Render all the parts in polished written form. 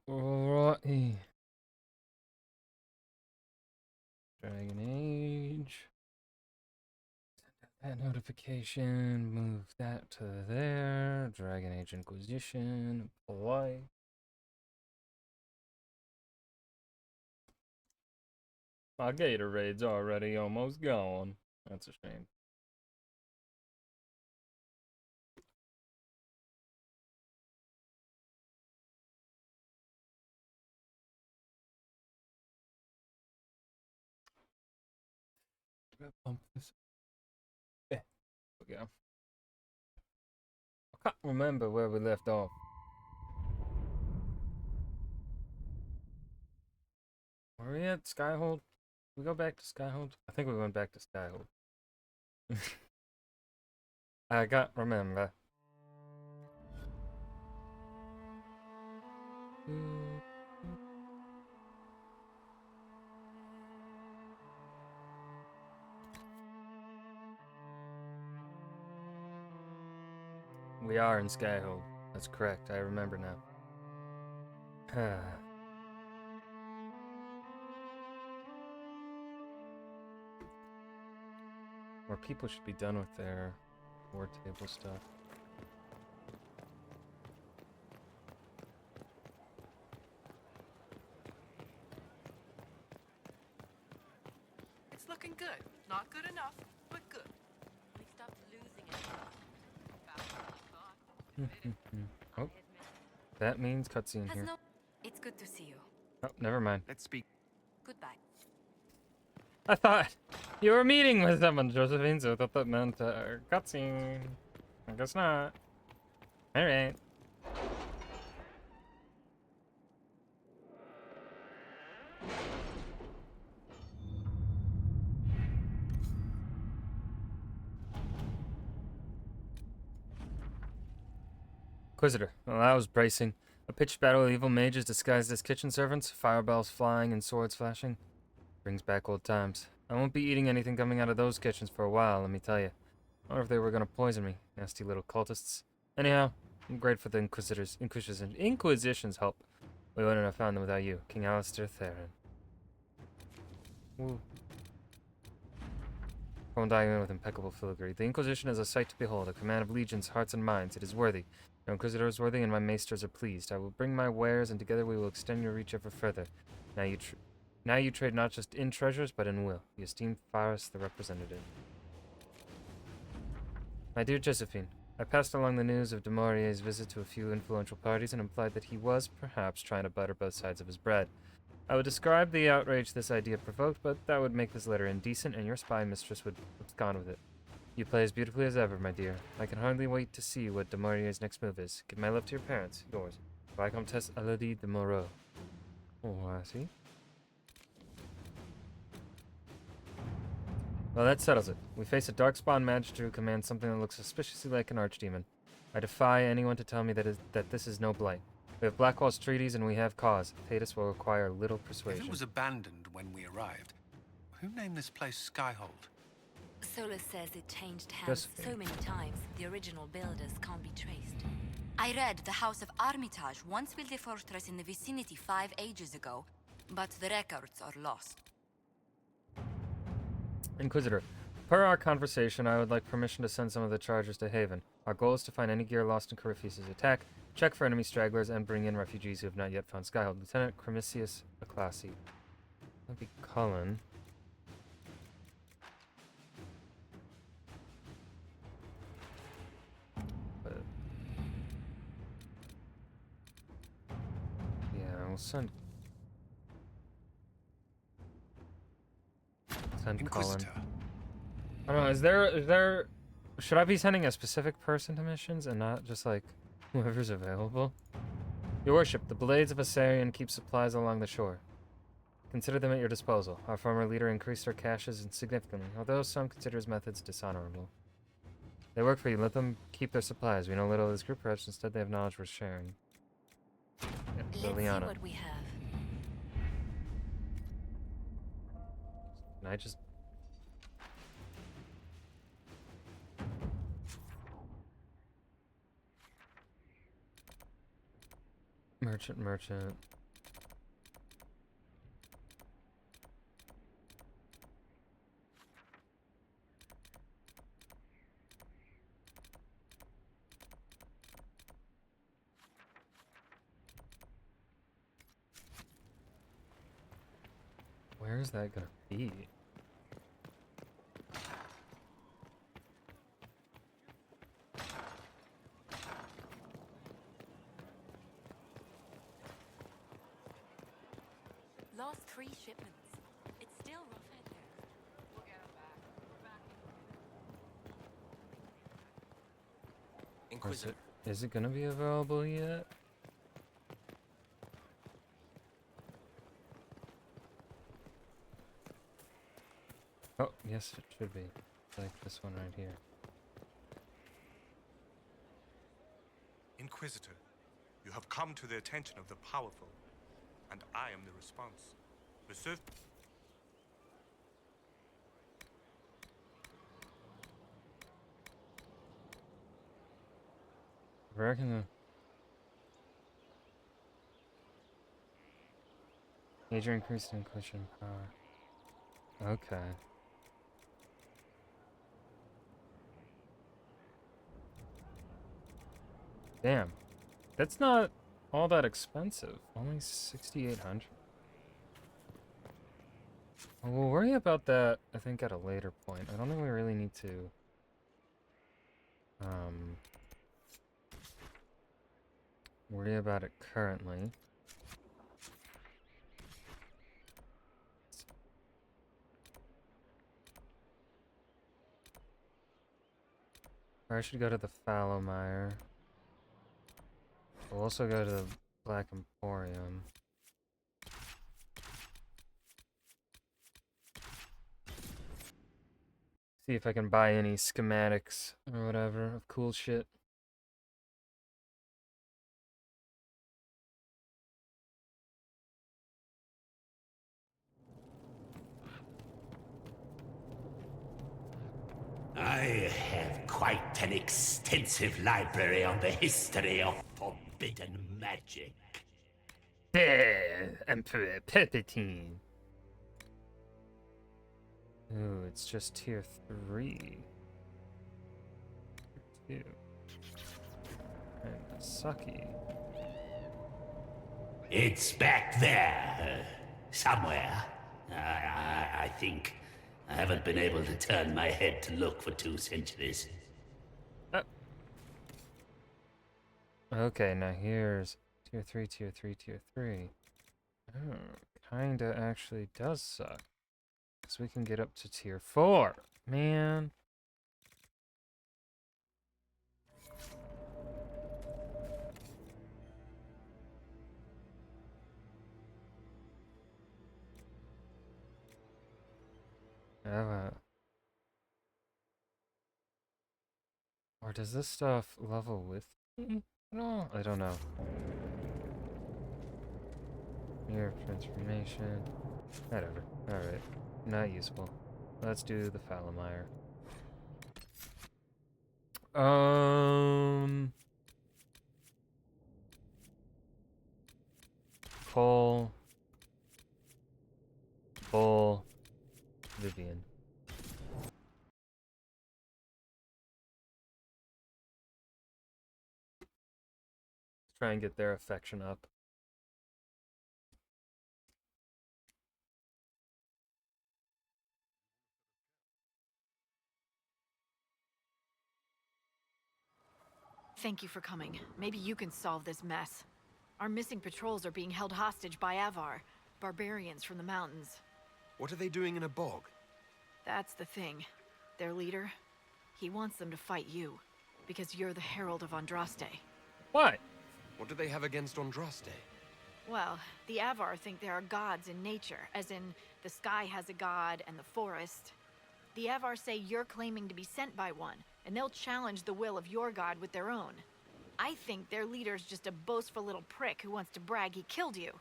Alrighty. Dragon Age. That notification. Move that to there. Dragon Age Inquisition. Apply. My Gatorade's already almost gone. That's a shame. Bump this. Yeah, there we go. I can't remember where we left off. Were we at Skyhold? We go back to Skyhold? I think we went back to Skyhold. I can't remember. We are in Skyhold. That's correct. I remember now. More people should be done with their war table stuff. It's looking good. Not good enough, but good. We stopped losing it. Oh, that means cutscene here. It's good to see you. Oh, never mind. Let's speak. Goodbye. I thought you were meeting with someone, Josephine, so I thought that meant cutscene. I guess not. Alright. Inquisitor. Well, that was bracing. A pitched battle with evil mages disguised as kitchen servants, fireballs flying and swords flashing. Brings back old times. I won't be eating anything coming out of those kitchens for a while, let me tell you. I wonder if they were gonna poison me, nasty little cultists. Anyhow, I'm grateful for the Inquisition's help. We wouldn't have found them without you, King Alistair Theron. Woo. Poem diagram with impeccable filigree. The Inquisition is a sight to behold, a command of legions, hearts, and minds. It is worthy. Your Inquisitor is worthy, and my maesters are pleased. I will bring my wares, and together we will extend your reach ever further. Now you trade not just in treasures, but in will. The esteemed Faris, the representative. My dear Josephine, I passed along the news of de Maurier's visit to a few influential parties and implied that he was, perhaps, trying to butter both sides of his bread. I would describe the outrage this idea provoked, but that would make this letter indecent, and your spy mistress would abscond with it. You play as beautifully as ever, my dear. I can hardly wait to see what de Maurier's next move is. Give my love to your parents. Yours, Vicomtesse Elodie de Moreau. Oh, I see. Well, that settles it. We face a darkspawn magister who commands something that looks suspiciously like an archdemon. I defy anyone to tell me that this is no blight. We have Blackwall's treaties and we have cause. Thetis will require little persuasion. If it was abandoned when we arrived, who named this place Skyhold? Solus says it changed hands so many times, the original builders can't be traced. I read the House of Armitage once built a fortress in the vicinity 5 ages ago, but the records are lost. Inquisitor, per our conversation, I would like permission to send some of the chargers to Haven. Our goal is to find any gear lost in Corypheus' attack, check for enemy stragglers, and bring in refugees who have not yet found Skyhold. Lieutenant Cremisius Aclassi. That'd be Cullen. But yeah, we'll send Cullen. I don't know, is there should I be sending a specific person to missions and not just like whoever's available? Your worship, the Blades of Asarian keep supplies along the shore. Consider them at your disposal. Our former leader increased our caches significantly, although some consider his methods dishonorable. They work for you, let them keep their supplies. We know little of this group, perhaps instead they have knowledge worth sharing. Let's see what we have. Can I just... Merchant. Where's that gonna be? Lost 3 shipments. It's still rough out there. We'll get him back. We're back in Or Inquisitor. is it gonna be available yet? Oh, yes, it should be. Like this one right here. Inquisitor, you have come to the attention of the powerful, and I am the response. Reserve. I reckon the major increase in Inquisition power. Okay. Damn. That's not all that expensive. Only 6,800. Well, we'll worry about that, I think, at a later point. I don't think we really need to worry about it currently. I should go to the Fallowmire. We'll also go to the Black Emporium. See if I can buy any schematics or whatever of cool shit. I have quite an extensive library on the history of forbidden magic. Emperor Palpatine. Ooh, it's just tier 3. Tier 2. And sucky. It's back there, somewhere. I think. I haven't been able to turn my head to look for 2 centuries. Okay, now here's tier 3, tier 3, tier 3. Oh, kinda actually does suck. So we can get up to tier 4. Man. Or does this stuff level with me? No, I don't know. Mirror of transformation. Whatever. Alright. Not useful. Let's do the Fallowmire. Cole. Bull. Vivian. Try and get their affection up. Thank you for coming. Maybe you can solve this mess. Our missing patrols are being held hostage by Avar, barbarians from the mountains. What are they doing in a bog? That's the thing. Their leader, he wants them to fight you, because you're the Herald of Andraste. What? What do they have against Andraste? Well, the Avar think there are gods in nature, as in the sky has a god and the forest. The Avar say you're claiming to be sent by one, and they'll challenge the will of your god with their own. I think their leader's just a boastful little prick who wants to brag he killed you.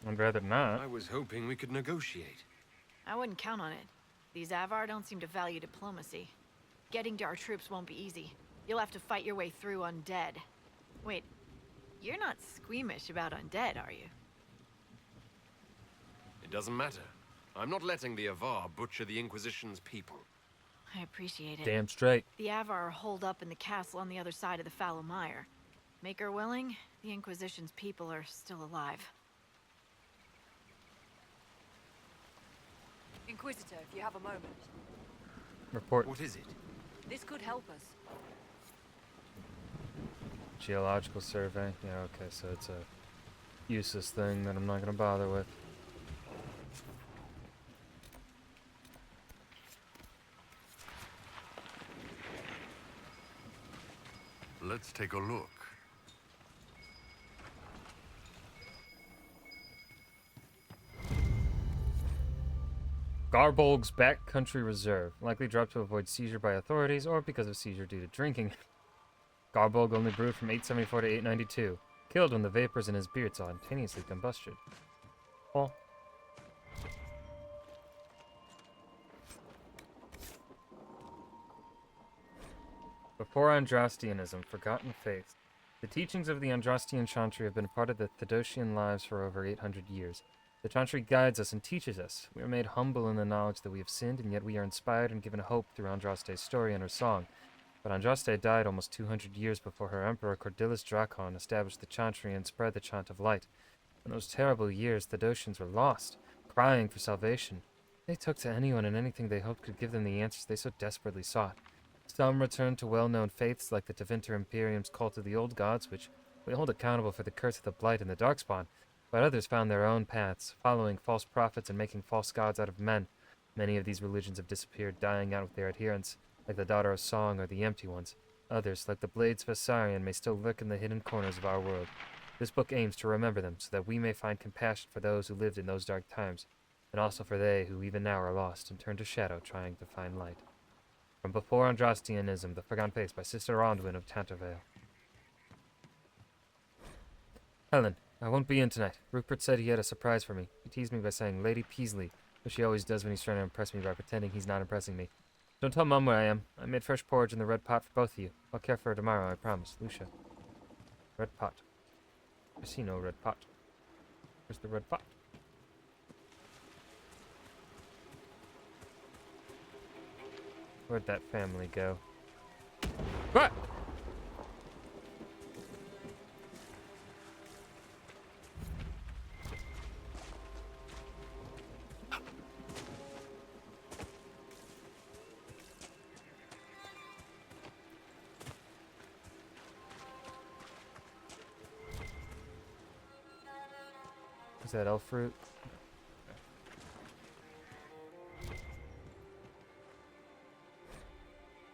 I'd rather not. I was hoping we could negotiate. I wouldn't count on it. These Avar don't seem to value diplomacy. Getting to our troops won't be easy. You'll have to fight your way through undead. Wait, you're not squeamish about undead, are you? It doesn't matter. I'm not letting the Avar butcher the Inquisition's people. I appreciate it. Damn straight. The Avar are holed up in the castle on the other side of the Fallowmire. Maker willing, the Inquisition's people are still alive. Inquisitor, if you have a moment. Report. What is it? This could help us. Geological survey. Yeah, okay, so it's a useless thing that I'm not gonna bother with. Let's take a look. Garbolg's Backcountry Reserve. Likely dropped to avoid seizure by authorities or because of seizure due to drinking. Garbolg only brewed from 874 to 892. Killed when the vapors in his beard spontaneously combusted. Oh. Before Andrastianism, Forgotten Faith. The teachings of the Andrastian Chantry have been a part of the Thedosian lives for over 800 years. The Chantry guides us and teaches us. We are made humble in the knowledge that we have sinned, and yet we are inspired and given hope through Andraste's story and her song. But Andraste died almost 200 years before her emperor Cordilis Drakon established the Chantry and spread the chant of light. In those terrible years, Thedosians were lost, crying for salvation. They took to anyone and anything they hoped could give them the answers they so desperately sought. Some returned to well-known faiths like the Tevinter Imperium's cult of the Old Gods, which we hold accountable for the curse of the Blight and the Darkspawn, but others found their own paths, following false prophets and making false gods out of men. Many of these religions have disappeared, dying out with their adherents, like the Daughter of Song or the Empty Ones. Others, like the Blades of Asarion, may still lurk in the hidden corners of our world. This book aims to remember them, so that we may find compassion for those who lived in those dark times, and also for they who even now are lost and turn to shadow trying to find light. From Before Andrastianism, The Forgotten Faith by Sister Rondwyn of Tantervale. Helen, I won't be in tonight. Rupert said he had a surprise for me. He teased me by saying Lady Peasley, which he always does when he's trying to impress me by pretending he's not impressing me. Don't tell Mum where I am. I made fresh porridge in the red pot for both of you. I'll care for her tomorrow, I promise. Lucia. Red pot. I see no red pot. Where's the red pot? Where'd that family go? What? Is that elf fruit?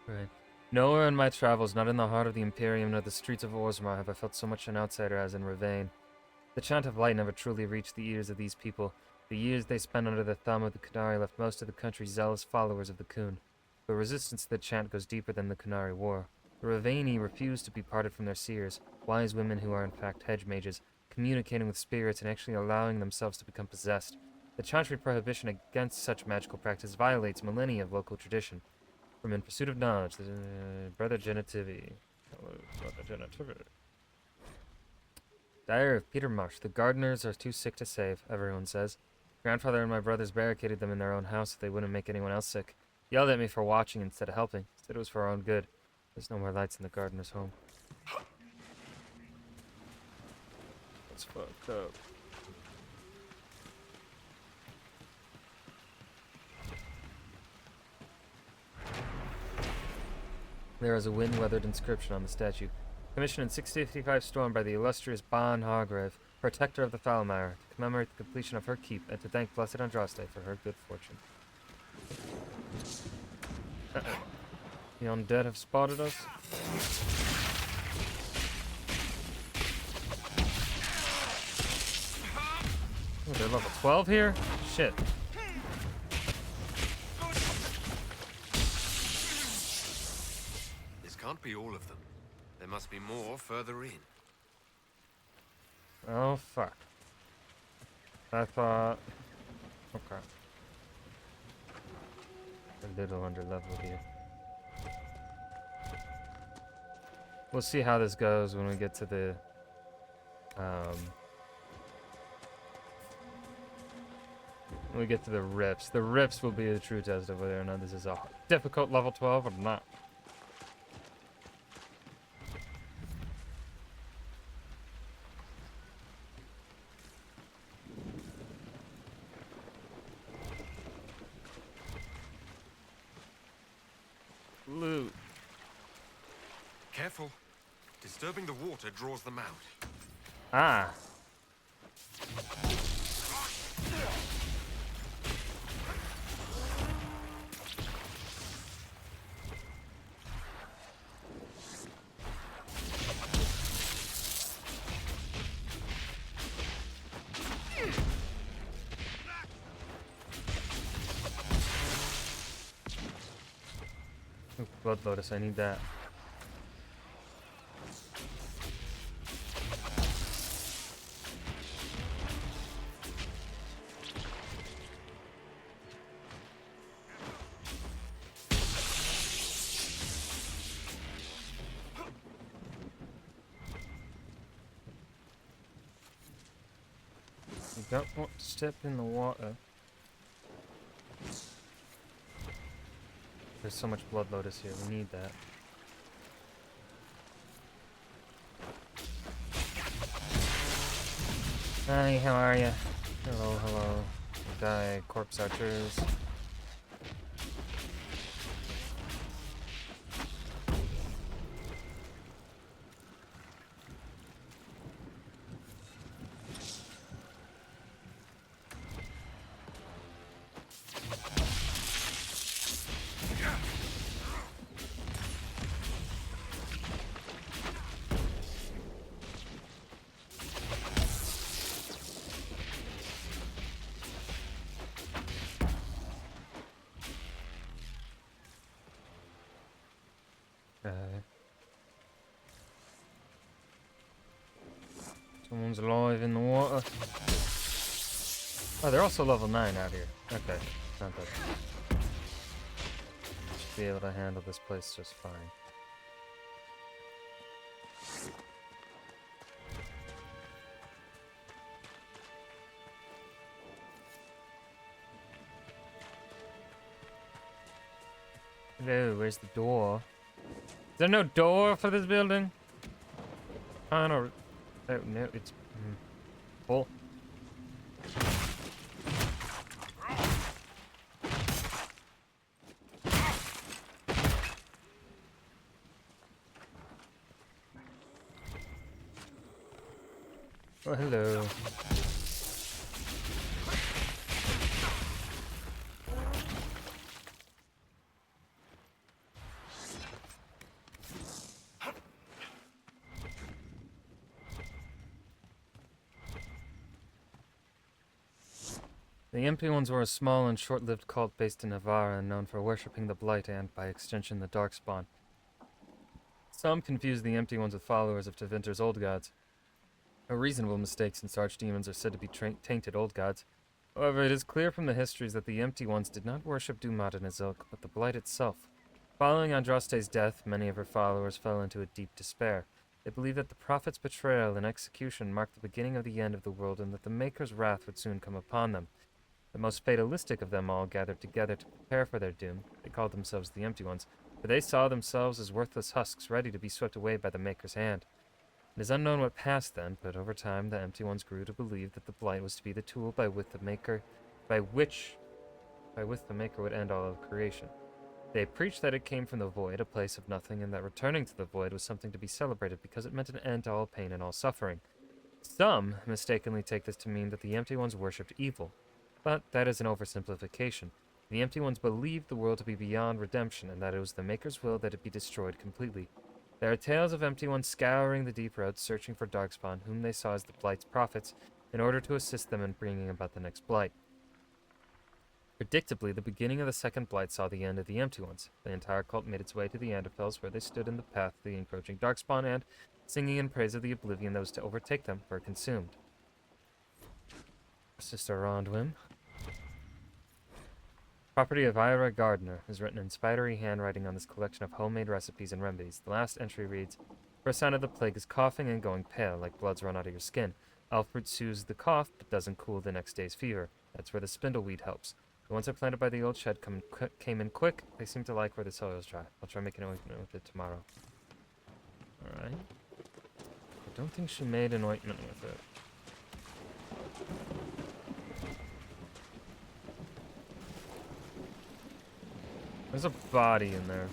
Right. Nowhere in my travels, not in the heart of the Imperium nor the streets of Orzammar, have I felt so much an outsider as in Ravane. The chant of light never truly reached the ears of these people. The years they spent under the thumb of the Kunari left most of the country zealous followers of the Kun. But resistance to the chant goes deeper than the Kunari War. The Ravani refuse to be parted from their seers, wise women who are in fact hedge mages, communicating with spirits and actually allowing themselves to become possessed. The Chantry prohibition against such magical practice violates millennia of local tradition. From In Pursuit of Knowledge, Brother Genitivi. Hello, Brother Genitivi. Diary of Peter Marsh. The gardeners are too sick to save, everyone says. Grandfather and my brothers barricaded them in their own house so they wouldn't make anyone else sick. Yelled at me for watching instead of helping. Said it was for our own good. There's no more lights in the gardener's home. That's fucked up. There is a wind-weathered inscription on the statue. Commissioned in 655 storm by the illustrious Ban Hargrave, protector of the Falmire, to commemorate the completion of her keep and to thank Blessed Andraste for her good fortune. The undead have spotted us. Oh, they're level 12 here? Shit. Can't be all of them. There must be more further in. Oh, fuck. I thought... Okay. A little under level here. We'll see how this goes when we get to the... when we get to the rifts. The rifts will be the true test of whether or not this is a difficult level 12 or not. Careful. Disturbing the water draws them out. Ah. Ooh, Blood Lotus, I need that. You don't want to step in the water. There's so much Blood Lotus here, we need that. Hi, how are ya? Hello, hello. Die, corpse archers. Someone's alive in the water. Oh, they're also level 9 out here. Okay, not that bad. Should be able to handle this place just fine. Hello, where's the door? Is there no door for this building? Oh no. Oh no, it's full. Oh, hello. The Empty Ones were a small and short-lived cult based in Navarra and known for worshipping the Blight and, by extension, the Darkspawn. Some confuse the Empty Ones with followers of Tevinter's old gods. A reasonable mistake since archdemons are said to be tainted old gods. However, it is clear from the histories that the Empty Ones did not worship Dumat and his ilk, but the Blight itself. Following Andraste's death, many of her followers fell into a deep despair. They believed that the Prophet's betrayal and execution marked the beginning of the end of the world and that the Maker's wrath would soon come upon them. The most fatalistic of them all gathered together to prepare for their doom. They called themselves the Empty Ones, for they saw themselves as worthless husks ready to be swept away by the Maker's hand. It is unknown what passed then, but over time the Empty Ones grew to believe that the Blight was to be the tool by which the Maker would end all of creation. They preached that it came from the Void, a place of nothing, and that returning to the Void was something to be celebrated because it meant an end to all pain and all suffering. Some mistakenly take this to mean that the Empty Ones worshipped evil. But that is an oversimplification. The Empty Ones believed the world to be beyond redemption, and that it was the Maker's will that it be destroyed completely. There are tales of Empty Ones scouring the deep roads, searching for Darkspawn, whom they saw as the Blight's prophets, in order to assist them in bringing about the next Blight. Predictably, the beginning of the second Blight saw the end of the Empty Ones. The entire cult made its way to the Anderfels, where they stood in the path of the encroaching Darkspawn and, singing in praise of the oblivion that was to overtake them, were consumed. Sister Rondwim. Property of Ira Gardner is written in spidery handwriting on this collection of homemade recipes and remedies. The last entry reads, "First sign of the plague is coughing and going pale, like blood's run out of your skin. Alfred soothes the cough, but doesn't cool the next day's fever. That's where the spindleweed helps. The ones I planted by the old shed came in quick. They seem to like where the soil is dry. I'll try making an ointment with it tomorrow." Alright. I don't think she made an ointment with it. There's a body in there.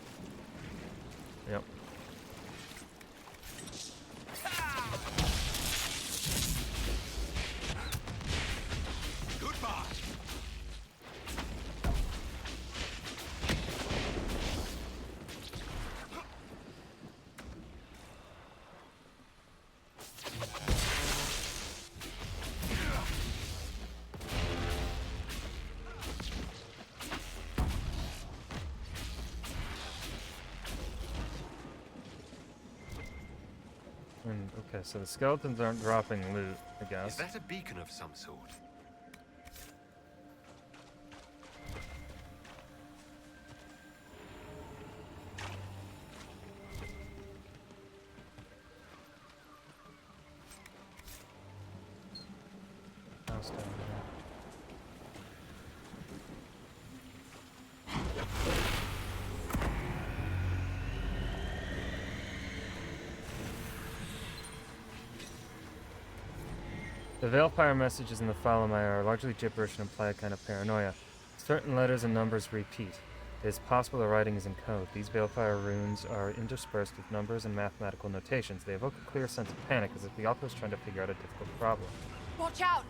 Yep. Okay, so the skeletons aren't dropping loot, I Is guess. that a beacon of some sort? House down there. The Veilfire messages in the Falamaya are largely gibberish and imply a kind of paranoia. Certain letters and numbers repeat. It is possible the writing is in code. These Veilfire runes are interspersed with numbers and mathematical notations. They evoke a clear sense of panic, as if the author is trying to figure out a difficult problem. Watch out!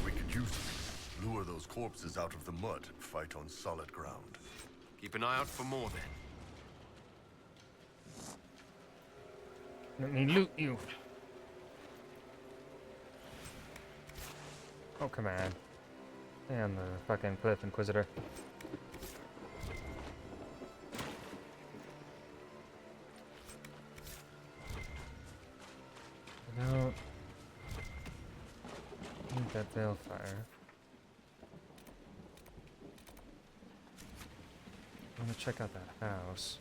We could use it. Lure those corpses out of the mud and fight on solid ground. Keep an eye out for more then. Let me loot you. Oh, come on. Stay on the fucking cliff, Inquisitor. No. Need that Veilfire. I want to check out that house.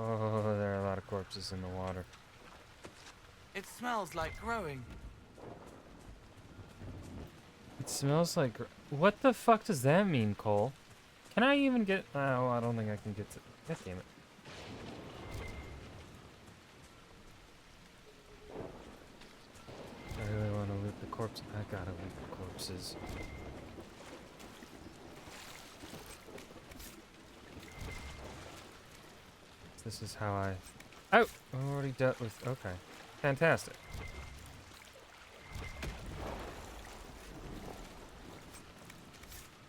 Oh, there are a lot of corpses in the water. It smells like growing. It smells like... What the fuck does that mean, Cole? Can I even get... Oh, I don't think I can get to... God damn it. I really want to loot the corpse. I gotta loot the corpses. This is how I... Oh! I already dealt with... Okay. Fantastic.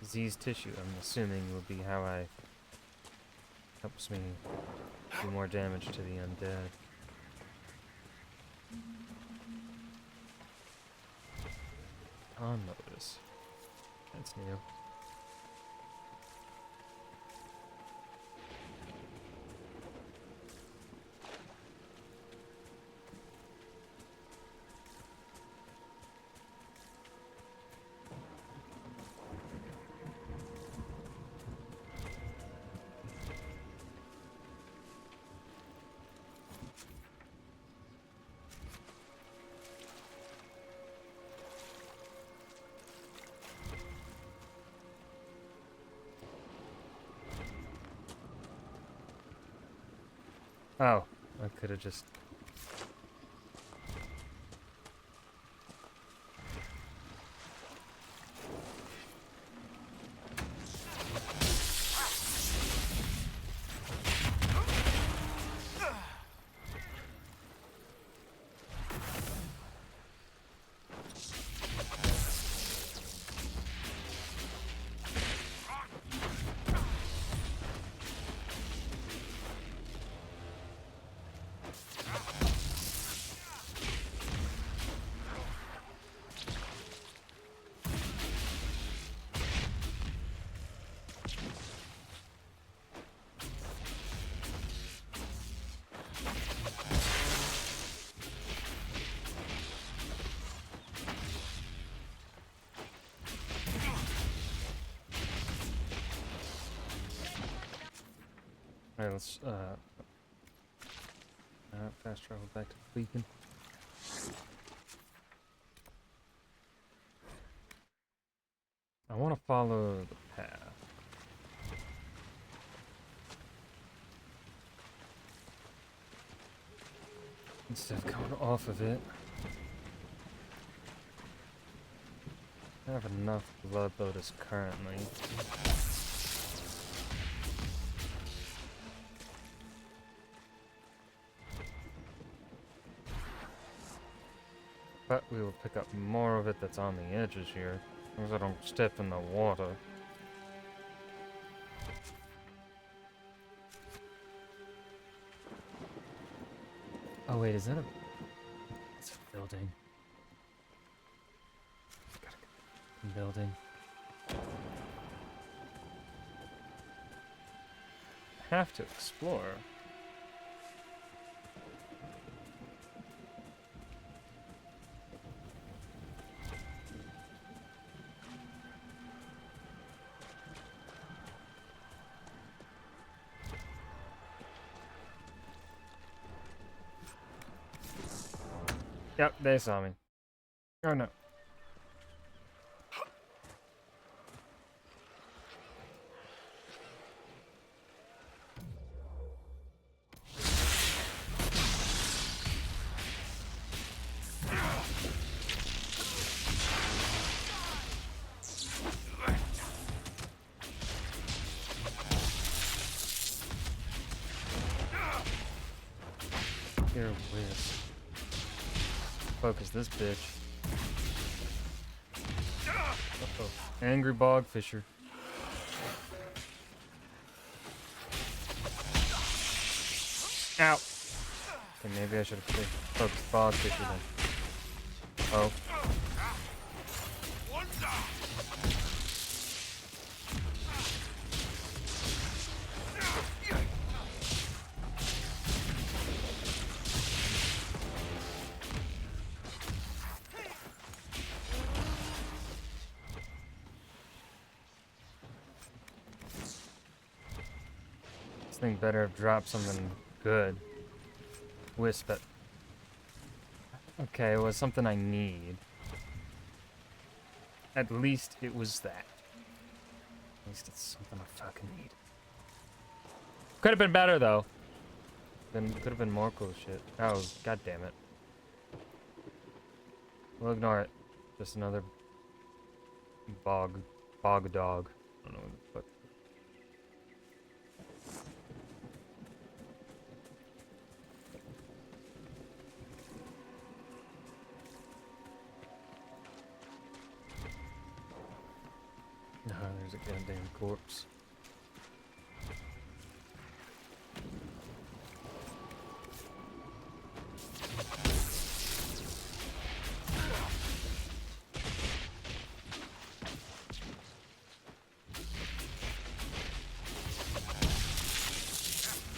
Diseased tissue, I'm assuming, will be how I... helps me do more damage to the undead. On notice. That's new. Oh, I could have just... Alright, let's, fast travel back to the beacon. I want to follow the path. Instead of going off of it. I have enough blood lotus currently. But we will pick up more of it that's on the edges here, as I don't step in the water. Oh wait, is that a... It's a building. Gotta get the building. Have to explore. Yep, they saw me. Oh no. Here, whiz. Focus this bitch. Uh-oh. Angry bog fisher. Ow! Okay, maybe I should have focused bog fisher then. Oh. This thing better have dropped something good. Wisp it. Okay, it was something I need. At least it was that. At least it's something I fucking need. Could have been better though. Then could have been more cool shit. Oh, god damn it. We'll ignore it. Just another bog dog. I don't know what the fuck. No, there's a goddamn corpse.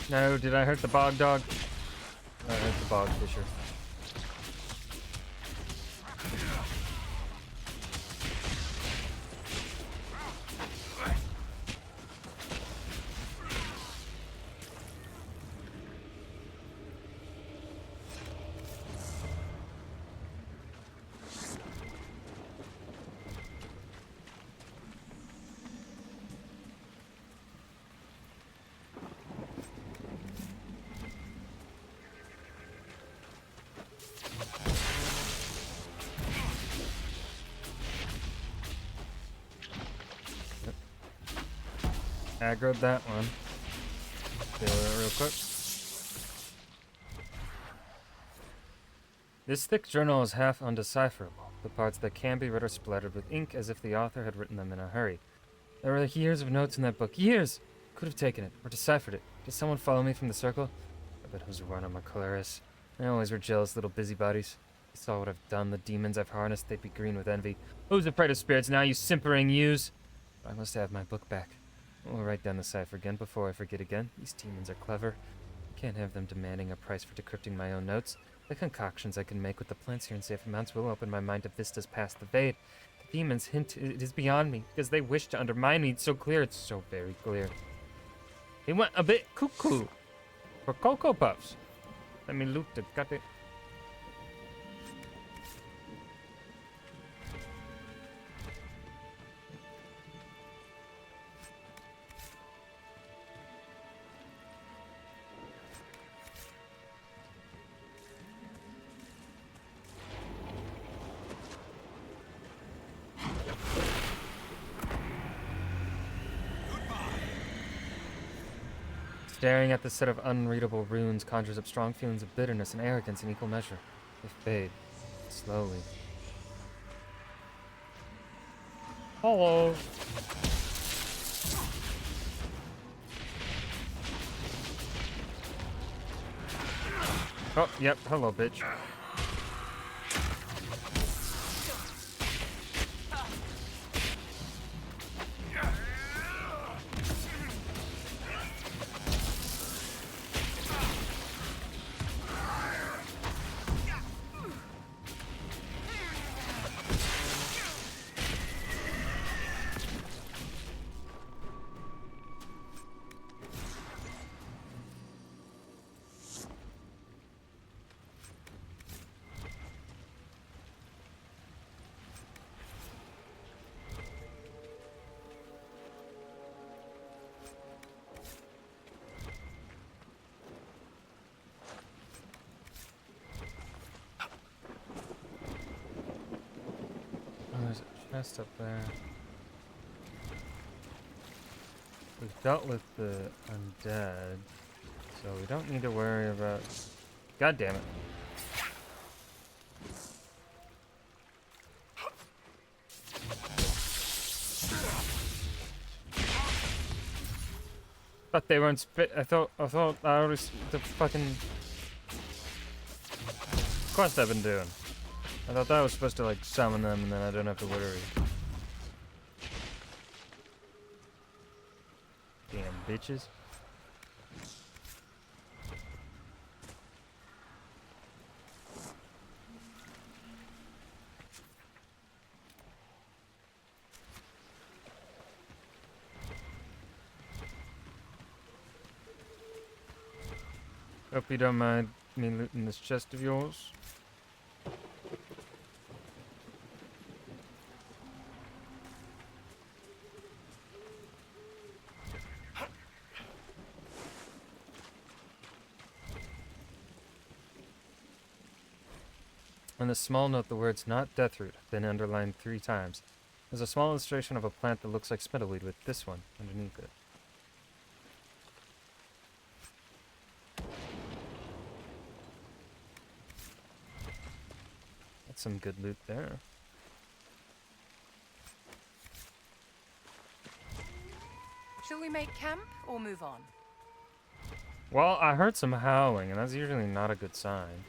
No, did I hurt the bog dog? I hurt the bog fisher. Aggroed that one. Deal with it real quick. This thick journal is half undecipherable. The parts that can be read are splattered with ink as if the author had written them in a hurry. There were years of notes in that book. Years! Could have taken it, or deciphered it. Did someone follow me from the circle? I bet it was Run on Macularis. They always were jealous little busybodies. They saw what I've done, the demons I've harnessed, they'd be green with envy. Who's afraid of spirits now, you simpering ewes? I must have my book back. I'll write down the cipher again before I forget again. These demons are clever. Can't have them demanding a price for decrypting my own notes. The concoctions I can make with the plants here in safe amounts will open my mind to vistas past the Vade. The demons hint it is beyond me, because they wish to undermine me. It's so clear, it's so very clear. He went a bit cuckoo for Cocoa Puffs. Let me loot the goddamn... Staring at this set of unreadable runes conjures up strong feelings of bitterness and arrogance in equal measure. They fade, slowly. Hello. Oh, yep, hello, bitch. There's a chest up there. We've dealt with the undead, so we don't need to worry about... God damn it. Thought they weren't spit. I thought I already the fucking quest I've been doing. I thought that was supposed to like summon them and then I don't have to worry. Damn bitches. Hope you don't mind me looting this chest of yours. On this small note, the words "not deathroot" have been underlined 3 times. There's a small illustration of a plant that looks like spiderweed with this one underneath it. That's some good loot there. Shall we make camp or move on? Well, I heard some howling, and that's usually not a good sign.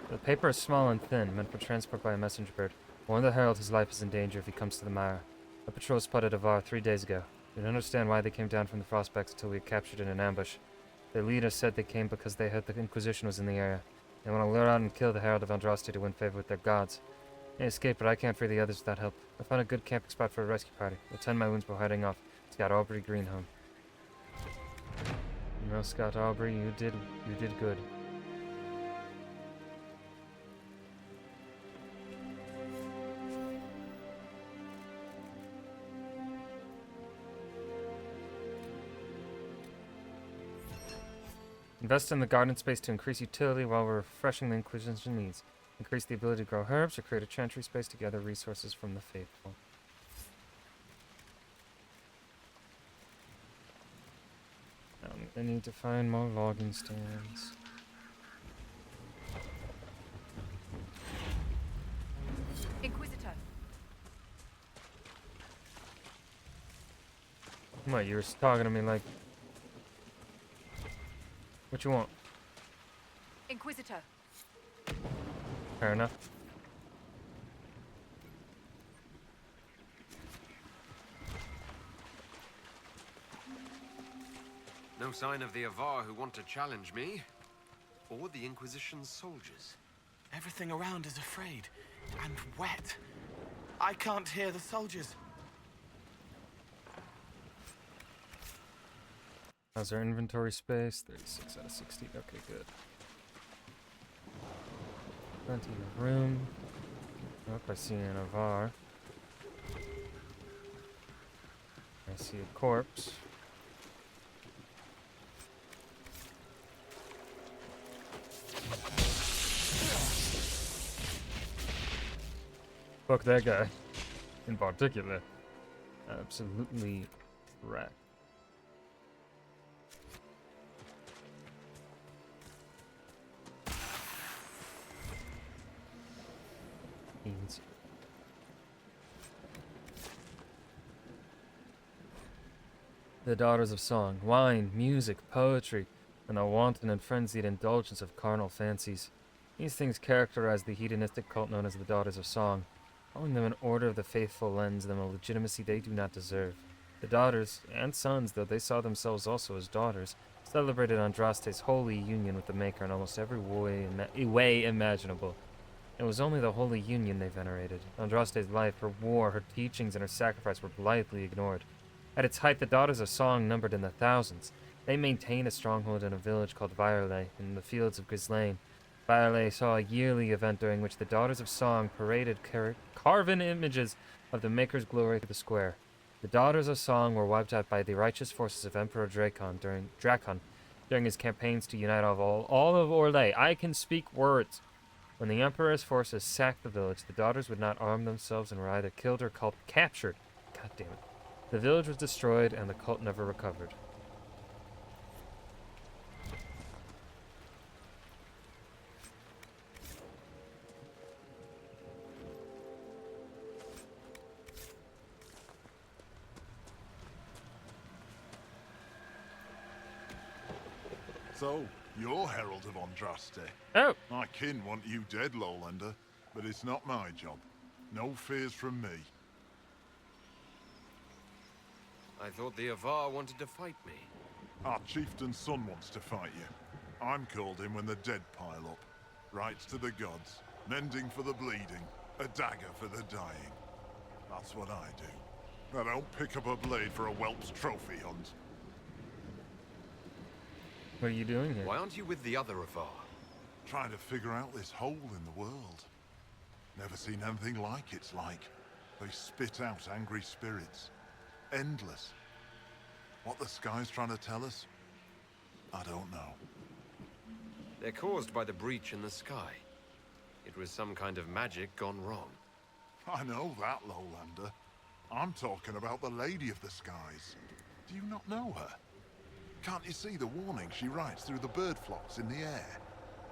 The paper is small and thin, meant for transport by a messenger bird. Warn the herald his life is in danger if he comes to the mire. A patrol spotted Avar 3 days ago. We don't understand why they came down from the Frostbacks until we were captured in an ambush. Their leader said they came because they heard the Inquisition was in the area. They want to lure out and kill the Herald of Andraste to win favor with their gods. They escaped, but I can't free the others without help. I found a good camping spot for a rescue party. We'll tend my wounds before heading off. Scott Aubrey Green home. You know, Scott Aubrey, you did good. Invest in the garden space to increase utility while we're refreshing the Inquisition's needs. Increase the ability to grow herbs or create a chantry space to gather resources from the faithful. I need to find more logging stands. Inquisitor. What, you were talking to me like... What you want? Inquisitor. Fair enough. No sign of the Avar who want to challenge me, or the Inquisition's soldiers. Everything around is afraid and wet. I can't hear the soldiers. How's our inventory space? 36 out of 60. Okay, good. Plenty of room. Oh, I see an Avar. I see a corpse. Fuck that guy. In particular. Absolutely wrecked. The daughters of song, wine, music, poetry, and a wanton and frenzied indulgence of carnal fancies. These things characterize the hedonistic cult known as the Daughters of Song. Calling them an order of the faithful lends them a legitimacy they do not deserve. The daughters, and sons, though they saw themselves also as daughters, celebrated Andraste's holy union with the Maker in almost every way imaginable. It was only the holy union they venerated. Andraste's life, her war, her teachings, and her sacrifice were blithely ignored. At its height, the Daughters of Song numbered in the thousands. They maintained a stronghold in a village called Virelay, in the fields of Grislain. Virelay saw a yearly event during which the Daughters of Song paraded carven images of the Maker's glory through the square. The Daughters of Song were wiped out by the righteous forces of Emperor Drakon during his campaigns to unite all of Orlais. I can speak words. When the Emperor's forces sacked the village, the daughters would not arm themselves and were either killed or captured. God damn it. The village was destroyed and the cult never recovered. So, you're Herald of Andraste. Oh! My kin want you dead, Lowlander, but it's not my job. No fears from me. I thought the Avar wanted to fight me. Our chieftain's son wants to fight you. I'm called in when the dead pile up. Rites to the gods, mending for the bleeding, a dagger for the dying. That's what I do. I don't pick up a blade for a whelp's trophy hunt. What are you doing here? Why aren't you with the other Avar? Trying to figure out this hole in the world. Never seen anything like it's like. They spit out angry spirits. Endless. What the sky's trying to tell us? I don't know. They're caused by the breach in the sky. It was some kind of magic gone wrong. I know that, Lowlander. I'm talking about the Lady of the Skies. Do you not know her? Can't you see the warning she writes through the bird flocks in the air?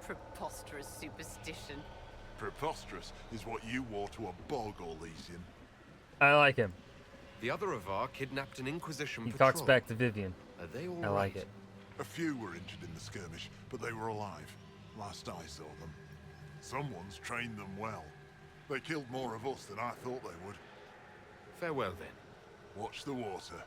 Preposterous superstition. Preposterous is what you wore to a bog, Elysian. I like him. The other Avar kidnapped an Inquisition He patrol. talks back to Vivian. Are they all I like it. A few were injured in the skirmish, but they were alive. Last I saw them. Someone's trained them well. They killed more of us than I thought they would. Farewell, then. Watch the water.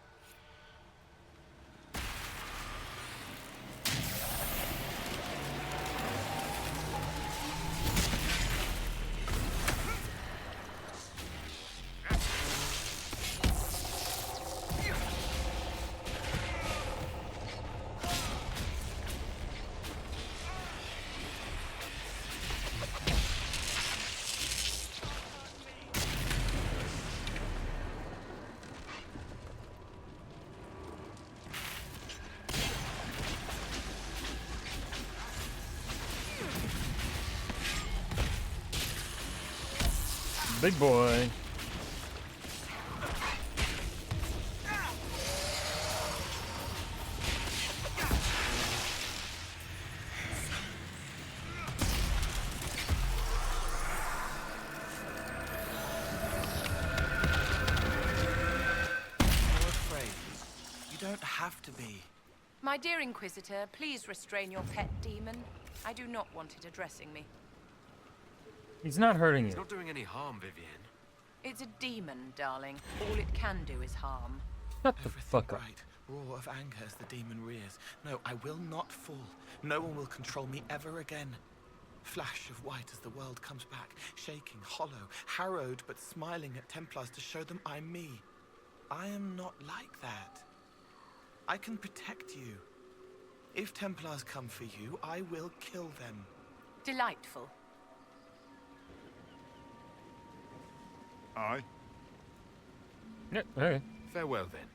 Big boy. You don't have to be. My dear Inquisitor, please restrain your pet demon. I do not want it addressing me. He's not hurting It's you. not doing any harm, Vivian. It's a demon, darling. All it can do is harm. Shut the Everything fuck up. right. Roar of anger as the demon rears. No, I will not fall. No one will control me ever again. Flash of white as the world comes back, shaking, hollow, harrowed but smiling at Templars to show them I'm me. I am not like that. I can protect you. If Templars come for you, I will kill them. Delightful. Aye. Yeah, okay. Farewell, then.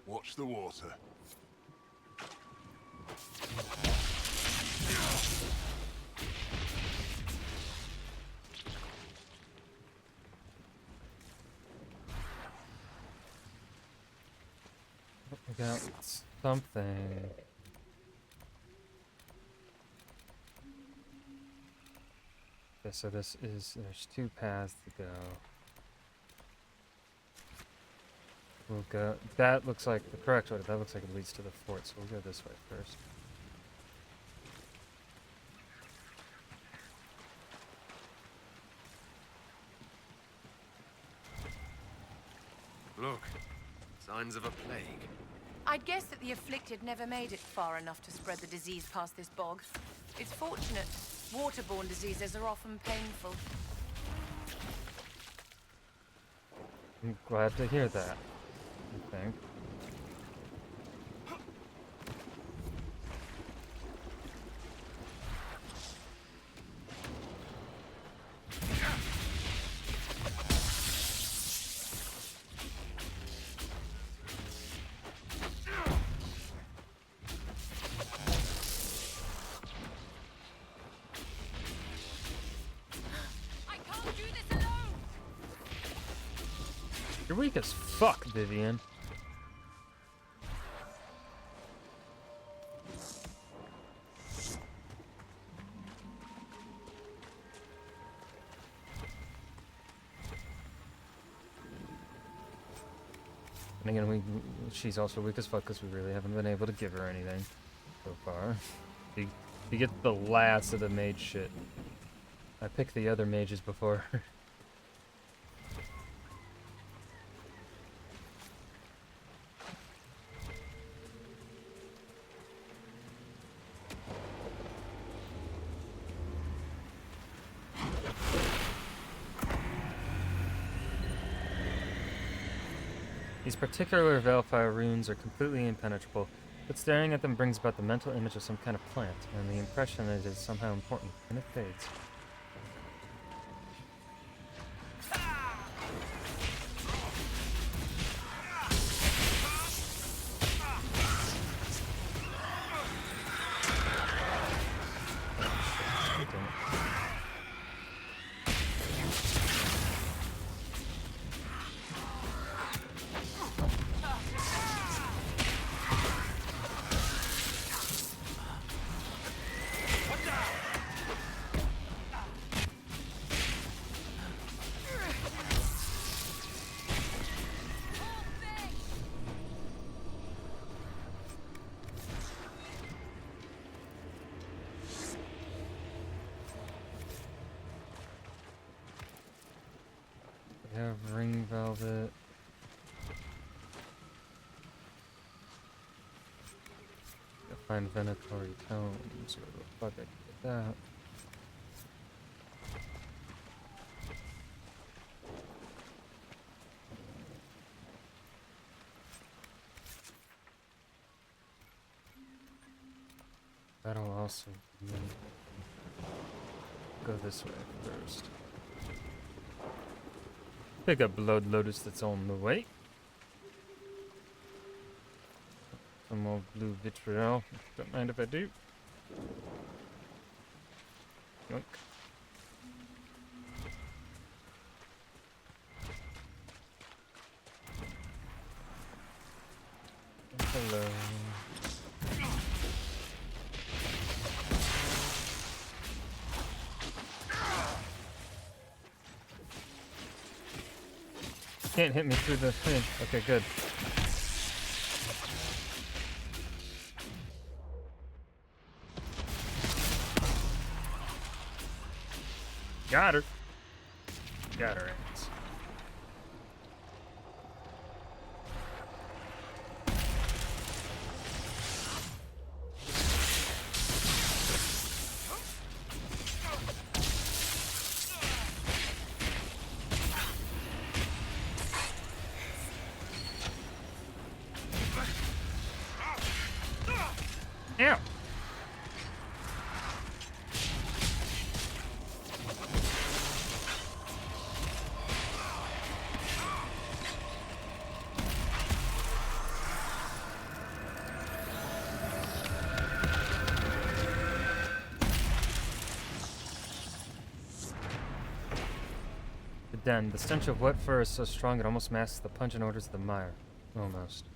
Watch the water. We got something. Okay, so there's two paths to go. We'll go. That looks like the correct way. That looks like it leads to the fort, so we'll go this way first. Look, signs of a plague. I'd guess that the afflicted never made it far enough to spread the disease past this bog. It's fortunate. Waterborne diseases are often painful. I'm glad to hear that, I think. You're weak as fuck, Vivian. And again, she's also weak as fuck because we really haven't been able to give her anything so far. You get the last of the mage shit. I picked the other mages before her. These particular Valfire runes are completely impenetrable, but staring at them brings about the mental image of some kind of plant, and the impression that it is somehow important, and it fades. We have ring velvet. Find venatory tones. Where the fuck I can get that? That'll also go this way first. Pick up Blood Lotus that's on the way. Some more blue vitriol. Don't mind if I do. Yoink. Hello. Can't hit me through the thing. Okay, good. Got her. Got her ass. Ow. The den. The stench of wet fur is so strong it almost masks the pungent odors of the mire. Almost.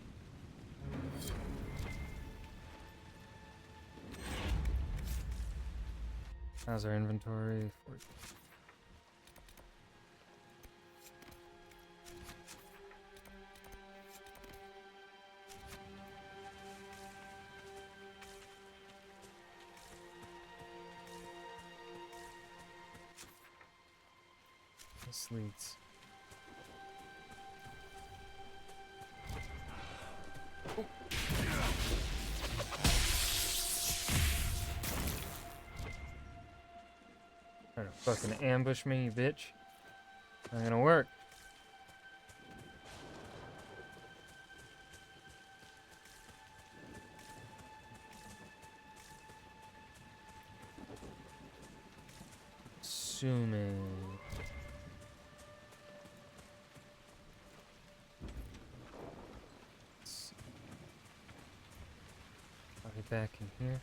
How's our inventory? This leads. Trying to fucking ambush me, you bitch. Not gonna work. Assuming. Are we back in here?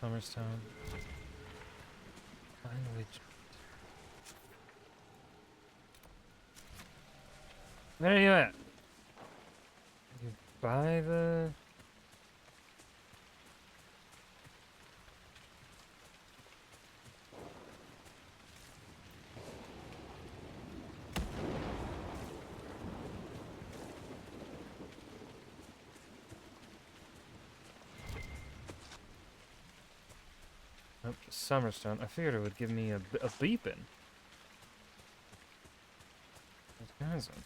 Summerstone. Finally. Where are you at? You buy the... Oh, Summerstone. I figured it would give me a beeping. It hasn't.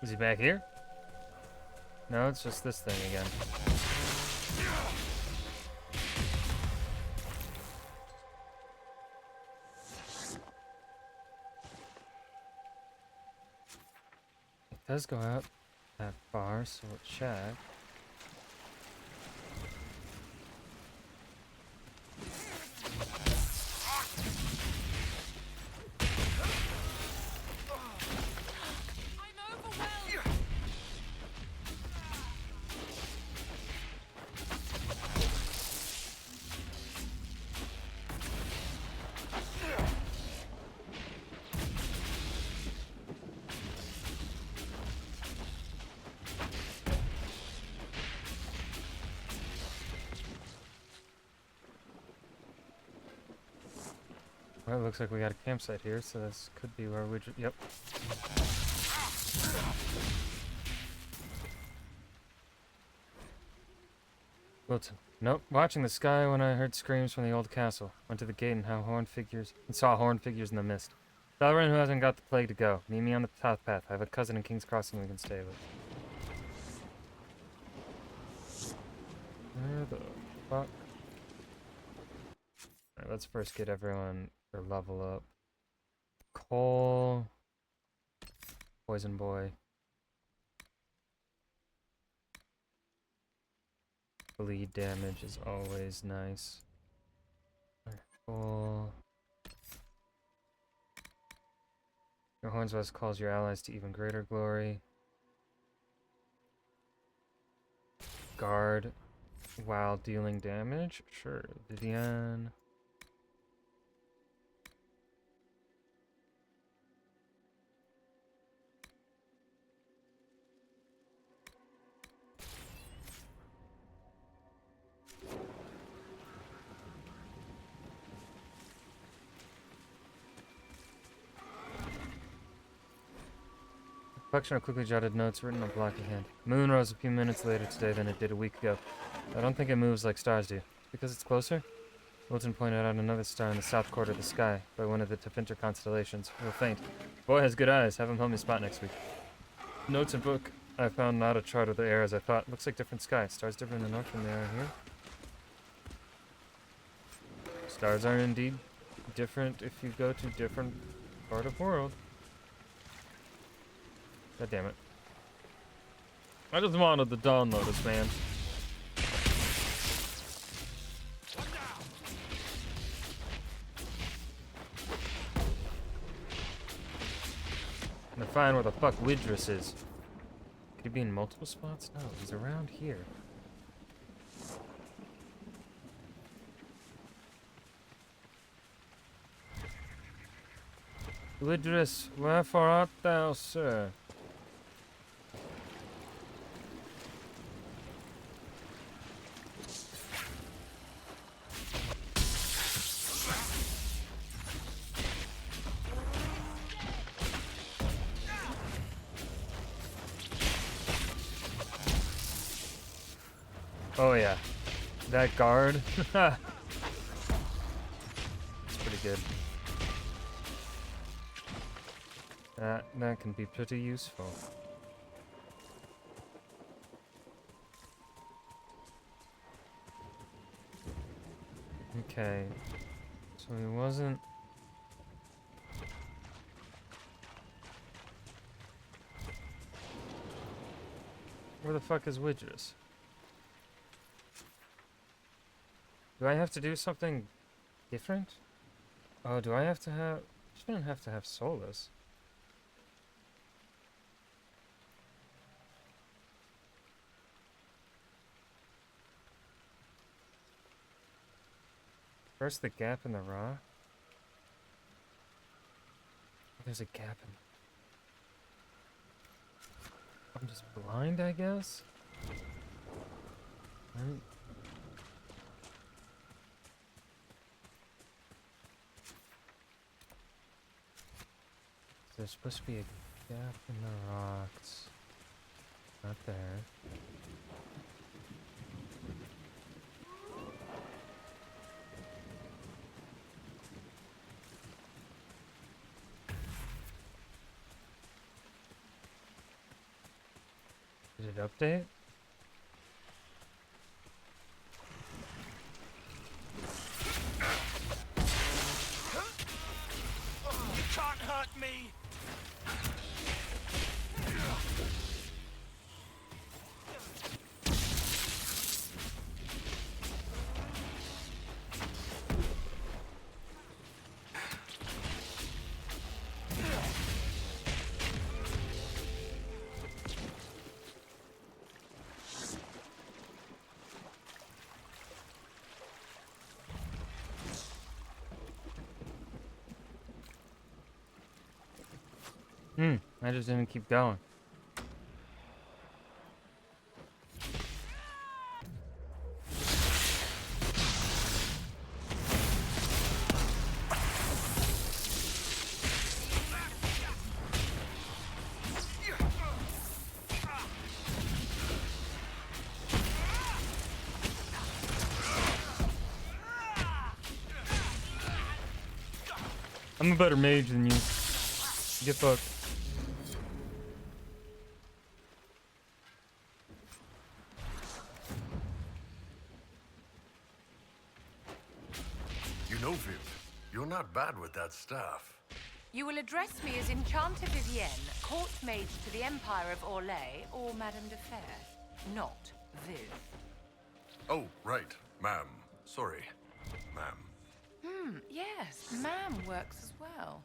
Is he back here? No, it's just this thing again. It does go out that far, so we'll check. Well, it looks like we got a campsite here, so this could be where we... Yep. Wilton. Nope. Watching the sky when I heard screams from the old castle. Went to the gate and saw horned figures in the mist. Tell everyone who hasn't got the plague to go. Meet me on the south path. I have a cousin in King's Crossing we can stay with. Where the fuck? Alright, let's first get everyone their level up. Cole. Poison boy. Bleed damage is always nice. Alright, Cole. Your Horns West calls your allies to even greater glory. Guard while dealing damage? Sure. Vivian. Collection of quickly jotted notes written on blocky hand. Moon rose a few minutes later today than it did a week ago. I don't think it moves like stars do. Because it's closer? Wilton pointed out another star in the south quarter of the sky, by one of the Tefinter constellations. Real faint. Boy has good eyes. Have him help me spot next week. Notes and book. I found not a chart of the air as I thought. Looks like different sky. Stars different in the north than they are here. Stars are indeed different if you go to different part of world. God damn it. I just wanted the Dawn Lotus, man. find where the fuck Widris is. Could he be in multiple spots? No, he's around here. Widris, wherefore art thou, sir? Oh yeah, that guard. It's pretty good. That can be pretty useful. Okay, so he wasn't. Where the fuck is Widris? Do I have to do something different? Oh, do I have to have... I shouldn't have to have Solus. First the gap in the rock. There's a gap in... I'm just blind, I guess? There's supposed to be a gap in the rocks. Not there. Did it update? You can't hurt me! I just didn't keep going. I'm a better mage than you. Get fucked. You know, Viv, you're not bad with that stuff. You will address me as Enchanter Vivienne, court mage to the Empire of Orlais, or Madame de Fer, not Viv. Oh, right, ma'am. Sorry, ma'am. Yes, ma'am works as well.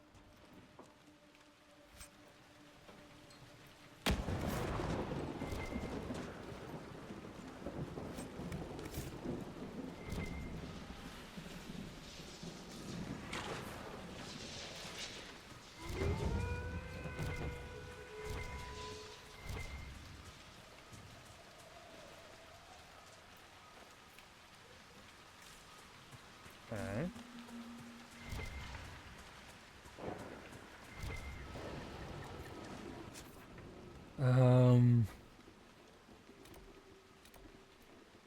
Okay.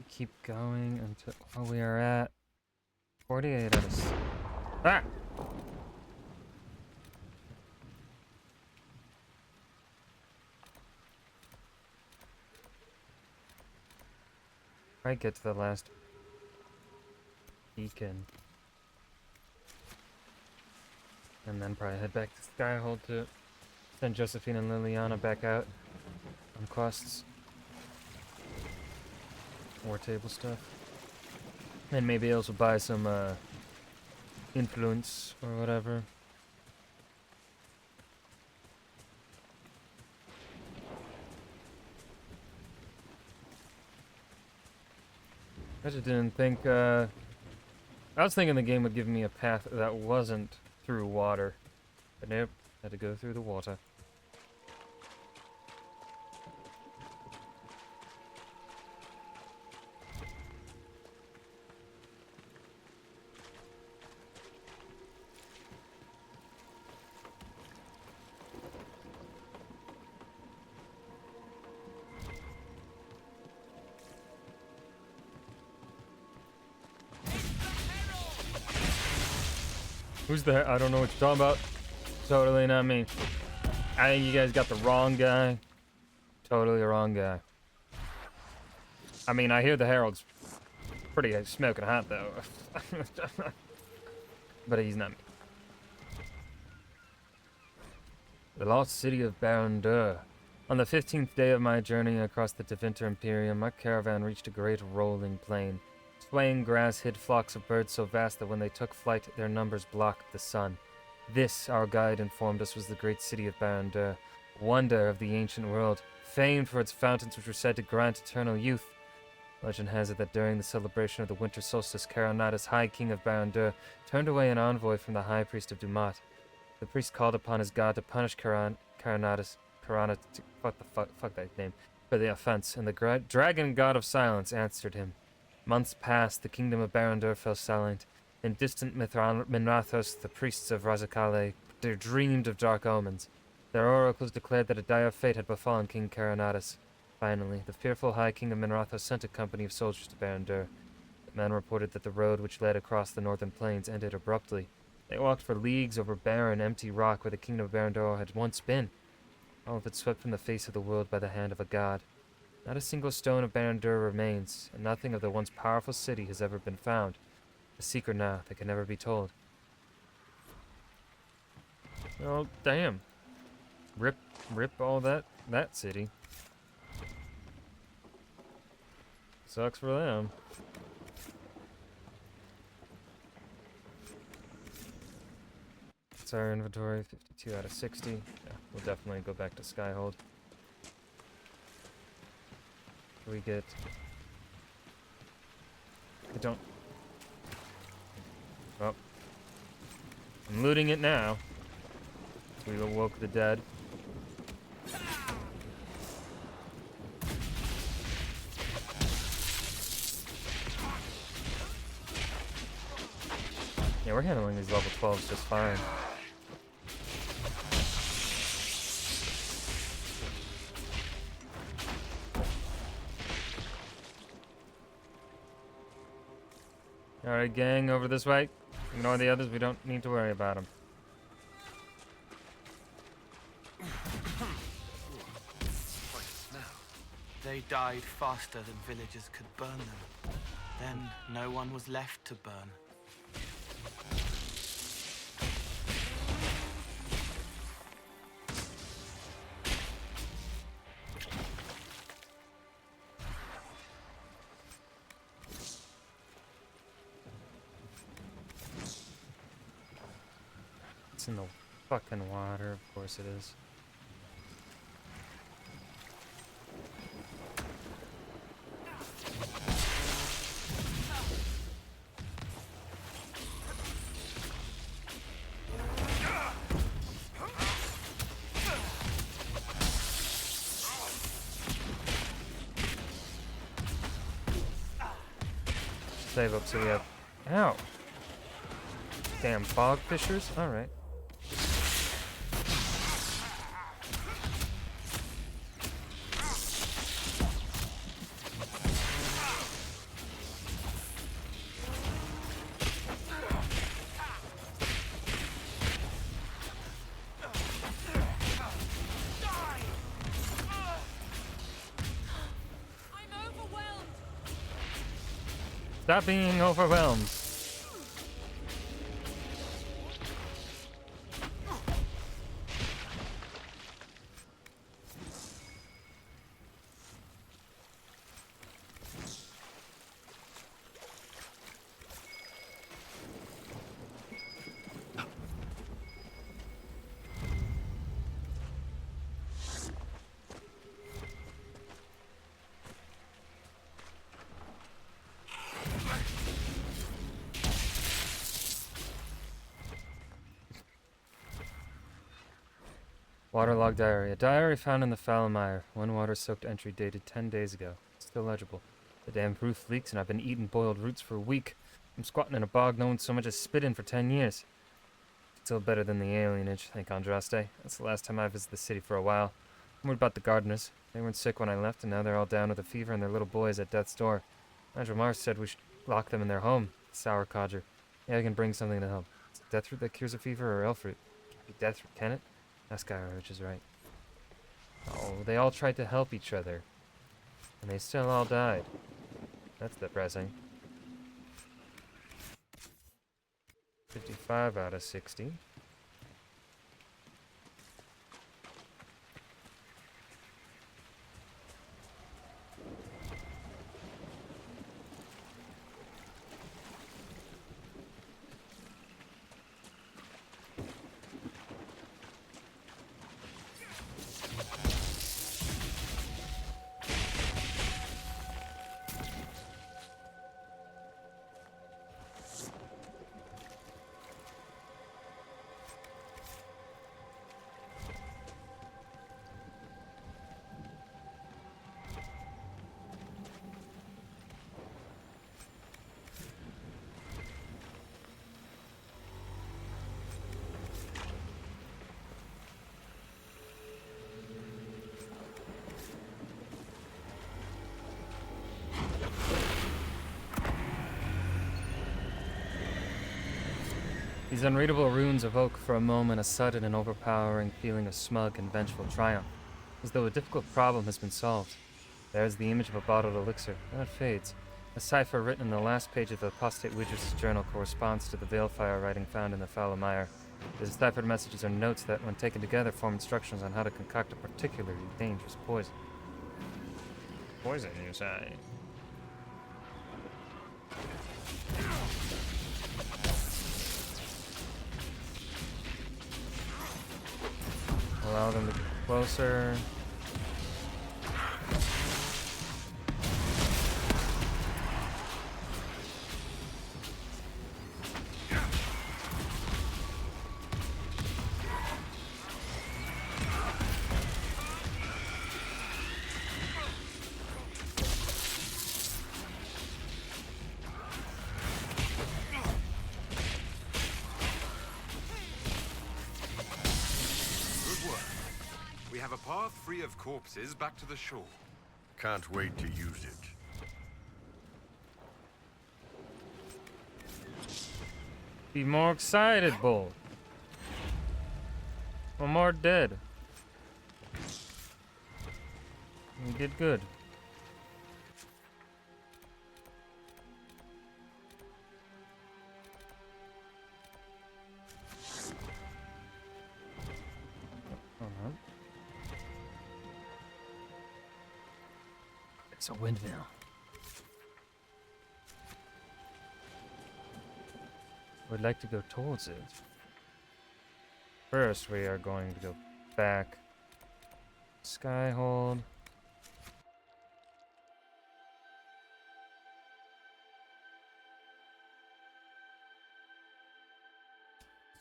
Keep going until we are at 48 out of ah! Right, get to the last beacon. And then probably head back to Skyhold to send Josephine and Liliana back out on quests. War table stuff. And maybe also buy some influence or whatever. I just didn't think, I was thinking the game would give me a path that wasn't through water. But nope, had to go through the water. Who's the? I don't know what you're talking about. Totally not me. I think you guys got the wrong guy. Totally the wrong guy. I mean, I hear the Herald's pretty smoking hot, though. But he's not me. The lost city of Baron-Dur. On the 15th day of my journey across the Tevinter Imperium, my caravan reached a great rolling plain. Swaying grass hid flocks of birds so vast that when they took flight, their numbers blocked the sun. This, our guide informed us, was the great city of Baron-Dur, wonder of the ancient world, famed for its fountains which were said to grant eternal youth. Legend has it that during the celebration of the winter solstice, Caronatus, High King of Baron-Dur, turned away an envoy from the High Priest of Dumat. The priest called upon his god to punish Caronatus, fuck that name, for the offense, and the dragon god of silence answered him. Months passed, the kingdom of Baron-Dur fell silent. In distant Minrathos, the priests of Razakale dreamed of dark omens. Their oracles declared that a dire fate had befallen King Caronatus. Finally, the fearful High King of Minrathos sent a company of soldiers to Baron-Dur. The men reported that the road which led across the northern plains ended abruptly. They walked for leagues over barren, empty rock where the kingdom of Baron-Dur had once been. All of it swept from the face of the world by the hand of a god. Not a single stone of Baron-Dur remains, and nothing of the once powerful city has ever been found. A secret now that can never be told. Oh, damn. Rip all that city. Sucks for them. It's our inventory, 52 out of 60. Yeah, we'll definitely go back to Skyhold. We get... I don't... Oh. I'm looting it now. We awoke the dead. Yeah, we're handling these level 12s just fine. Alright, gang, over this way. Ignore the others, we don't need to worry about them. They died faster than villagers could burn them. Then no one was left to burn. It's in the fucking water, of course it is. Save up so we have... Ow! Damn fog fishers? Alright. Stop being overwhelmed. Waterlogged diary. A diary found in the Falmire. One water-soaked entry dated 10 days ago. Still legible. The damn roof leaks and I've been eating boiled roots for a week. I'm squatting in a bog no one so much as spit in for 10 years. Still better than the alienage, thank Andraste. That's the last time I visited the city for a while. I'm worried about the gardeners. They weren't sick when I left and now they're all down with a fever and their little boys at death's door. Nigel Mars said we should lock them in their home. Sour codger. Yeah, I can bring something to help. Is it death root that cures a fever or elf root? Can't be death root, can it? That Skyroach is right. Oh, they all tried to help each other. And they still all died. That's depressing. 55 out of 60. These unreadable runes evoke for a moment a sudden and overpowering feeling of smug and vengeful triumph, as though a difficult problem has been solved. There's the image of a bottled elixir, then it fades. A cipher written in the last page of the apostate Widris' journal corresponds to the Veilfire writing found in the Falmire. The deciphered messages are notes that, when taken together, form instructions on how to concoct a particularly dangerous poison. Poison, you say? Allow them to get closer. We have a path free of corpses back to the shore. Can't wait to use it. Be more excited, Bull. One more dead. You did good. It's a windmill. We'd like to go towards it. First, we are going to go back. Skyhold.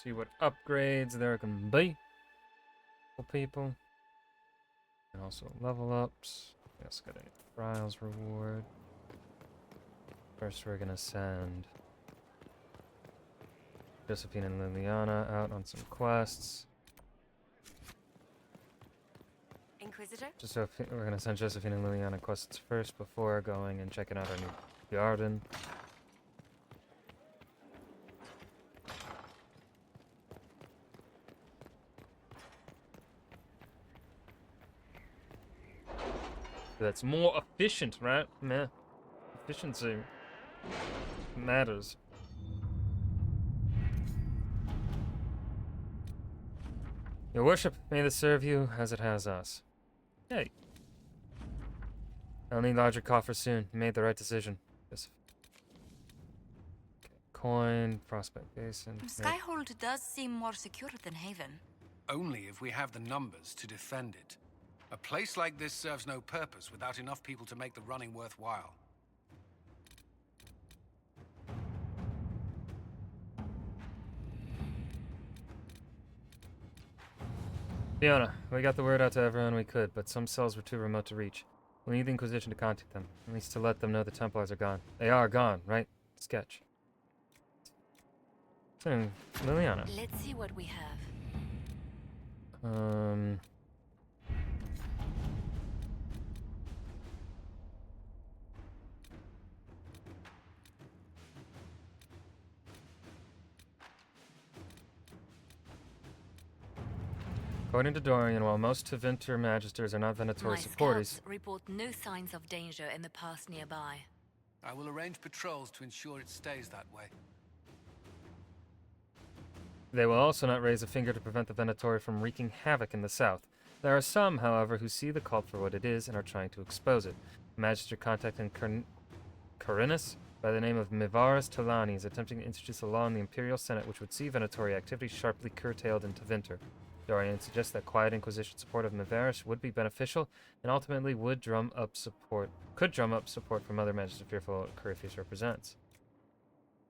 See what upgrades there can be for people. And also level ups. Yes, got a trials reward. First, we're gonna send Josephine and Liliana out on some quests. Inquisitor? We're gonna send Josephine and Liliana quests first before going and checking out our new garden. That's more efficient, right? Meh. Efficiency matters. Your worship, may this serve you as it has us. Hey. I'll need larger coffers soon. You made the right decision. This coin, Prospect Basin. Skyhold does seem more secure than Haven. Only if we have the numbers to defend it. A place like this serves no purpose without enough people to make the running worthwhile. Fiona, we got the word out to everyone we could, but some cells were too remote to reach. We need the Inquisition to contact them, at least to let them know the Templars are gone. They are gone, right? Sketch. So, Liliana. Let's see what we have. According to Dorian, while most Tevinter Magisters are not Venatori My supporters, scouts report no signs of danger in the pass nearby. I will arrange patrols to ensure it stays that way. they will also not raise a finger to prevent the Venatori from wreaking havoc in the south. There are some, however, who see the cult for what it is and are trying to expose it. A Magister contacting Corinus by the name of Mivaris Talani is attempting to introduce a law in the Imperial Senate which would see Venatori activity sharply curtailed in Tevinter. Dorian suggests that quiet Inquisition support of Mivaris would be beneficial and ultimately could drum up support from other Magister fearful what Corypheus represents.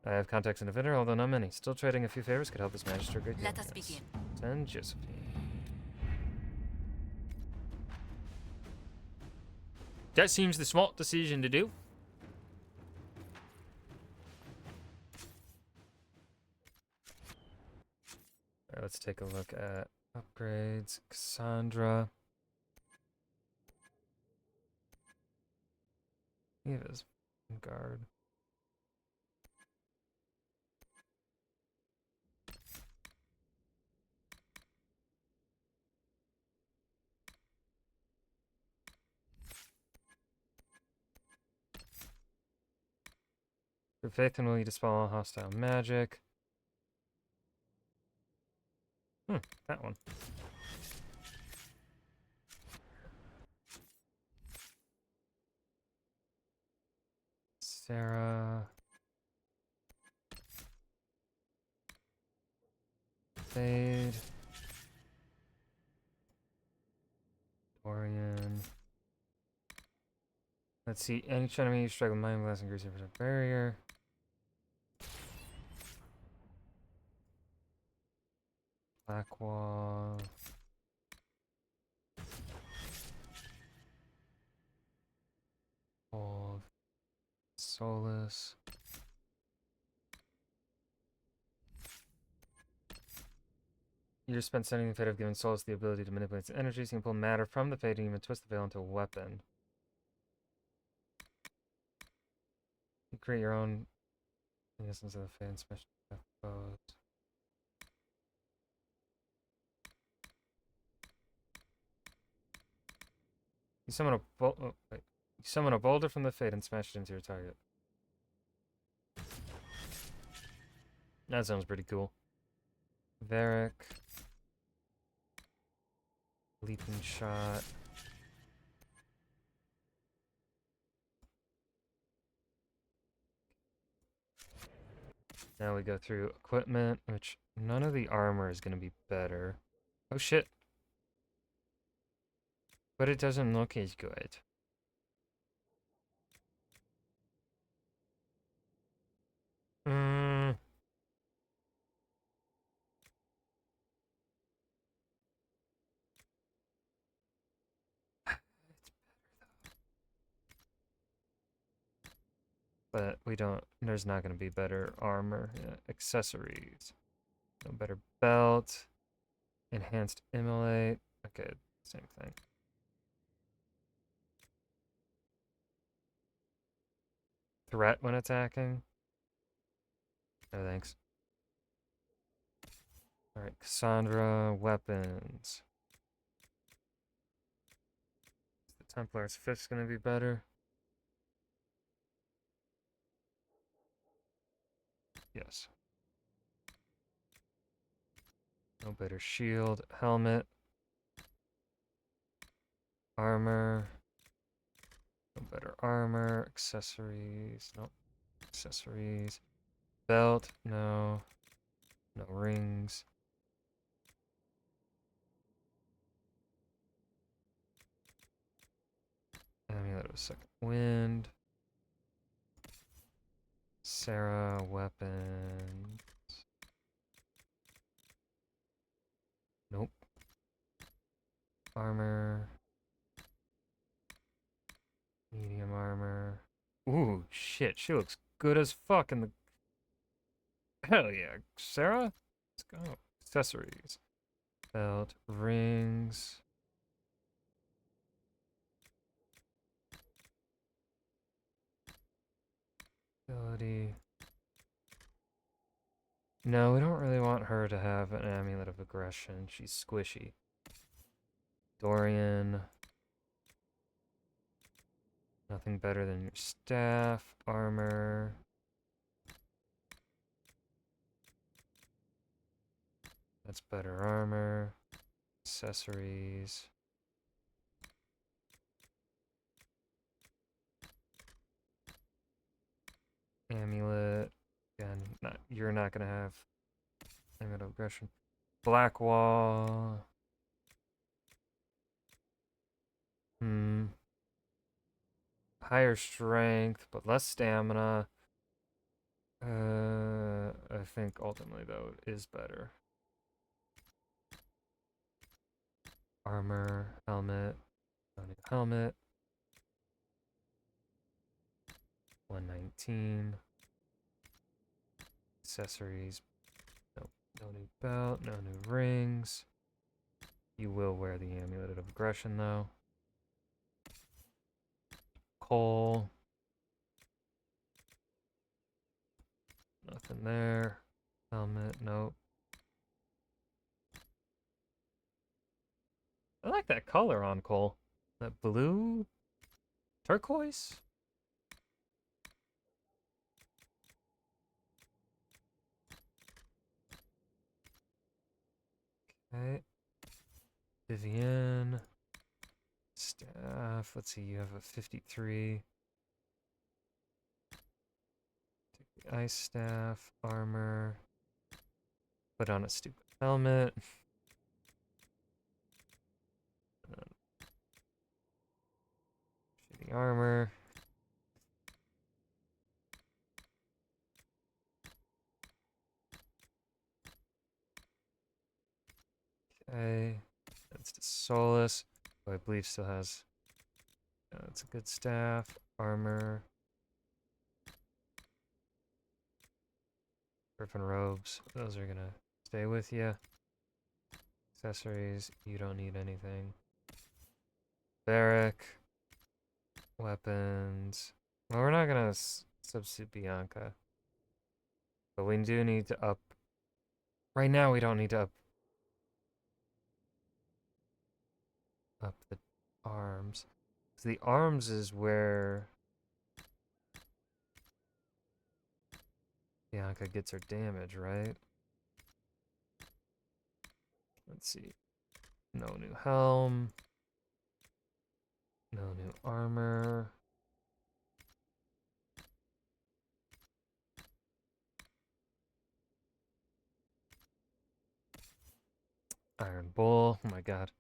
I have contacts in Tevinter, although not many. Still trading a few favors could help this Magister great deal. Let us begin. Send Josephine. That seems the smart decision to do. Alright, let's take a look at upgrades. Cassandra. Eva's guard. Your faith and will you dispel all hostile magic. That one. Sarah. Fade. Dorian. Let's see. Any enemy you strike with Mind Blast and increase 0% barrier. Black Wall. Hold. Solus. You just spent sending the fate of giving Solus the ability to manipulate its energies. You can pull matter from the fate and even twist the veil into a weapon. You create your own in the essence of the fate and smash foes. You summon a You summon a boulder from the fate and smash it into your target. That sounds pretty cool. Varric. Leaping shot. Now we go through equipment, which none of the armor is going to be better. Oh shit. But it doesn't look as good. But we don't, there's not going to be better armor. Yeah, accessories. No better belt. Enhanced immolate. Okay, same thing. Threat when attacking. No thanks. Alright, Cassandra, weapons. The Templar's fist's gonna be better. Yes. No better shield, helmet, armor. No better armor, accessories. Nope. Accessories. Belt, no. No rings. Amulet of Second Wind. Sarah, weapons. Nope. armor. Medium armor. Ooh, shit. She looks good as fuck in the... Hell yeah. Sarah? Let's go. Accessories. Belt. Rings. Ability. No, we don't really want her to have an amulet of aggression. She's squishy. Dorian. Nothing better than your staff, armor. That's better armor. Accessories. Amulet. Again, you're not gonna have amulet of aggression. Black wall. Higher strength, but less stamina. I think ultimately though it is better. Armor, helmet, no new helmet. 119. Accessories. No new belt, no new rings. You will wear the amulet of aggression though. Coal. Nothing there. Helmet, nope. I like that color on Cole. That blue? Turquoise? Okay. Vivienne. Staff. Let's see, you have a 53. Take the ice staff. Armor. Put on a stupid helmet. Shitty armor. Okay. That's the Solus. Oh, I believe still has. That's a good staff. Armor. Griffin robes. Those are gonna stay with you. Accessories. You don't need anything. Barrack. Weapons. Well, we're not gonna substitute Bianca. But we do need to up. Right now, we don't need to up the arms. So the arms is where Bianca gets her damage, right? Let's see. No new helm. No new armor. Iron Bull. Oh my god.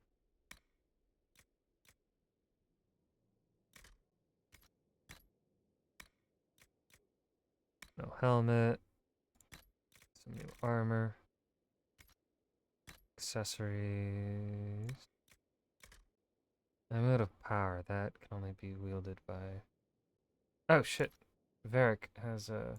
No helmet. Some new armor. Accessories. Amulet of power. That can only be wielded by... Oh shit. Varric has a...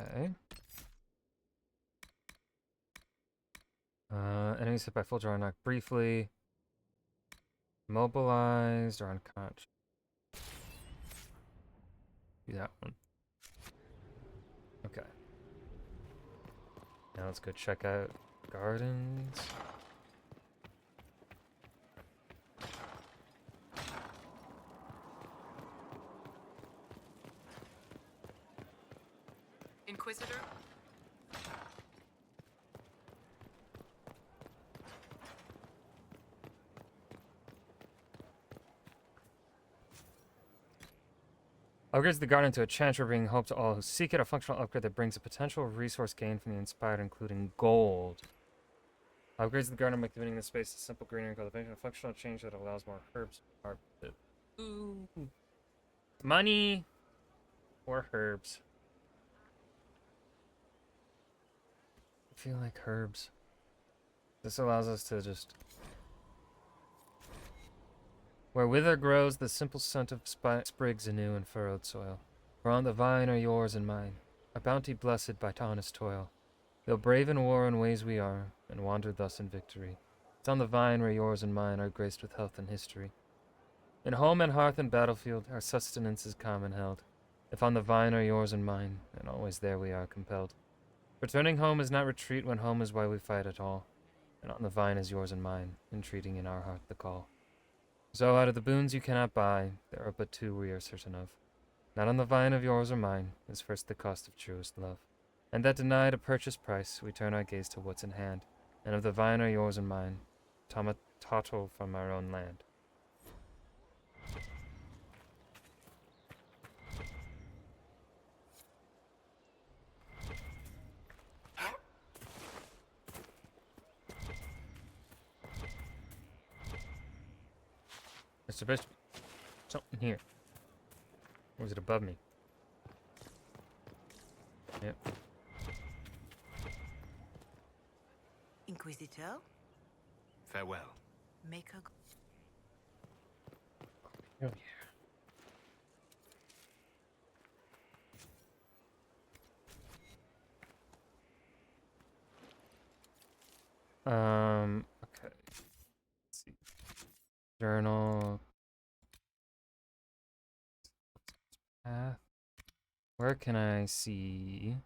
Okay. Enemies hit by full draw knocked briefly. Mobilized or unconscious. Do that one. Okay. Now let's go check out gardens. Inquisitor? I Upgrades the garden to a chantry, bringing hope to all who seek it. A functional upgrade that brings a potential resource gain from the inspired, including gold. Upgrades the garden by giving the space a simple greenery cultivation. A functional change that allows more herbs to be harvested. Ooh. Money or herbs. I feel like herbs. This allows us to just... Where wither grows the simple scent of sprigs anew in furrowed soil. For on the vine are yours and mine, a bounty blessed by honest toil. Though brave in war in ways we are, and wandered thus in victory, it's on the vine where yours and mine are graced with health and history. In home and hearth and battlefield, our sustenance is common held. If on the vine are yours and mine, and always there we are compelled. Returning home is not retreat when home is why we fight at all. And on the vine is yours and mine, entreating in our heart the call. So out of the boons you cannot buy, there are but two we are certain of. Not on the vine of yours or mine is first the cost of truest love. And that denied a purchase price, we turn our gaze to what's in hand. And of the vine are yours and mine, tomatato from our own land. There's supposed to be something here. Or is it above me? Yep. Inquisitor? Farewell. Make a... Oh, yeah. Okay. Let's see. Journal. Path. Where can I see?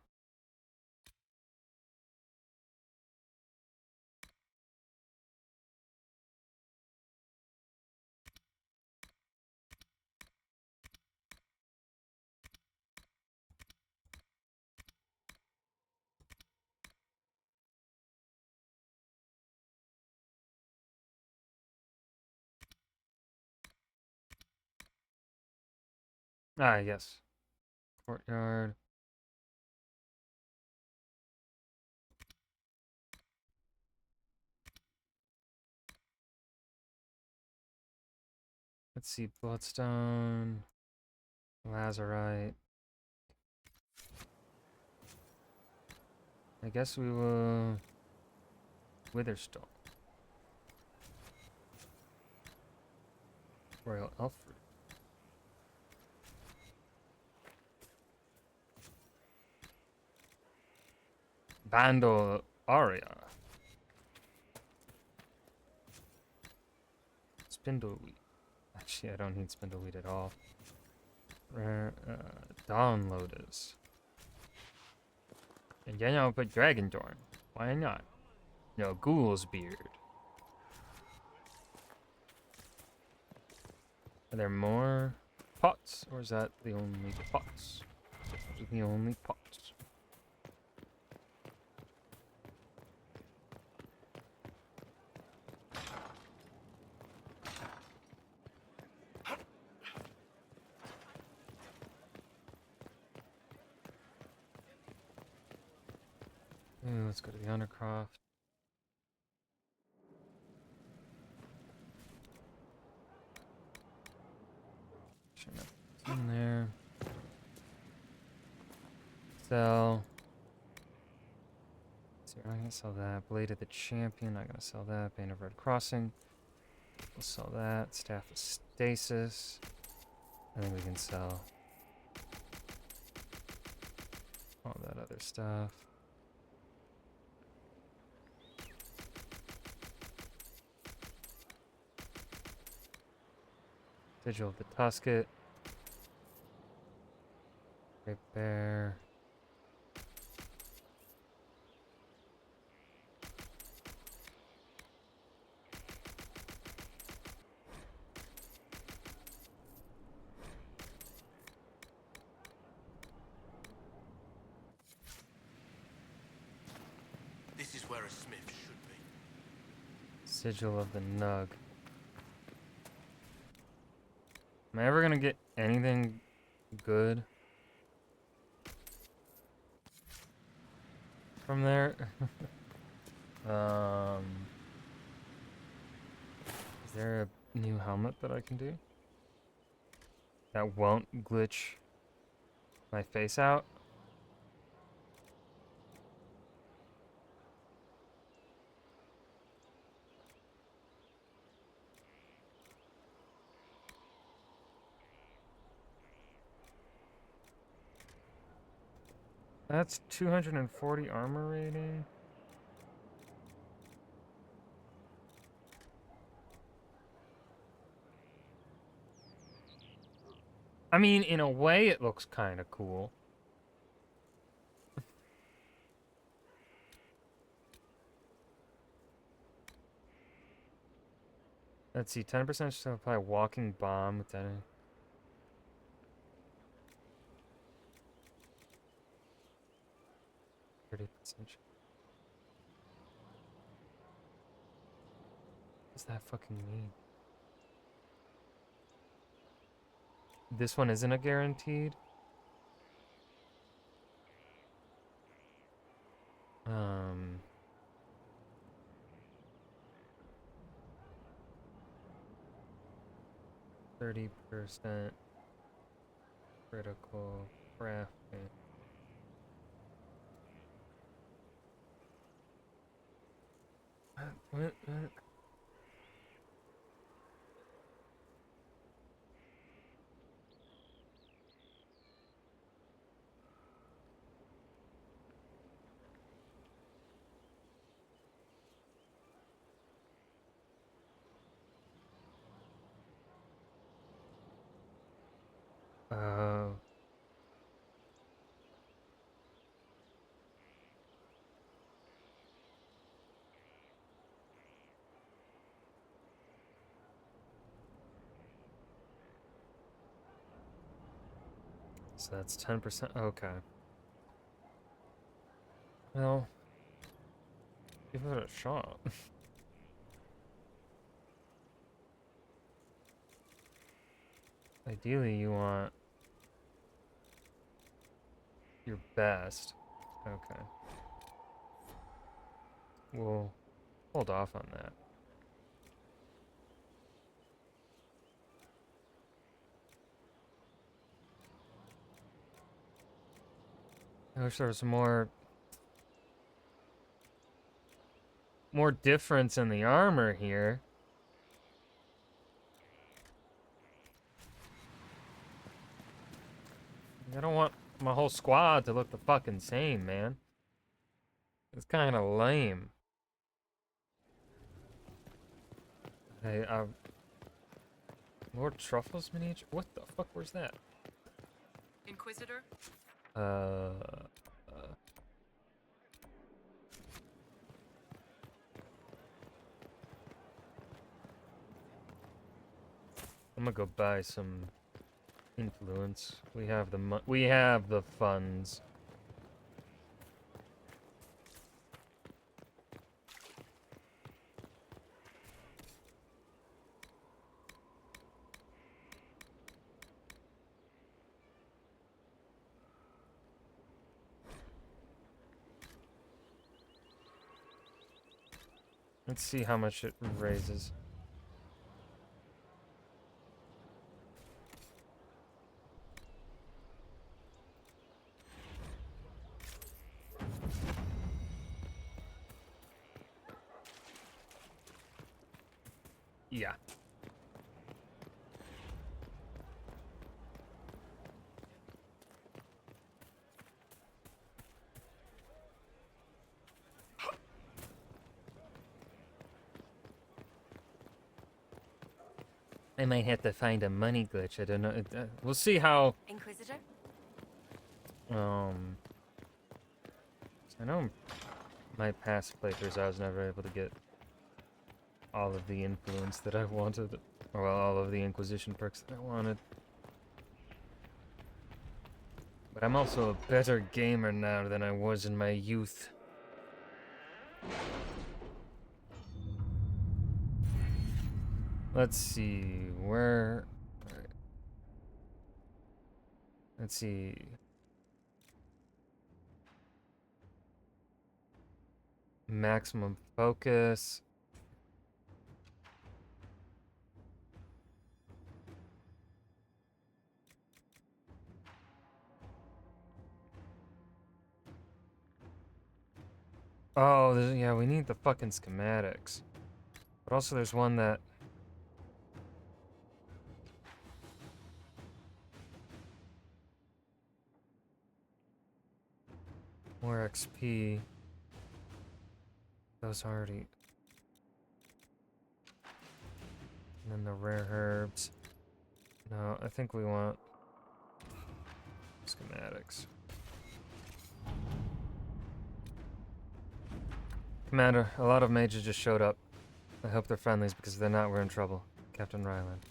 Ah, yes. Courtyard. Let's see. Bloodstone. Lazarite. I guess we will... Witherstone. Royal Elf Fruit. Bando Aria. Spindleweed. Actually, I don't need spindleweed at all. Downloaders. And then I'll put Dragonthorn. Why not? No, Ghoul's Beard. Are there more pots? Or is that the only pots? Those are the only pots. Let's go to the Undercroft. Sure, nothing's in there. Sell. So I'm gonna sell that. Blade of the Champion, not gonna sell that. Bane of Red Crossing. We'll sell that. Staff of Stasis. I think we can sell all that other stuff. Sigil of the Tusket. Great Bear. This is where a smith should be. Sigil of the Nug. Am I ever gonna get anything good from there. Is there a new helmet that I can do that won't glitch my face out? That's 240 armor rating. I mean, in a way, it looks kind of cool. Let's see, 10% should apply walking bomb with that. 30%. What does that fucking mean? This one isn't a guaranteed. 30% critical crafting. What? So that's 10%. Okay. Well, give it a shot. Ideally, you want your best. Okay. We'll hold off on that. I wish there was more difference in the armor here. I don't want my whole squad to look the fucking same, man. It's kind of lame. Hey, Lord Truffle's miniature? What the fuck? Where's that? Inquisitor? I'm gonna go buy some influence. We have the funds. Let's see how much it raises. Yeah. I might have to find a money glitch. I don't know. We'll see how. Inquisitor? I know my past playthroughs I was never able to get all of the influence that I wanted. Or well, all of the Inquisition perks that I wanted. But I'm also a better gamer now than I was in my youth. Let's see, where... Let's see. Maximum focus. Oh, yeah, we need the fucking schematics. But also there's one that... More XP. Those already... And then the rare herbs. No, I think we want... schematics. Commander, a lot of mages just showed up. I hope they're friendlies, because if they're not, we're in trouble. Captain Ryland.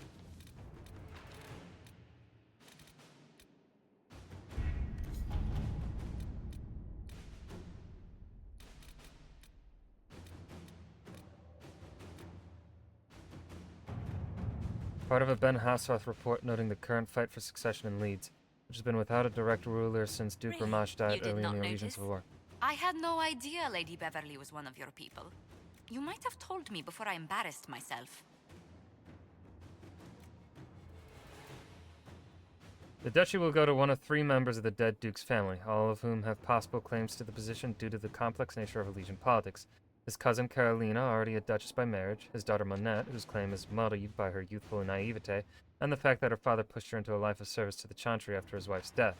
Part of a Ben Hassroth report noting the current fight for succession in Leeds, which has been without a direct ruler since Duke Really? Ramash died You did early in not the Norwegian notice? Civil War. I had no idea Lady Beverly was one of your people. You might have told me before I embarrassed myself. The duchy will go to one of 3 members of the dead Duke's family, all of whom have possible claims to the position due to the complex nature of Elysian politics. His cousin Carolina, already a duchess by marriage, his daughter Monette, whose claim is muddied by her youthful naivete, and the fact that her father pushed her into a life of service to the Chantry after his wife's death,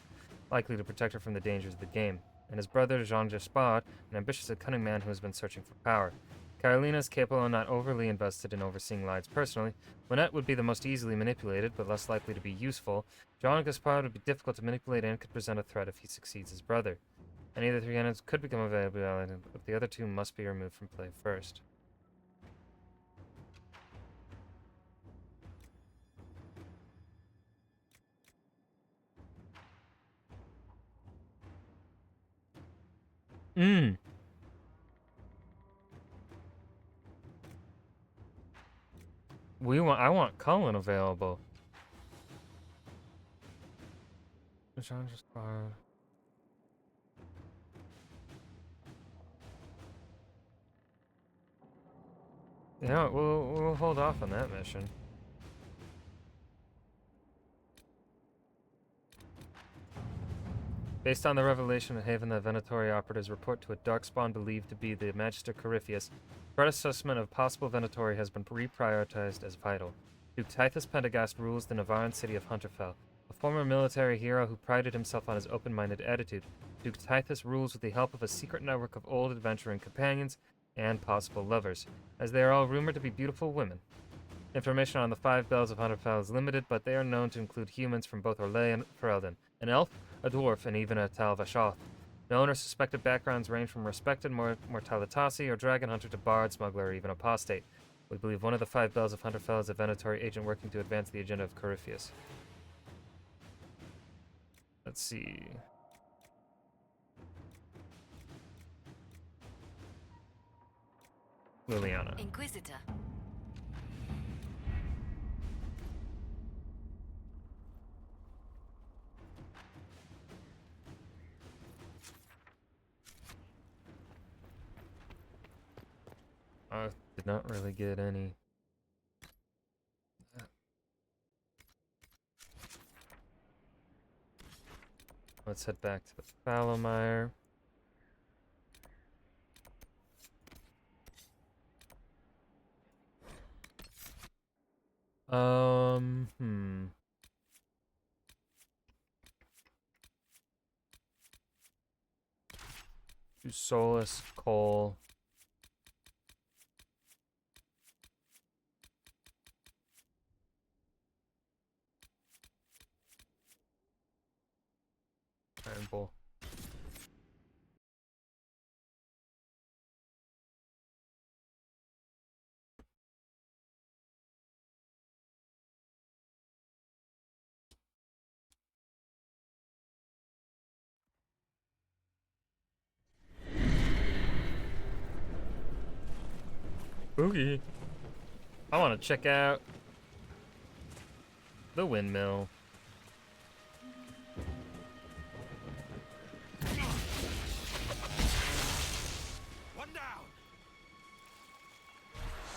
likely to protect her from the dangers of the game, and his brother Jean Gaspard, an ambitious and cunning man who has been searching for power. Carolina is capable and not overly invested in overseeing lives personally. Monette would be the most easily manipulated, but less likely to be useful. Jean Gaspard would be difficult to manipulate and could present a threat if he succeeds his brother. Any of the 3 candidates could become available, but the other 2 must be removed from play first. I want Cullen available. Jean Gaspard. Yeah, we'll hold off on that mission. Based on the revelation in Haven that Venatori operatives report to a darkspawn believed to be the Magister Corypheus, threat assessment of possible Venatori has been reprioritized as vital. Duke Tithus Pendergast rules the Navaran city of Hunterfell. A former military hero who prided himself on his open-minded attitude, Duke Tithus rules with the help of a secret network of old adventuring companions and possible lovers, as they are all rumored to be beautiful women. Information on the 5 Bells of Hunterfell is limited, but they are known to include humans from both Orlais and Ferelden, an elf, a dwarf, and even a Tal Vashoth. Known or suspected backgrounds range from respected Mortalitasi or dragon hunter to bard, smuggler, or even apostate. We believe one of the 5 Bells of Hunterfell is a Venatori agent working to advance the agenda of Corypheus. Let's see. Liliana. Inquisitor. I did not really get any. Let's head back to the Fallowmire. Do Solus, Cole. Iron Bull. Boogie. I want to check out the windmill.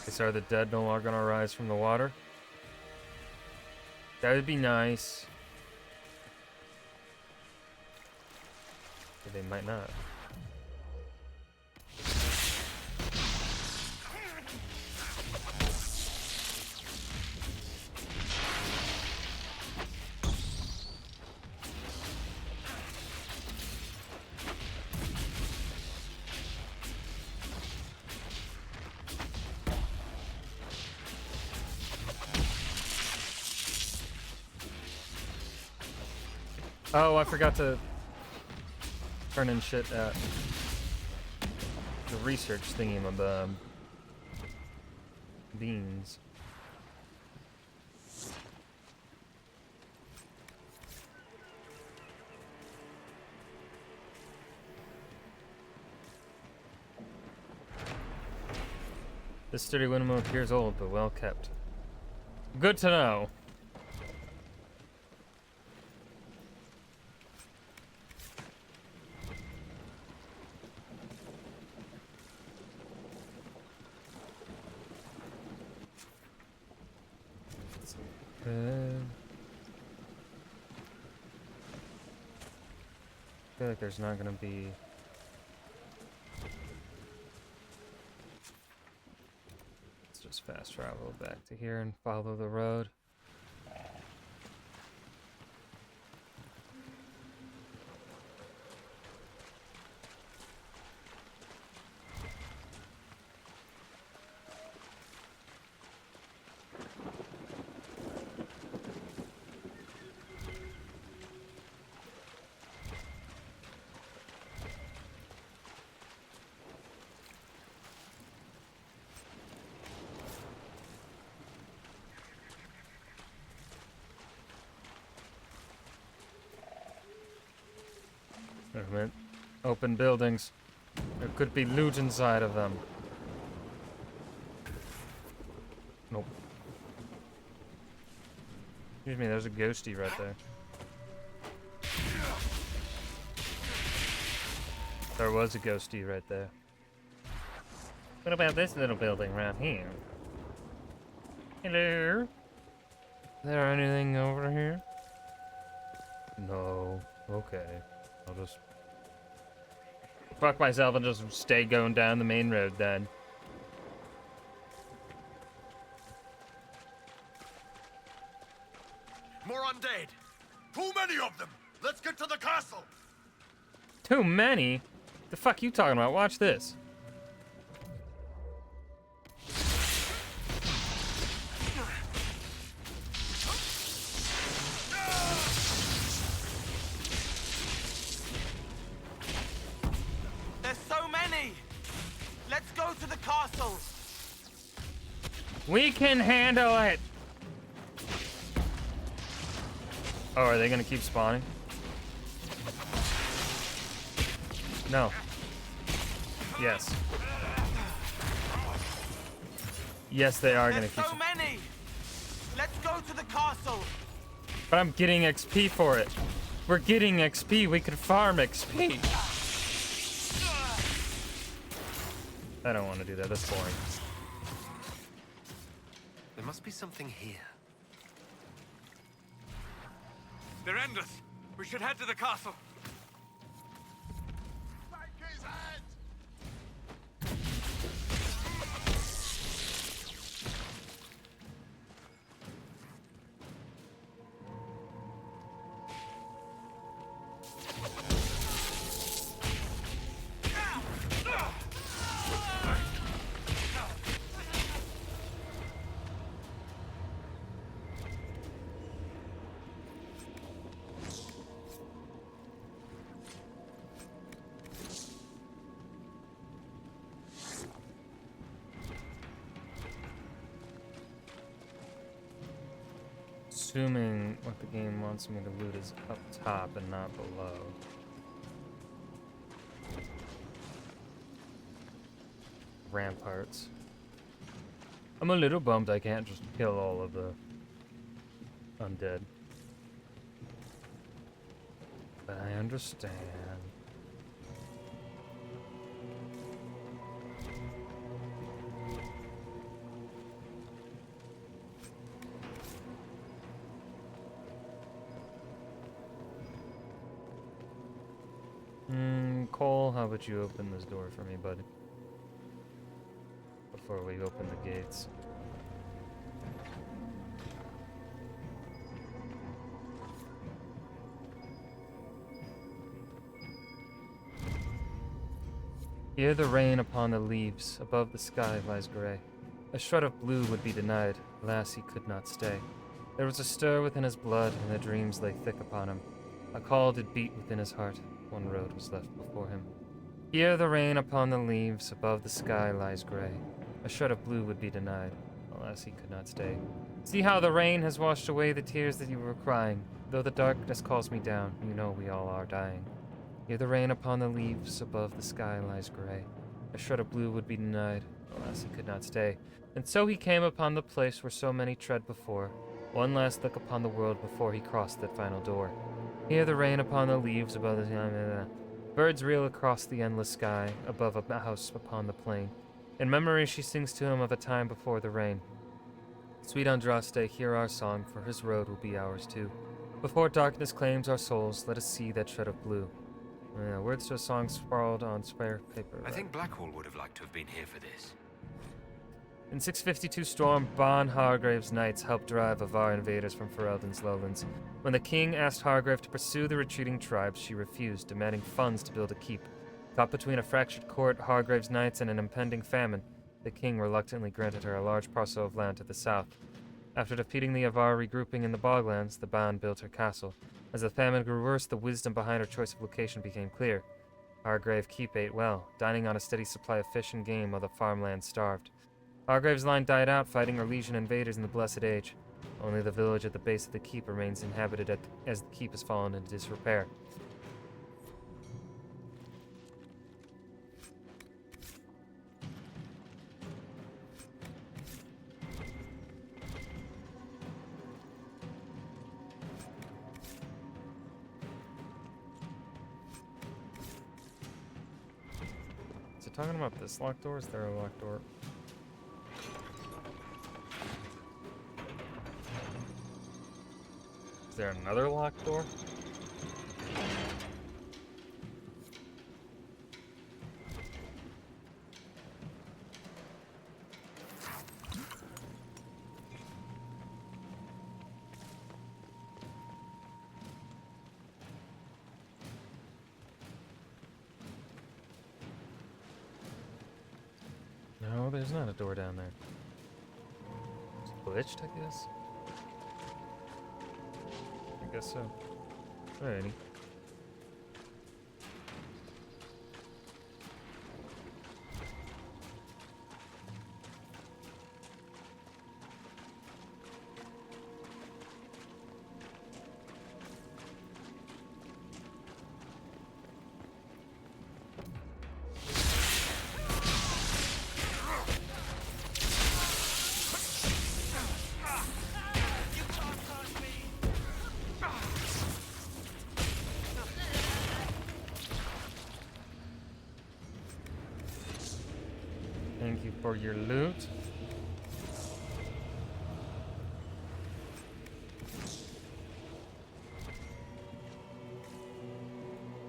So are the dead no longer gonna rise from the water? That would be nice. But they might not. Oh, I forgot to turn in shit at the research thingy beans. This sturdy windmill appears old, but well kept. Good to know. I feel like there's not gonna be. Let's just fast travel back to here and follow the road. Open buildings. There could be loot inside of them. Nope. Excuse me, there's a ghosty right there. There was a ghosty right there. What about this little building right here? Hello? Is there anything over here? No. Okay. I'll just fuck myself and just stay going down the main road then. More undead. Too many of them. Let's get to the castle. Too many? The fuck you talking about? Watch this. There's so many. Let's go to the castle. We can handle it. Oh, are they gonna keep spawning? No. Yes. Yes, they are gonna keep. So many. Let's go to the castle. But I'm getting XP for it. We're getting XP. We could farm XP. I don't want to do that. That's boring. There must be something here. They're endless. We should head to the castle. Assuming what the game wants me to loot is up top and not below. Ramparts. I'm a little bummed I can't just kill all of the undead. But I understand. would you open this door for me, bud? Before we open the gates. Here the rain upon the leaves, above the sky lies grey. A shred of blue would be denied, alas he could not stay. There was a stir within his blood, and the dreams lay thick upon him. A call did beat within his heart, one road was left before him. Here the rain upon the leaves, above the sky lies grey. A shred of blue would be denied, alas he could not stay. See how the rain has washed away the tears that you were crying. Though the darkness calls me down, you know we all are dying. Here the rain upon the leaves, above the sky lies grey. A shred of blue would be denied, alas he could not stay. And so he came upon the place where so many tread before. One last look upon the world before he crossed that final door. Here the rain upon the leaves, above the birds reel across the endless sky, above a house upon the plain. In memory she sings to him of a time before the rain. Sweet Andraste, hear our song, for his road will be ours too. Before darkness claims our souls, let us see that shred of blue. Words to a song sprawled on spare paper. I think Blackhall would have liked to have been here for this. In 652 Storm, Bon Hargrave's knights helped drive Avar invaders from Ferelden's lowlands. When the king asked Hargrave to pursue the retreating tribes, she refused, demanding funds to build a keep. Caught between a fractured court, Hargrave's knights, and an impending famine, the king reluctantly granted her a large parcel of land to the south. After defeating the Avar regrouping in the Boglands, the Ban built her castle. As the famine grew worse, the wisdom behind her choice of location became clear. Hargrave Keep ate well, dining on a steady supply of fish and game while the farmland starved. Hargrave's line died out, fighting her legion invaders in the Blessed Age. Only the village at the base of the keep remains inhabited as the keep has fallen into disrepair. Is it talking about this locked door? Is there a locked door? Is there another locked door? No, there's not a door down there. It's glitched, I guess. I guess so. Alrighty. Thank you for your loot.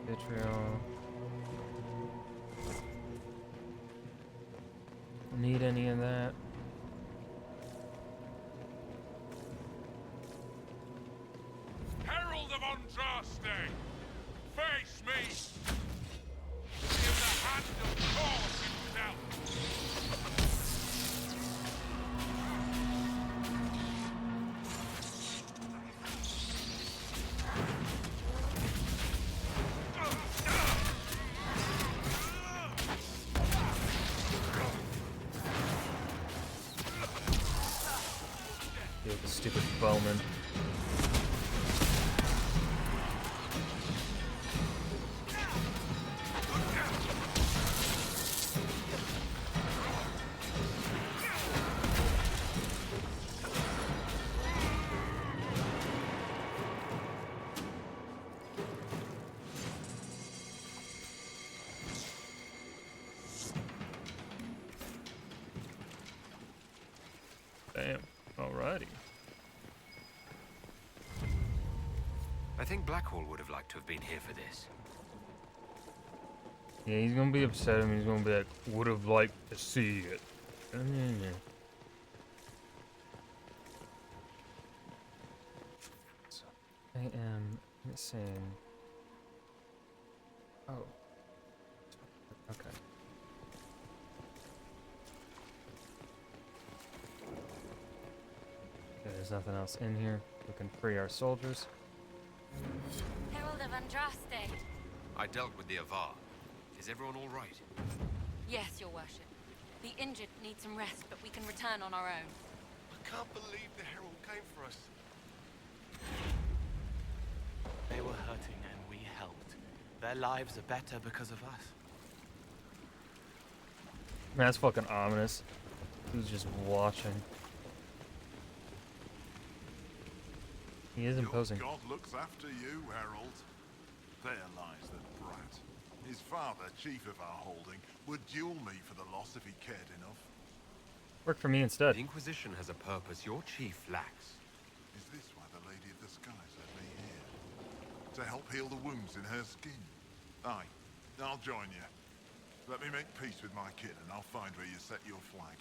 Vitriol. Need any of that? Herald of Andraste, face me! In the hand of God himself! Deal with the stupid bowman. Damn. Alrighty. I think Blackhall would have liked to have been here for this. Yeah, he's gonna be upset and he's gonna be like, would have liked to see it. So, I am missing. Oh. Okay. There's nothing else in here. We can free our soldiers. Herald of Andraste. I dealt with the Avar. Is everyone all right? Yes, your worship. The injured need some rest, but we can return on our own. I can't believe the Herald came for us. They were hurting and we helped. Their lives are better because of us. Man, that's fucking ominous. Who's just watching? He is imposing. Your God looks after you, Herald. There lies the brat. His father, chief of our holding, would duel me for the loss if he cared enough. Work for me instead. The Inquisition has a purpose your chief lacks. Is this why the Lady of the Skies led me here? To help heal the wounds in her skin? Aye, I'll join you. Let me make peace with my kid and I'll find where you set your flag.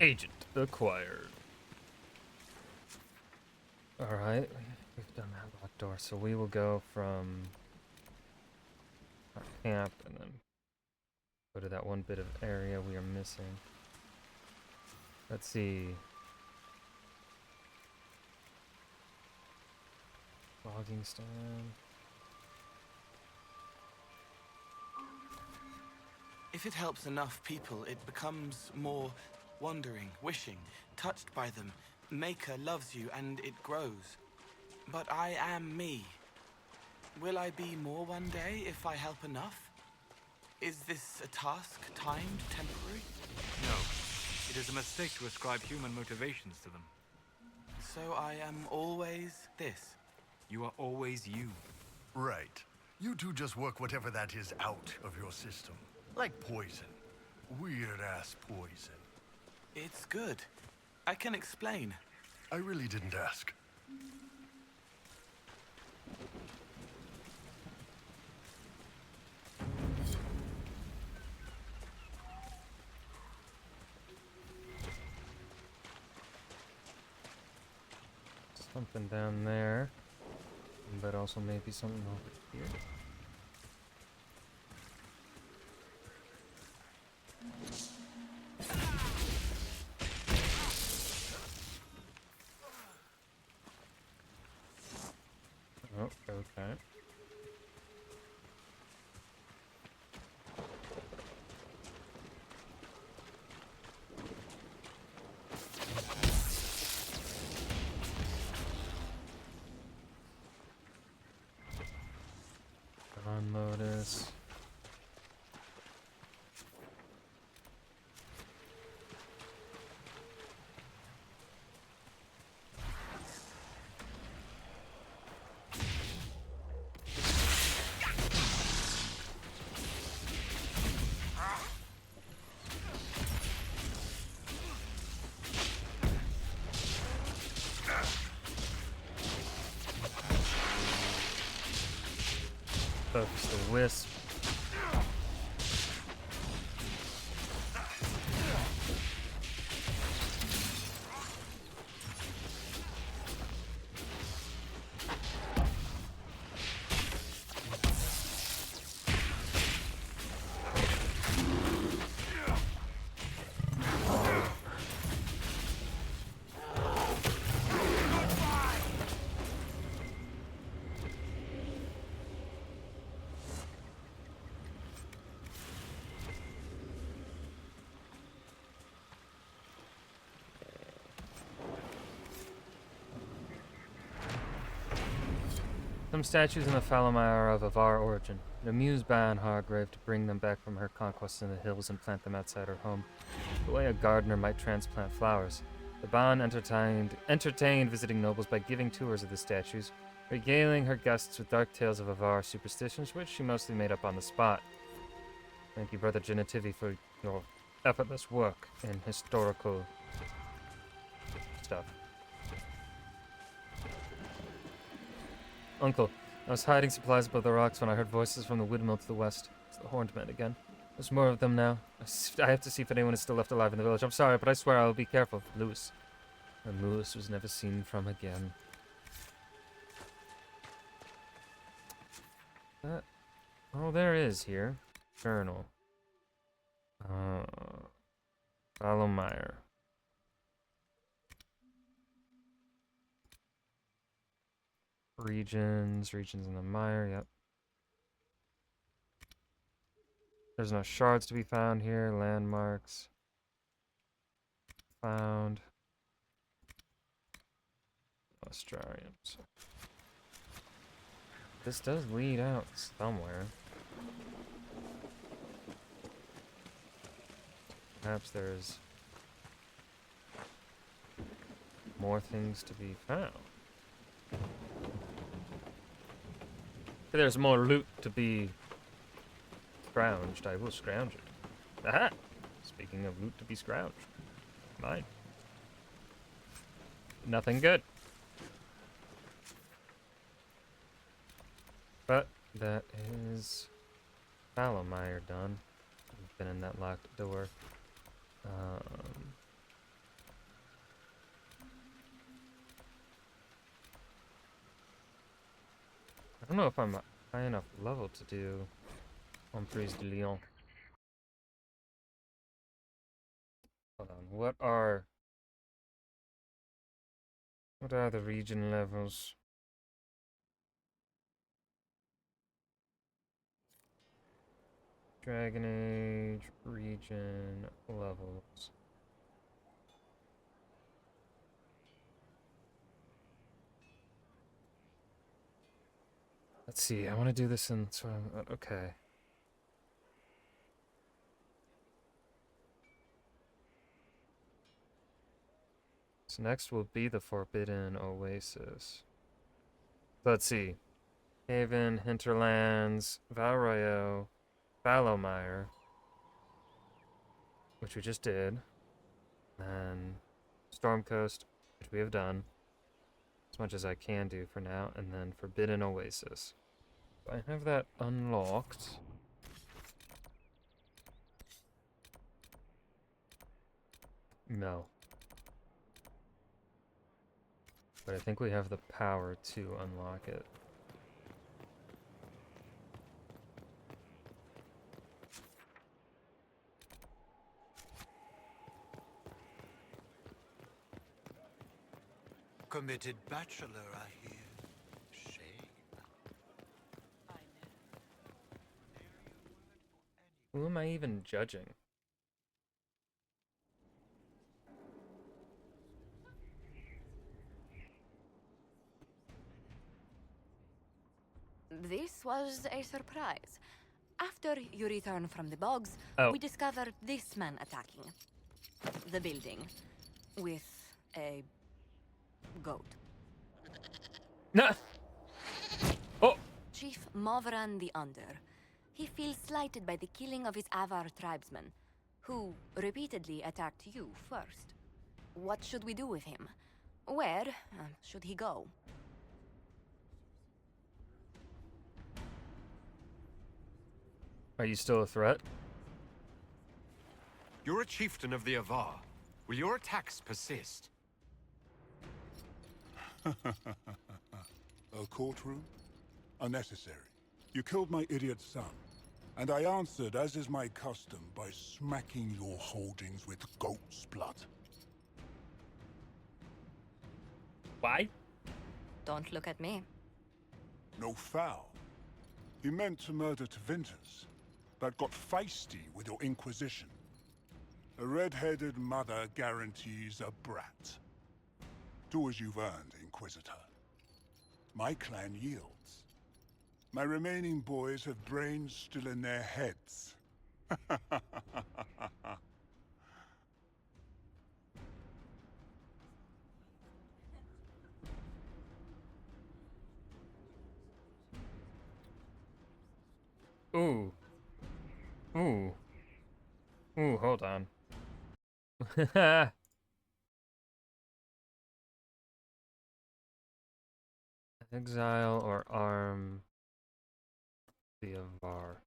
Agent acquired. Alright, we've done that locked door, so we will go from our camp and then go to that one bit of area we are missing. Let's see. Logging stand. If it helps enough people, it becomes more wandering, wishing, touched by them. Maker loves you and it grows. But I am me. Will I be more one day if I help enough? Is this a task timed, temporary? No. It is a mistake to ascribe human motivations to them. So I am always this. You are always you. Right. You two just work whatever that is out of your system. Like poison. Weird-ass poison. It's good. I can explain. I really didn't ask. Something down there, but also maybe something over here. Oh, okay. Unload this. Focus the wisp. Some statues in the Falamai are of Avar origin. It amused Ban Hargrave to bring them back from her conquests in the hills and plant them outside her home, the way a gardener might transplant flowers. The Ban entertained visiting nobles by giving tours of the statues, regaling her guests with dark tales of Avar superstitions, which she mostly made up on the spot. Thank you, Brother Genitivi, for your effortless work in historical stuff. Uncle, I was hiding supplies above the rocks when I heard voices from the windmill to the west. It's the horned men again. There's more of them now. I have to see if anyone is still left alive in the village. I'm sorry, but I swear I'll be careful. Lewis. And Lewis was never seen from again. All there is here. Journal. Meyer. Regions in the mire, yep. There's no shards to be found here, landmarks. Found. Australians. This does lead out somewhere. Perhaps there's more things to be found. There's more loot to be scrounged. I will scrounge it. Aha! Speaking of loot to be scrounged. Mine. Nothing good. But that is Fallowmire done. We've been in that locked door. I don't know if I'm high enough level to do Emprise de Lyon. Hold on, what are the region levels? Dragon Age region levels. Let's see, I want to do this in sort of, okay. So next will be the Forbidden Oasis. Let's see. Haven, Hinterlands, Val Royale, Fallowmire, which we just did. Then Stormcoast, which we have done. As much as I can do for now. And then Forbidden Oasis. I have that unlocked. No. But I think we have the power to unlock it. Committed bachelor, I hear. Shame. Who am I even judging? This was a surprise. After you return from the bogs, we discovered this man attacking the building with a goat. No. Oh. Chief Movran the Under. He feels slighted by the killing of his Avar tribesmen, who repeatedly attacked you first. What should we do with him? Where should he go? Are you still a threat? You're a chieftain of the Avar. Will your attacks persist? A courtroom? Unnecessary. You killed my idiot son, and I answered, as is my custom, by smacking your holdings with goat's blood. Why? Don't look at me. No foul. He meant to murder Tevinters, but got feisty with your Inquisition. A red-headed mother guarantees a brat. Do as you've earned, Inquisitor. My clan yields. My remaining boys have brains still in their heads. Ooh. Ooh. Ooh, hold on. Exile or arm the Avar.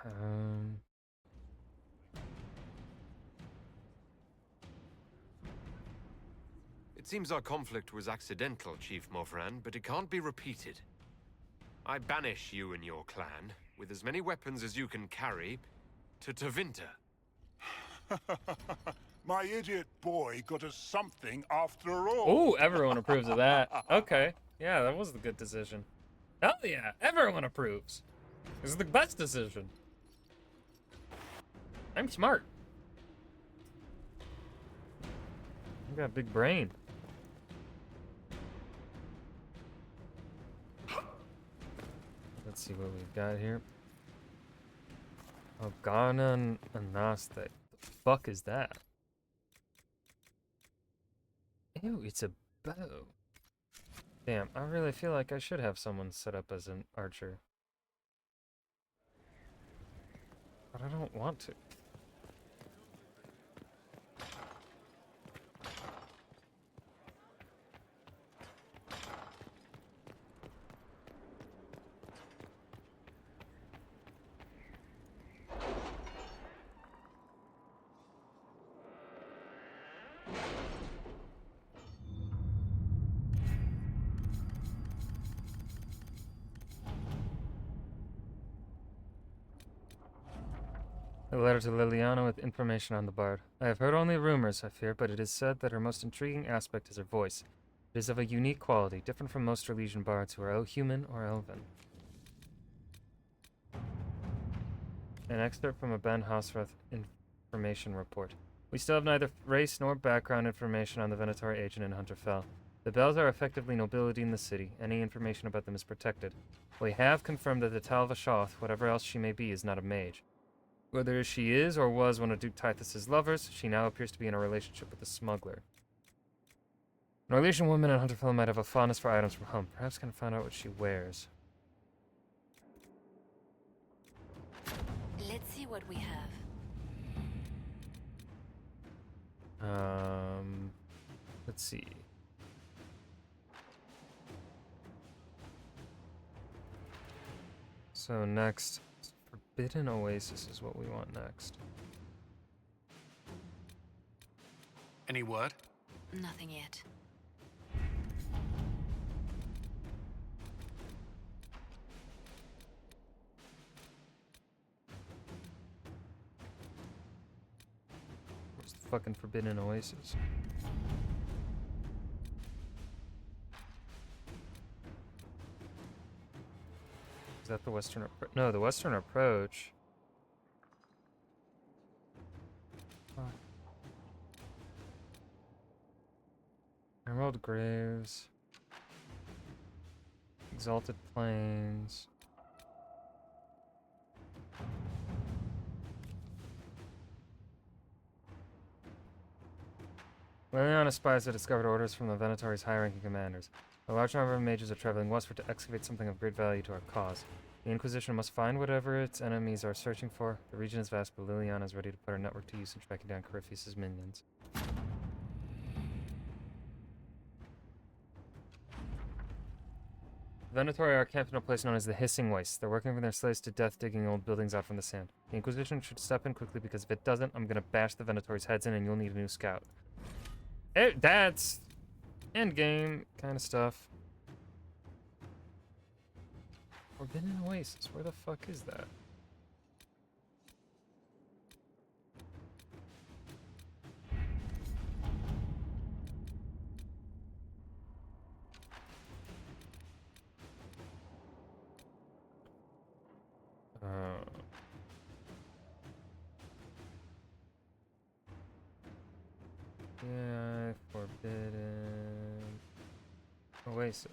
Um, It seems our conflict was accidental, Chief Movran, but it can't be repeated. I banish you and your clan, with as many weapons as you can carry, to Tevinter. My idiot boy got us something after all. oh, everyone approves of that. Okay. Yeah, that was the good decision. Hell yeah, everyone approves. This is the best decision. I'm smart. I got a big brain. Let's see what we've got here. Organa Anaste. The fuck is that? Ew, it's a bow. Damn, I really feel like I should have someone set up as an archer. But I don't want to. A letter to Liliana with information on the bard. I have heard only rumors, I fear, but it is said that her most intriguing aspect is her voice. It is of a unique quality, different from most Relysian bards who are human or elven. An excerpt from a Ben Hosrath information report. We still have neither race nor background information on the Venatori agent in Hunterfell. The Bells are effectively nobility in the city. Any information about them is protected. We have confirmed that the Talva Shoth, whatever else she may be, is not a mage. Whether she is or was one of Duke Tithus' lovers, she now appears to be in a relationship with a smuggler. An Orlesian woman in Hunterfell might have a fondness for items from home. Perhaps can find out what she wears. Let's see what we have. Let's see. So next, Forbidden Oasis is what we want next. Any word? Nothing yet. Where's the fucking Forbidden Oasis? Is that the Western approach? No, the Western approach. Oh. Emerald Graves. Exalted Plains. Liliana spies have discovered orders from the Venatori's high-ranking commanders. A large number of mages are traveling westward to excavate something of great value to our cause. The Inquisition must find whatever its enemies are searching for. The region is vast, but Liliana is ready to put her network to use in tracking down Corypheus' minions. The Venatori are camped in a place known as the Hissing Wastes. They're working their slaves to death digging old buildings out from the sand. The Inquisition should step in quickly because if it doesn't, I'm gonna bash the Venatori's heads in and you'll need a new scout. That's endgame kind of stuff. Forbidden Oasis, where the fuck is that? Yeah, forbidden. Oasis.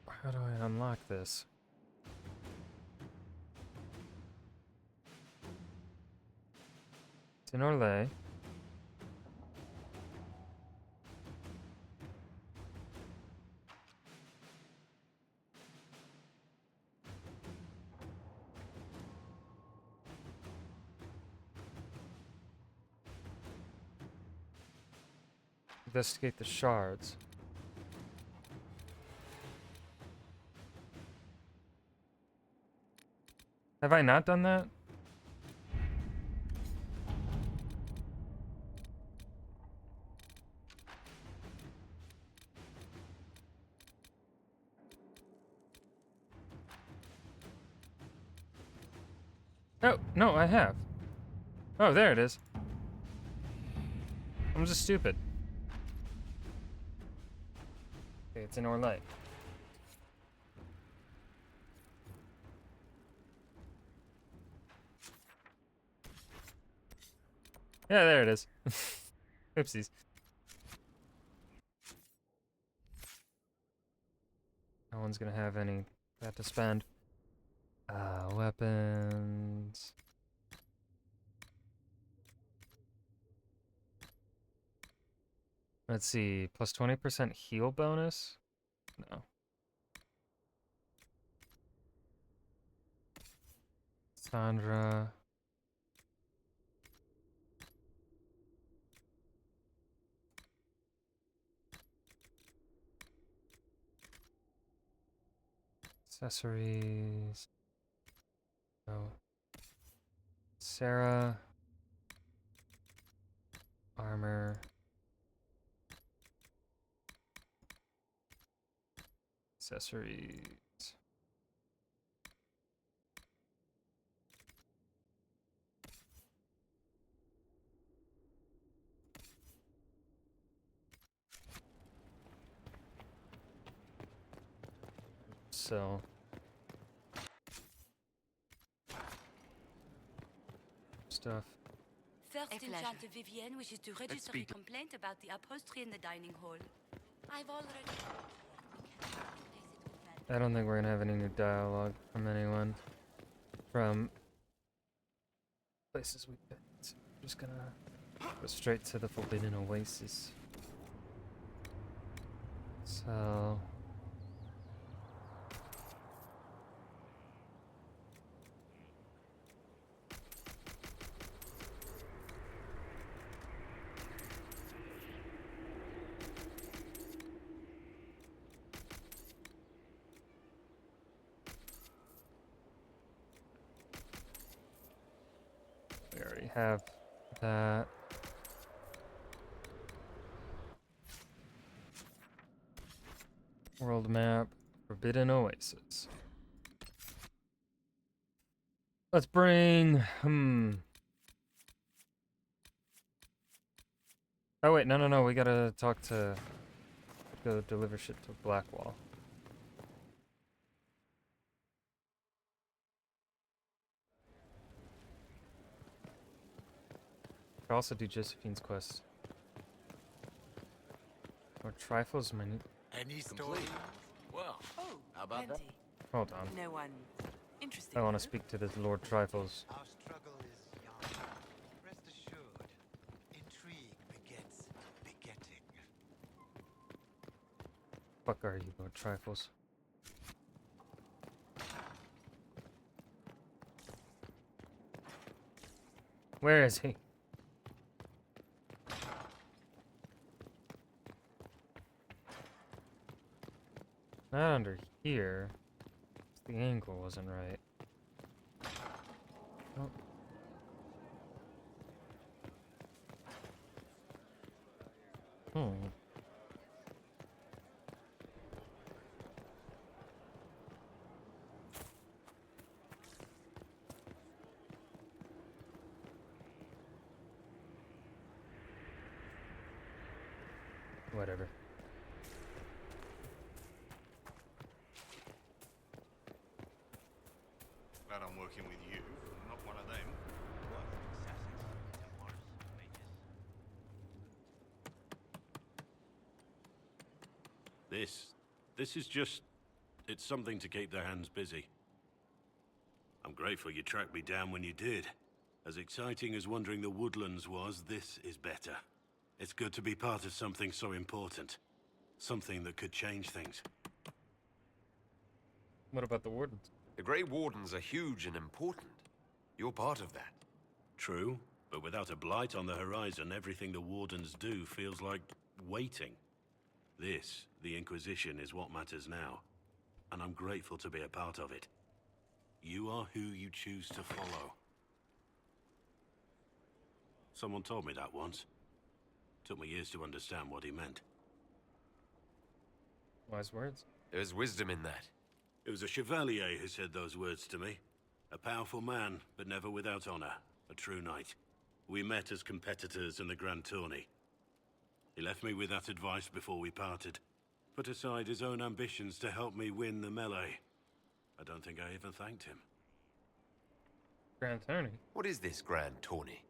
How do I unlock this? It's in Orlais. Investigate the shards. Have I not done that? Oh, no, I have. Oh, there it is. I'm just stupid. Okay, it's in Orlais. Yeah, there it is. Oopsies. No one's gonna have any that to spend. Weapons. Let's see, plus 20% heal bonus? No. Sandra. Accessories. No. Sarah. Armor. Accessories. So. Stuff. First Enchanter Vivienne wishes to register a complaint about the upholstery in the dining hall. I've already... I don't think we're gonna have any new dialogue from anyone from places we've been. So I'm just gonna go straight to the Forbidden Oasis. So we already have that. World map, Forbidden Oasis. Let's bring, Oh wait, no, we gotta talk to, go deliver shit to Blackwall. Could also do Josephine's quest. Or Trifles Menu. Any story? Well, how about that? Hold on. No one interesting. I want to speak to this Lord Trifles. Our struggle is young. Rest assured, intrigue begets begetting. Fuck are you, Lord Trifles? Where is he? Not under here. The angle wasn't right. Oh. Whatever. Glad I'm working with you, not one of them. This is just... It's something to keep their hands busy. I'm grateful you tracked me down when you did. As exciting as wandering the woodlands was, this is better. It's good to be part of something so important. Something that could change things. What about the Wardens? The Grey Wardens are huge and important. You're part of that. True, but without a blight on the horizon, everything the Wardens do feels like waiting. This, the Inquisition, is what matters now. And I'm grateful to be a part of it. You are who you choose to follow. Someone told me that once. Took me years to understand what he meant. Wise words. There's wisdom in that. It was a chevalier who said those words to me. A powerful man, but never without honor. A true knight. We met as competitors in the Grand Tourney. He left me with that advice before we parted. Put aside his own ambitions to help me win the melee. I don't think I even thanked him. Grand Tourney? What is this Grand Tourney?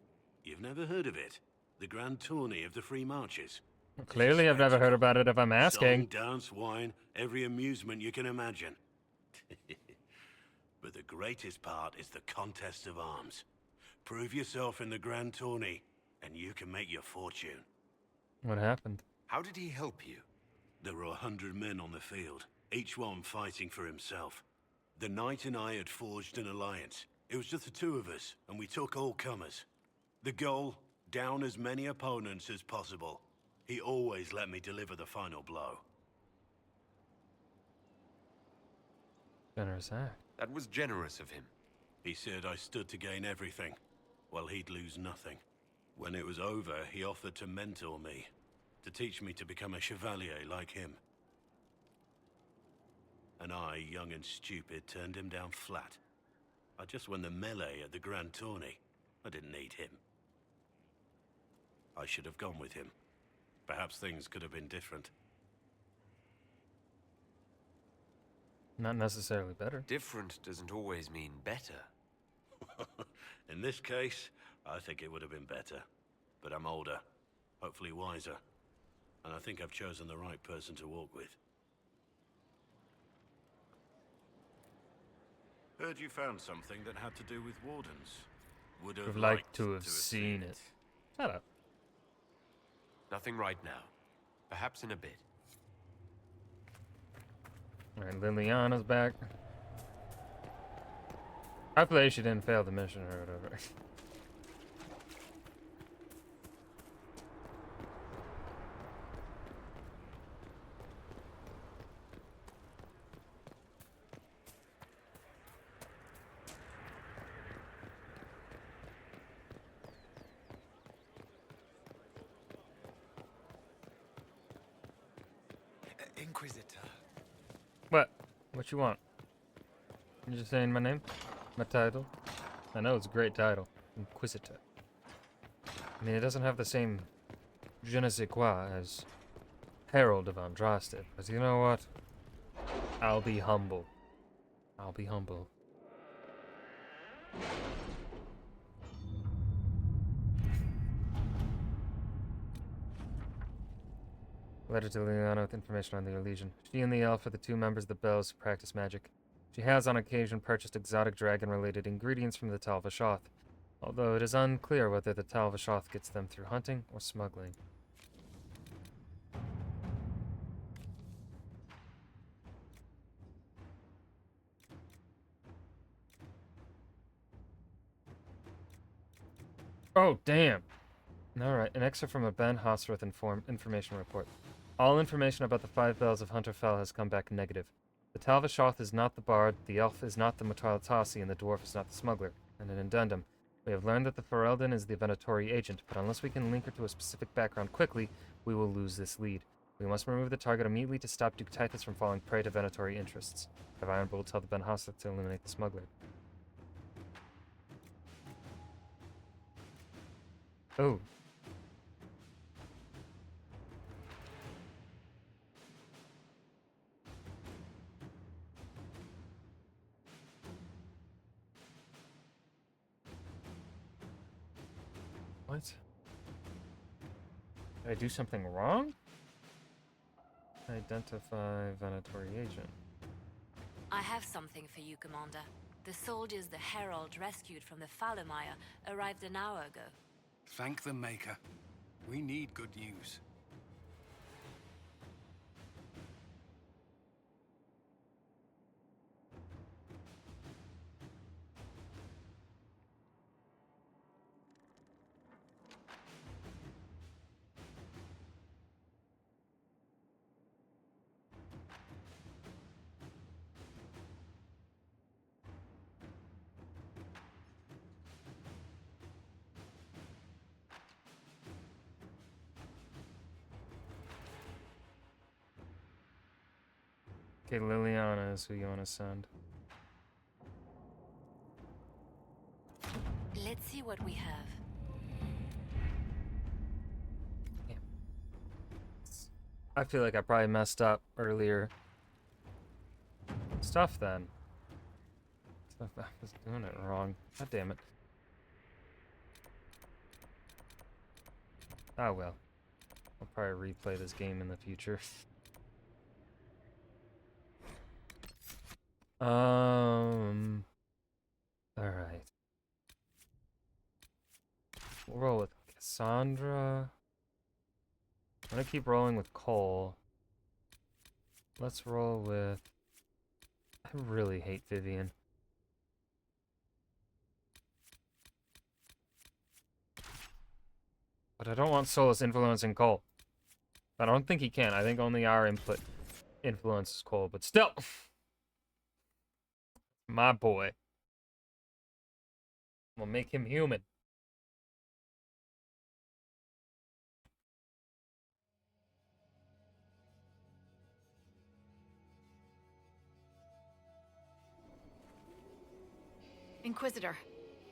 You've never heard of it? The Grand Tourney of the Free Marches. Well, clearly I've never heard about it if I'm asking. Song, dance, wine, every amusement you can imagine. But the greatest part is the contest of arms. Prove yourself in the Grand Tourney, and you can make your fortune. What happened? How did he help you? There were 100 men on the field, each one fighting for himself. The knight and I had forged an alliance. It was just the two of us, and we took all comers. The goal, down as many opponents as possible. He always let me deliver the final blow. Generous act. That was generous of him. He said I stood to gain everything, while he'd lose nothing. When it was over, he offered to mentor me, to teach me to become a chevalier like him. And I, young and stupid, turned him down flat. I just won the melee at the Grand Tourney. I didn't need him. I should have gone with him. Perhaps things could have been different. Not necessarily better. Different doesn't always mean better. In this case, I think it would have been better. But I'm older, hopefully wiser. And I think I've chosen the right person to walk with. Heard you found something that had to do with Wardens. Would have liked to have seen it. Shut up. Nothing right now. Perhaps in a bit. Alright, Liliana's back. Hopefully she didn't fail the mission or whatever. Inquisitor. What? What you want? You just saying my name? My title? I know it's a great title. Inquisitor. I mean, it doesn't have the same je ne sais quoi as Herald of Andraste, but you know what? I'll be humble. I'll be humble. Letter to Liliana with information on the Legion. She and the elf are the two members of the Bells who practice magic. She has on occasion purchased exotic dragon-related ingredients from the Tal Vashoth, although it is unclear whether the Tal Vashoth gets them through hunting or smuggling. Oh, damn! Alright, an excerpt from a Ben Hosworth information report. All information about the 5 Bells of Hunterfell has come back negative. The Tal Vashoth is not the bard, the elf is not the Mutalitasi, and the dwarf is not the smuggler. And an addendum. We have learned that the Ferelden is the Venatori agent, but unless we can link her to a specific background quickly, we will lose this lead. We must remove the target immediately to stop Duke Tythus from falling prey to Venatori interests. Have Ironbolt will tell the Ben Hosworth to eliminate the smuggler. Oh. What? Did I do something wrong? Identify Venatory agent. I have something for you, Commander. The soldiers the Herald rescued from the Fallermire arrived an hour ago. Thank the Maker. We need good news. Okay, Liliana is who you want to send. Let's see what we have. I feel like I probably messed up earlier. Stuff then. Stuff, I was doing it wrong. God damn it. Oh well. I'll probably replay this game in the future. Alright. We'll roll with Cassandra. I'm gonna keep rolling with Cole. Let's roll with... I really hate Vivian. But I don't want Solus influencing Cole. I don't think he can. I think only our input influences Cole, but still! My boy. We'll make him human. Inquisitor,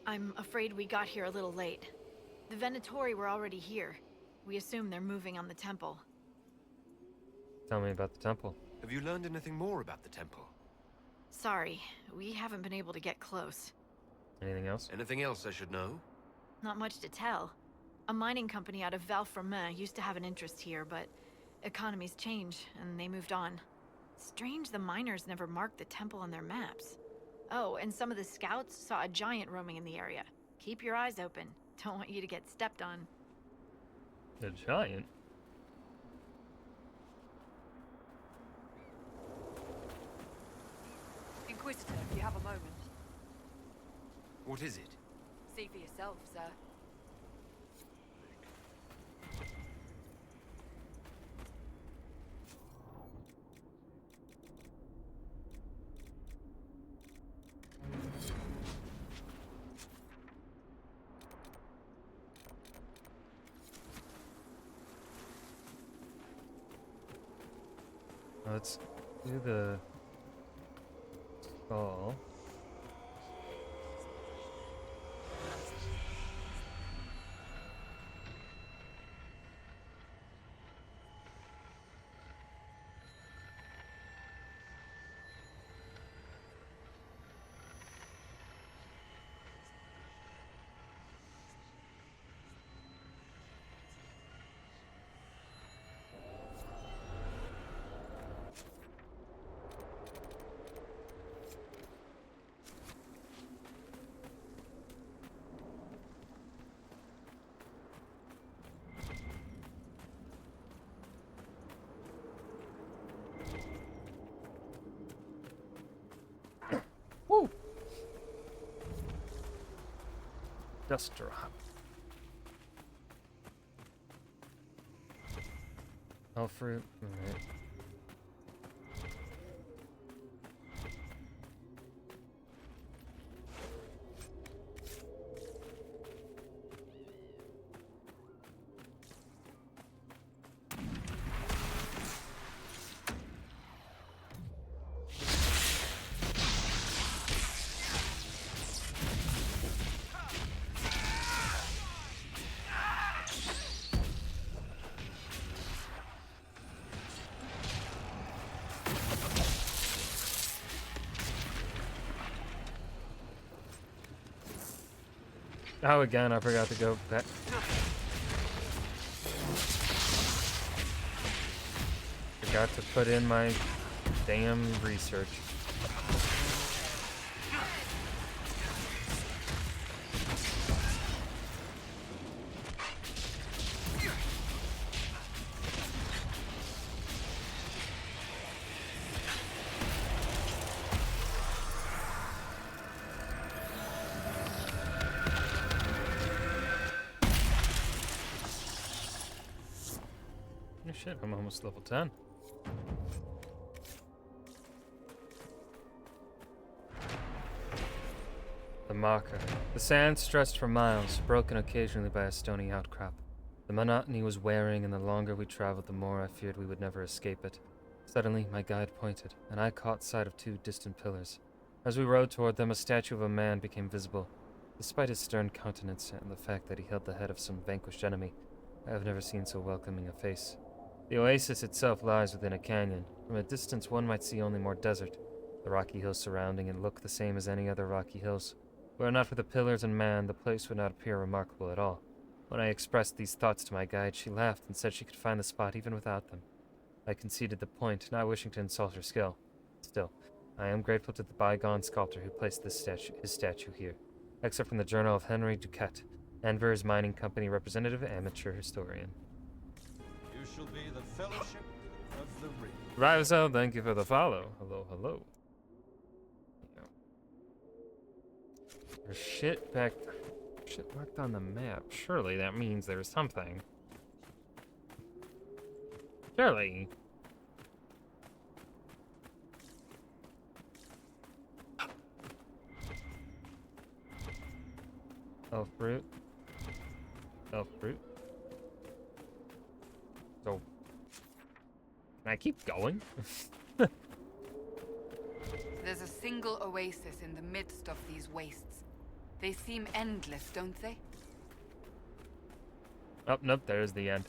I'm afraid we got here a little late. The Venatori were already here. We assume they're moving on the temple. Tell me about the temple. Have you learned anything more about the temple? Sorry, we haven't been able to get close. Anything else? Anything else I should know? Not much to tell. A mining company out of Valfremin used to have an interest here, but economies change, and they moved on. Strange the miners never marked the temple on their maps. Oh, and some of the scouts saw a giant roaming in the area. Keep your eyes open. Don't want you to get stepped on. A giant? Inquisitor, if you have a moment. What is it? See for yourself, sir. Let's do the skull. Woo! Just drop. Oh, fruit. Alright. Oh, again, I forgot to go back. Got to put in my damn research. Oh shit, I'm almost level 10. The marker. The sand stretched for miles, broken occasionally by a stony outcrop. The monotony was wearing, and the longer we traveled, the more I feared we would never escape it. Suddenly, my guide pointed, and I caught sight of two distant pillars. As we rode toward them, a statue of a man became visible. Despite his stern countenance and the fact that he held the head of some vanquished enemy, I have never seen so welcoming a face. The oasis itself lies within a canyon. From a distance, one might see only more desert. The rocky hills surrounding it look the same as any other rocky hills. Were it not for the pillars and man, the place would not appear remarkable at all. When I expressed these thoughts to my guide, she laughed and said she could find the spot even without them. I conceded the point, not wishing to insult her skill. Still, I am grateful to the bygone sculptor who placed his statue here. Except from the Journal of Henry Duquette, Enver's Mining Company representative, amateur historian. You shall be the Fellowship of the Ring. Rivazel, thank you for the follow. Hello, hello. There's shit marked on the map. Surely that means there's something. Surely. Elf fruit. Elf fruit. So, can I keep going? There's a single oasis in the midst of these wastes. They seem endless, don't they? Oh, nope, there's the end.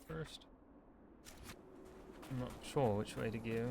First. I'm not sure which way to go.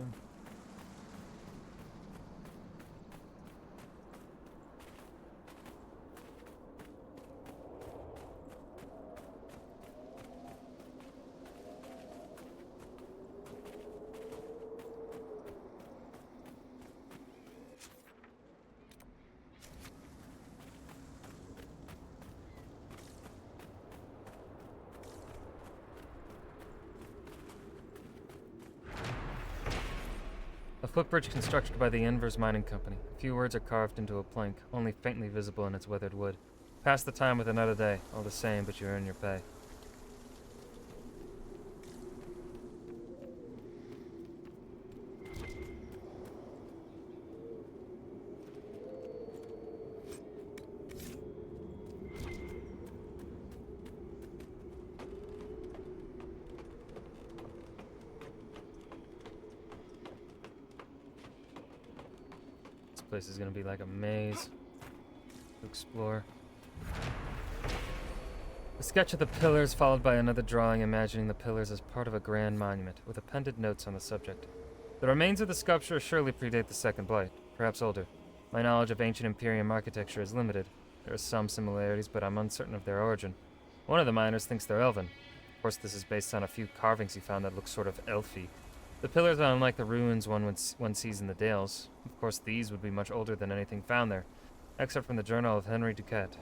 A footbridge constructed by the Enver's Mining Company. A few words are carved into a plank, only faintly visible in its weathered wood. Pass the time with another day, all the same, but you earn your pay. Place is gonna be like a maze to explore. A sketch of the pillars followed by another drawing imagining the pillars as part of a grand monument with appended notes on the subject. The remains of the sculpture surely predate the Second Blight, perhaps older. My knowledge of ancient Imperium architecture is limited. There are some similarities, but I'm uncertain of their origin. One of the miners thinks they're elven. Of course, this is based on a few carvings he found that look sort of elfy. The pillars are unlike the ruins one sees in the Dales. Of course, these would be much older than anything found there, except from the Journal of Henry Duquette.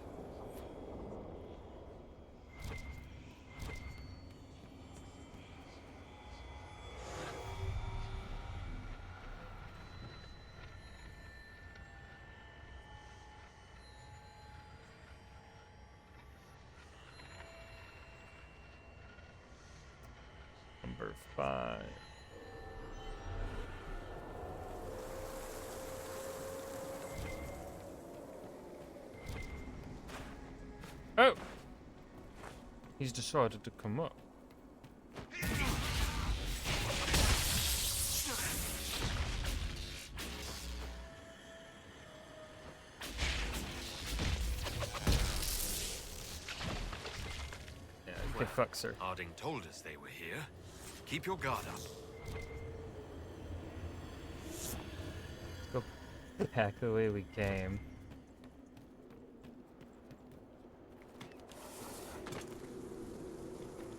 Number 5. Oh! He's decided to come up. Yeah, Well, fuck, sir. Harding told us they were here. Keep your guard up. Let's go back the way we came.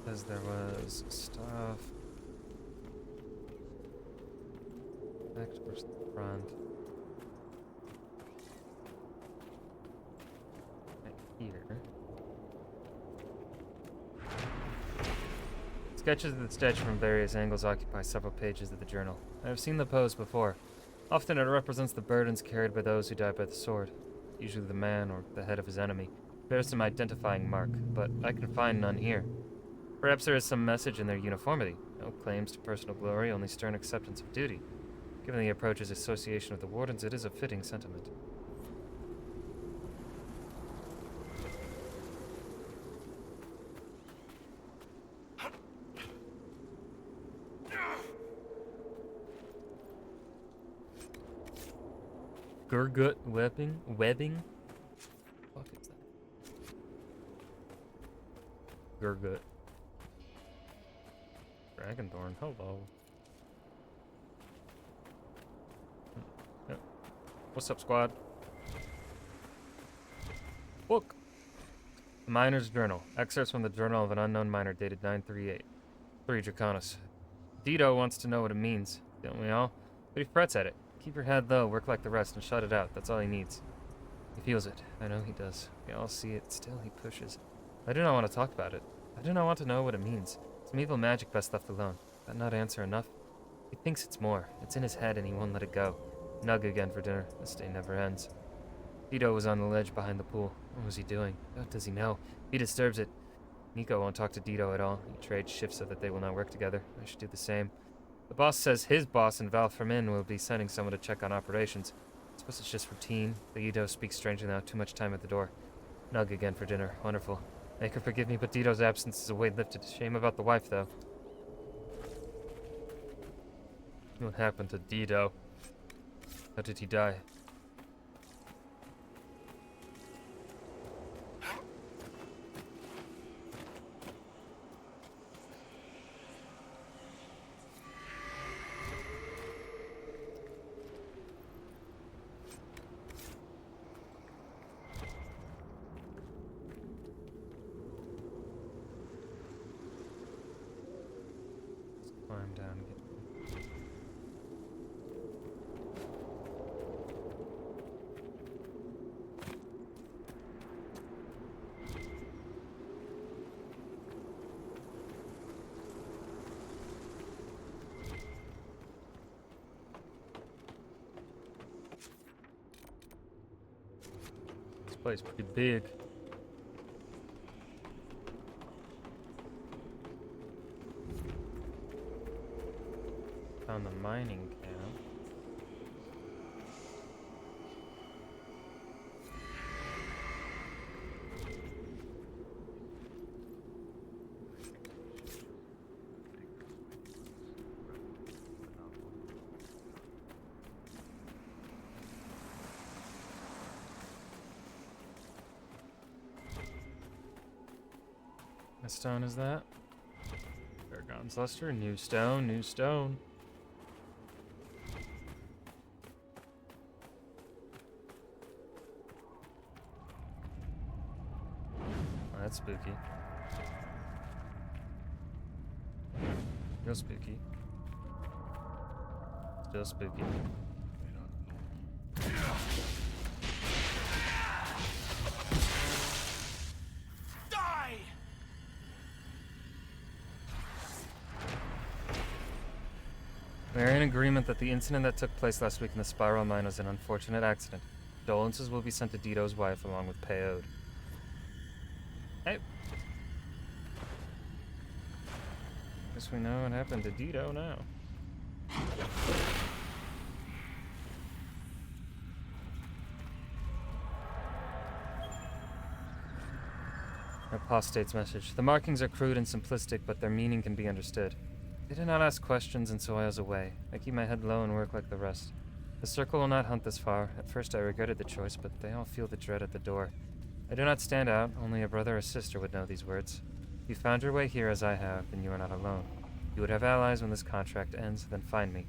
Because there was stuff back towards the front. Right here. Sketches of the statue from various angles occupy several pages of the journal. I have seen the pose before. Often it represents the burdens carried by those who die by the sword, usually the man or the head of his enemy. Bears some identifying mark, but I can find none here. Perhaps there is some message in their uniformity. No claims to personal glory, only stern acceptance of duty. Given the approach's association with the Wardens, it is a fitting sentiment. Gurgut webbing? What the fuck is that? Gurgut. Dragonthorn, hello. Yep. What's up, squad? Book! The Miner's Journal. Excerpts from the Journal of an Unknown Miner dated 938. 3 Draconis. Dito wants to know what it means, don't we all? But he frets at it. Keep your head low, work like the rest, and shut it out. That's all he needs. He feels it. I know he does. We all see it. Still, he pushes. I do not want to talk about it. I do not want to know what it means. Some evil magic best left alone. That not answer enough? He thinks it's more. It's in his head and he won't let it go. Nug again for dinner. This day never ends. Tito was on the ledge behind the pool. What was he doing? What does he know? He disturbs it. Nico won't talk to Dito at all. He trades shifts so that they will not work together. I should do the same. The boss says his boss and Val Fermin will be sending someone to check on operations. I suppose it's just routine. The Ito speaks strangely now. Too much time at the door. Nug again for dinner. Wonderful. Make her forgive me, but Dito's absence is a weight lifted. Shame about the wife, though. What happened to Dito? How did he die? Climb down and get... This place is pretty big. Found the mining camp. What stone is that? Paragon's luster, new stone, new stone. That's spooky. Real spooky. Still spooky. Die! We are in agreement that the incident that took place last week in the Spiral Mine was an unfortunate accident. Condolences will be sent to Dito's wife along with pay owed. Hey. Guess we know what happened to Dito now. Apostate's message. The markings are crude and simplistic, but their meaning can be understood. They did not ask questions, and so I was away. I keep my head low and work like the rest. The circle will not hunt this far. At first I regretted the choice, but they all feel the dread at the door. I do not stand out. Only a brother or sister would know these words. If you found your way here as I have, then you are not alone. You would have allies when this contract ends, then find me.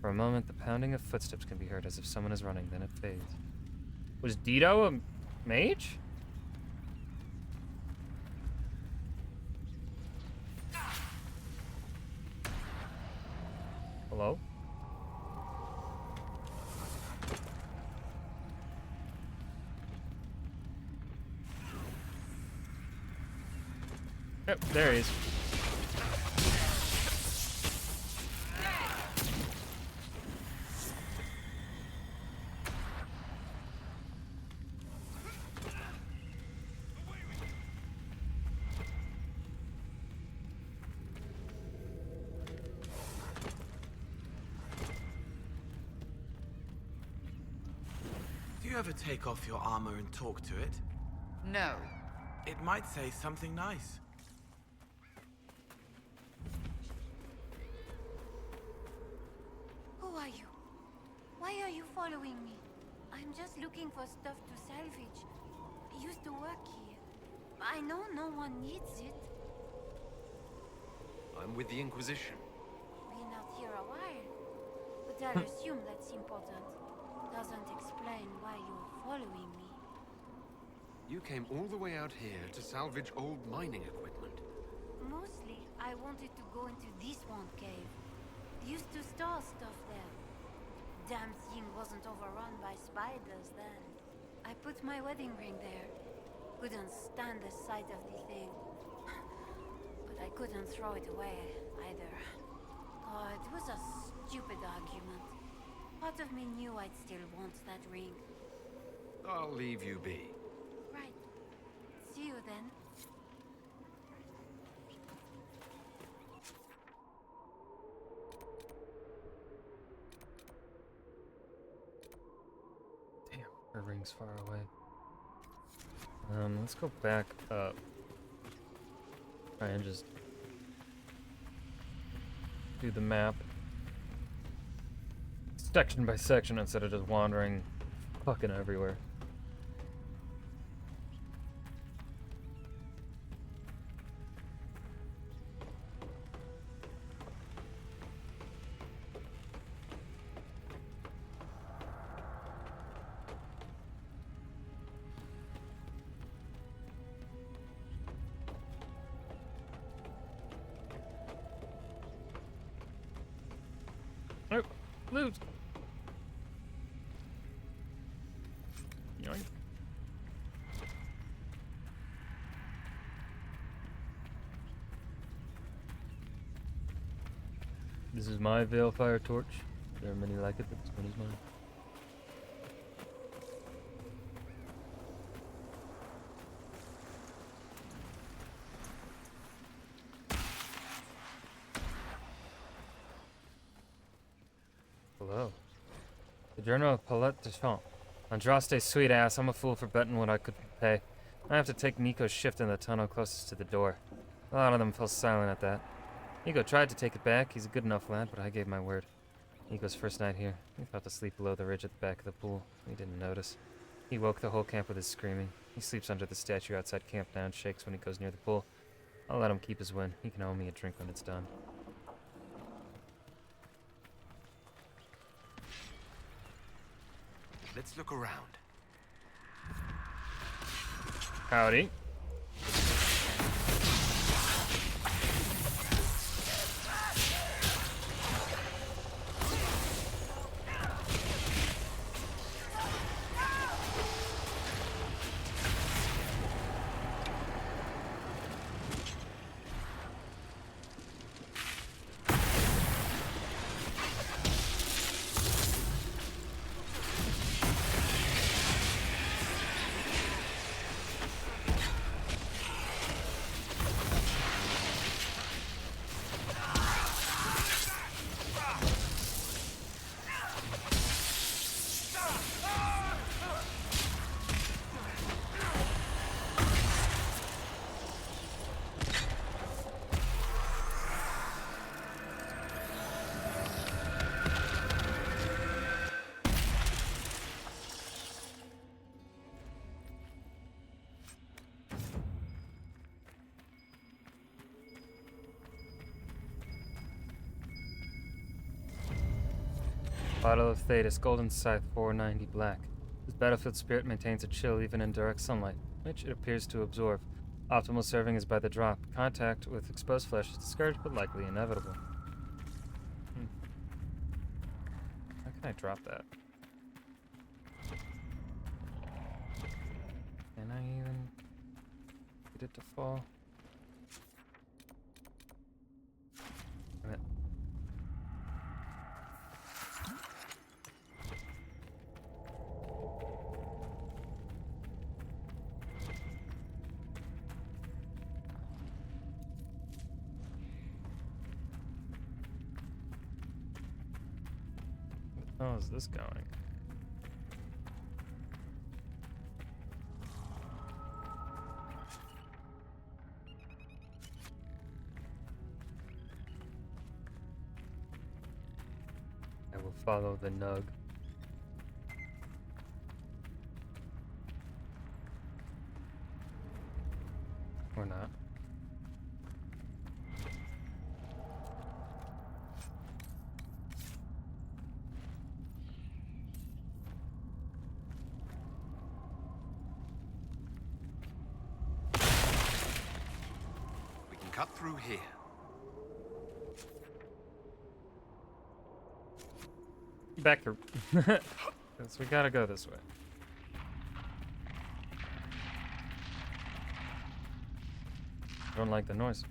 For a moment, the pounding of footsteps can be heard as if someone is running, then it fades. Was Dito a mage? Hello? Yep, there he is. Do you ever take off your armor and talk to it? No. It might say something nice. Who are you? Why are you following me? I'm just looking for stuff to salvage. I used to work here. I know no one needs it. I'm with the Inquisition. Been out here a while. But I'll assume that's important. Doesn't explain why you're following me. You came all the way out here to salvage old mining equipment. Mostly, I wanted to go into this one cave. Used to store stuff there. Damn thing wasn't overrun by spiders then. I put my wedding ring there. Couldn't stand the sight of the thing. But I couldn't throw it away either. Oh, it was a stupid argument. Part of me knew I'd still want that ring. I'll leave you be. Right. See you then. Damn, her ring's far away. Let's go back up. Try and just do the map section by section instead of just wandering fucking everywhere. Oh, lose. Yoink. This is my Veilfire torch. There are many like it, but this one is mine. Hello. The Journal of Paulette Deschamps. Andraste's sweet ass, I'm a fool for betting what I could pay. I have to take Nico's shift in the tunnel closest to the door. A lot of them fell silent at that. Nico tried to take it back. He's a good enough lad, but I gave my word. Nico's first night here. He thought to sleep below the ridge at the back of the pool. He didn't notice. He woke the whole camp with his screaming. He sleeps under the statue outside camp now and shakes when he goes near the pool. I'll let him keep his win. He can owe me a drink when it's done. Let's look around. Howdy. Bottle of Thetis, Golden Scythe, 490 black. This battlefield spirit maintains a chill even in direct sunlight, which it appears to absorb. Optimal serving is by the drop. Contact with exposed flesh is discouraged but likely inevitable. How can I drop that? Can I even get it to fall? Damn it. How is this going? I will follow the nug. Or not. We can cut through here. Back through. So we gotta go this way. I don't like the noise.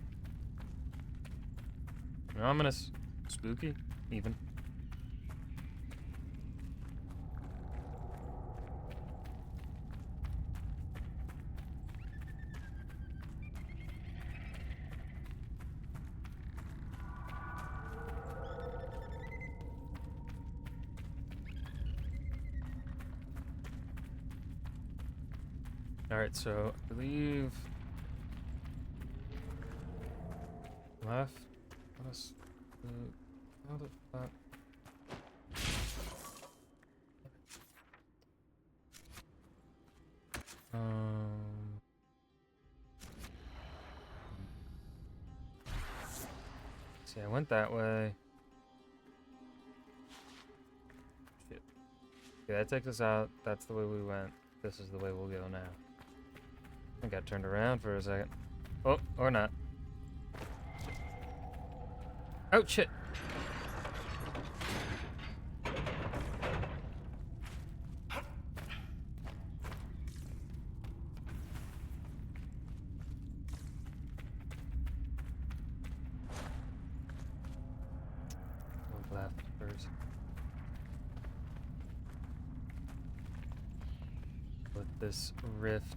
Ominous. Spooky, even. Alright, so I believe left. What is how the fuck? See, I went that way. Shit. Okay, that takes us out. That's the way we went. This is the way we'll go now. I got turned around for a second. Oh, or not. Oh, shit. Go left first. With this rift.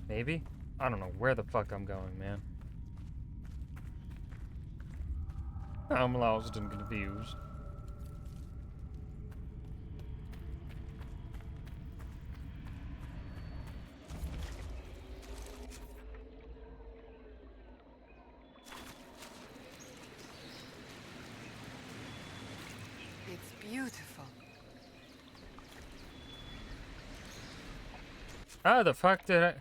Maybe? I don't know where the fuck I'm going, man. I'm lost and confused. It's beautiful. How the fuck did I...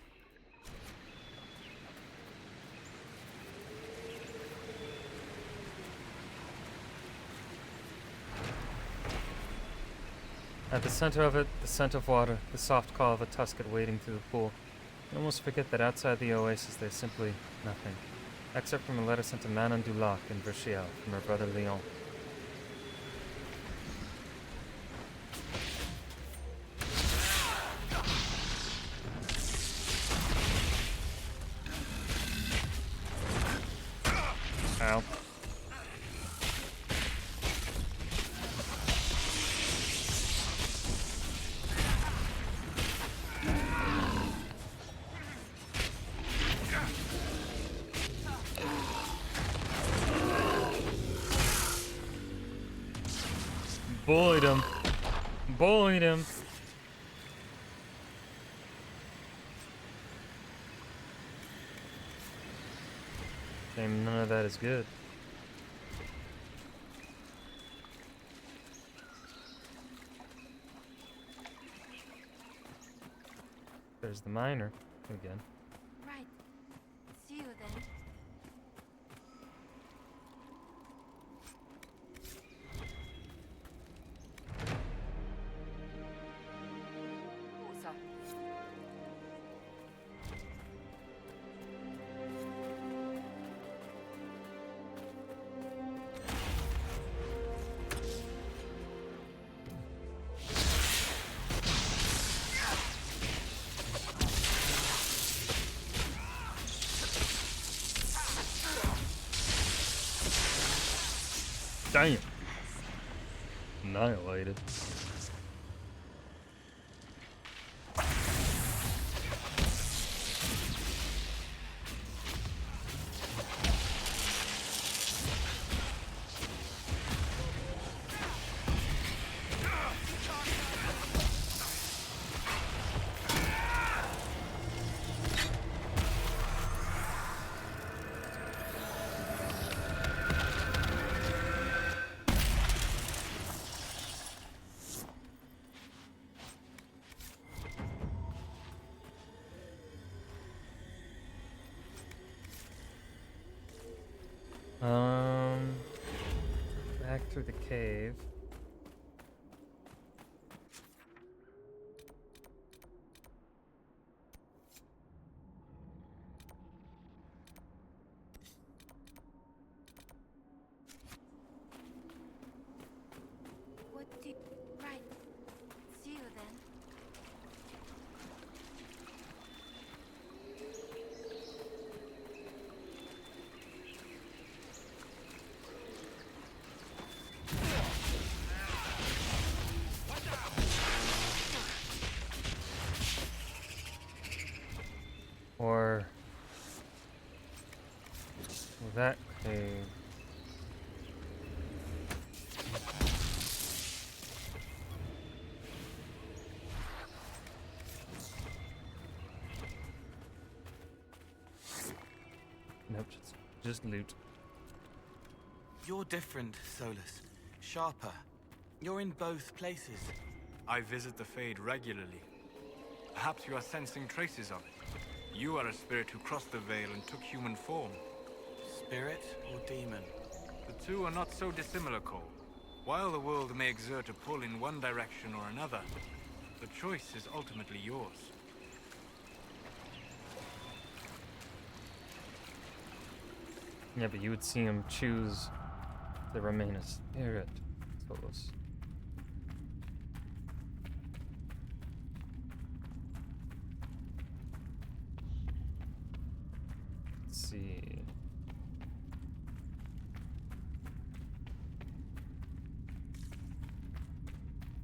At the center of it, the scent of water, the soft call of a tusket wading through the pool. You almost forget that outside the oasis there's simply nothing. Except from a letter sent to Manon Dulac in Verchiel from her brother Leon. Ow. Bullied him. Bullied him. Shame none of that is good. There's the miner again. Right. See you then. Damn. Annihilated. Back through the cave. What do you... Right. See you then. Or that cave. Nope, just loot. You're different, Solus. Sharper. You're in both places. I visit the Fade regularly. Perhaps you are sensing traces of it. You are a spirit who crossed the veil and took human form. Spirit or demon? The two are not so dissimilar, Cole. While the world may exert a pull in one direction or another, the choice is ultimately yours. Yeah, but you would see him choose to remain a spirit, Solus. Let's see.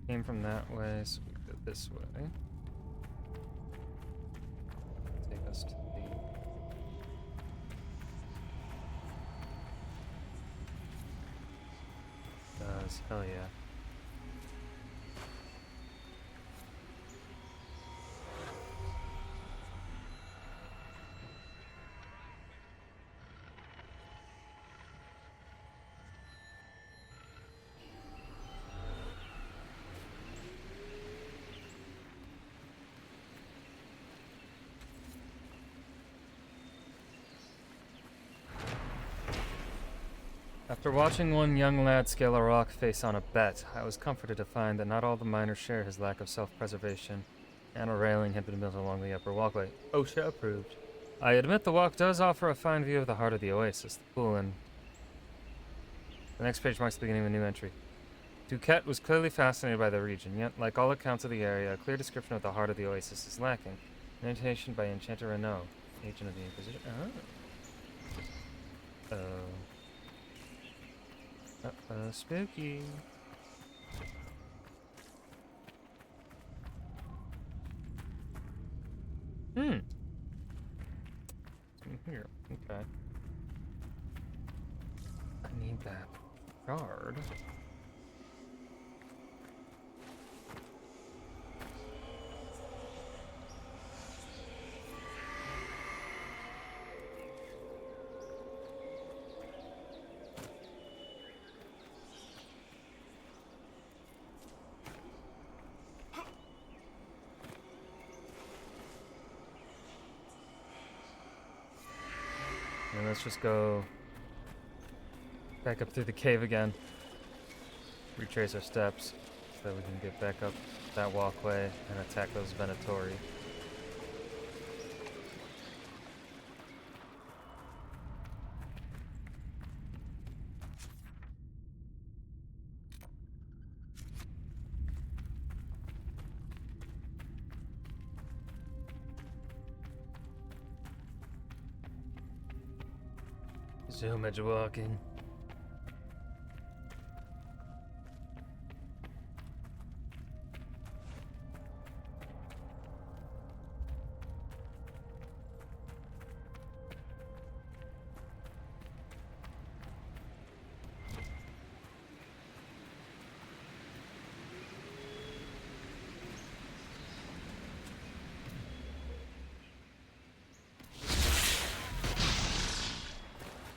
Came from that way, so we go this way. Take us to the... Does, hell yeah. After watching one young lad scale a rock face on a bet, I was comforted to find that not all the miners share his lack of self-preservation, and a railing had been built along the upper walkway. OSHA approved. I admit the walk does offer a fine view of the heart of the oasis, the pool, and... The next page marks the beginning of a new entry. Duquette was clearly fascinated by the region, yet, like all accounts of the area, a clear description of the heart of the oasis is lacking. Annotation by Enchanter Renault, agent of the Inquisition. Oh. Uh-oh, spooky. In here, okay. I need that guard. And let's just go back up through the cave again. Retrace our steps so that we can get back up that walkway and attack those Venatori. So much walking.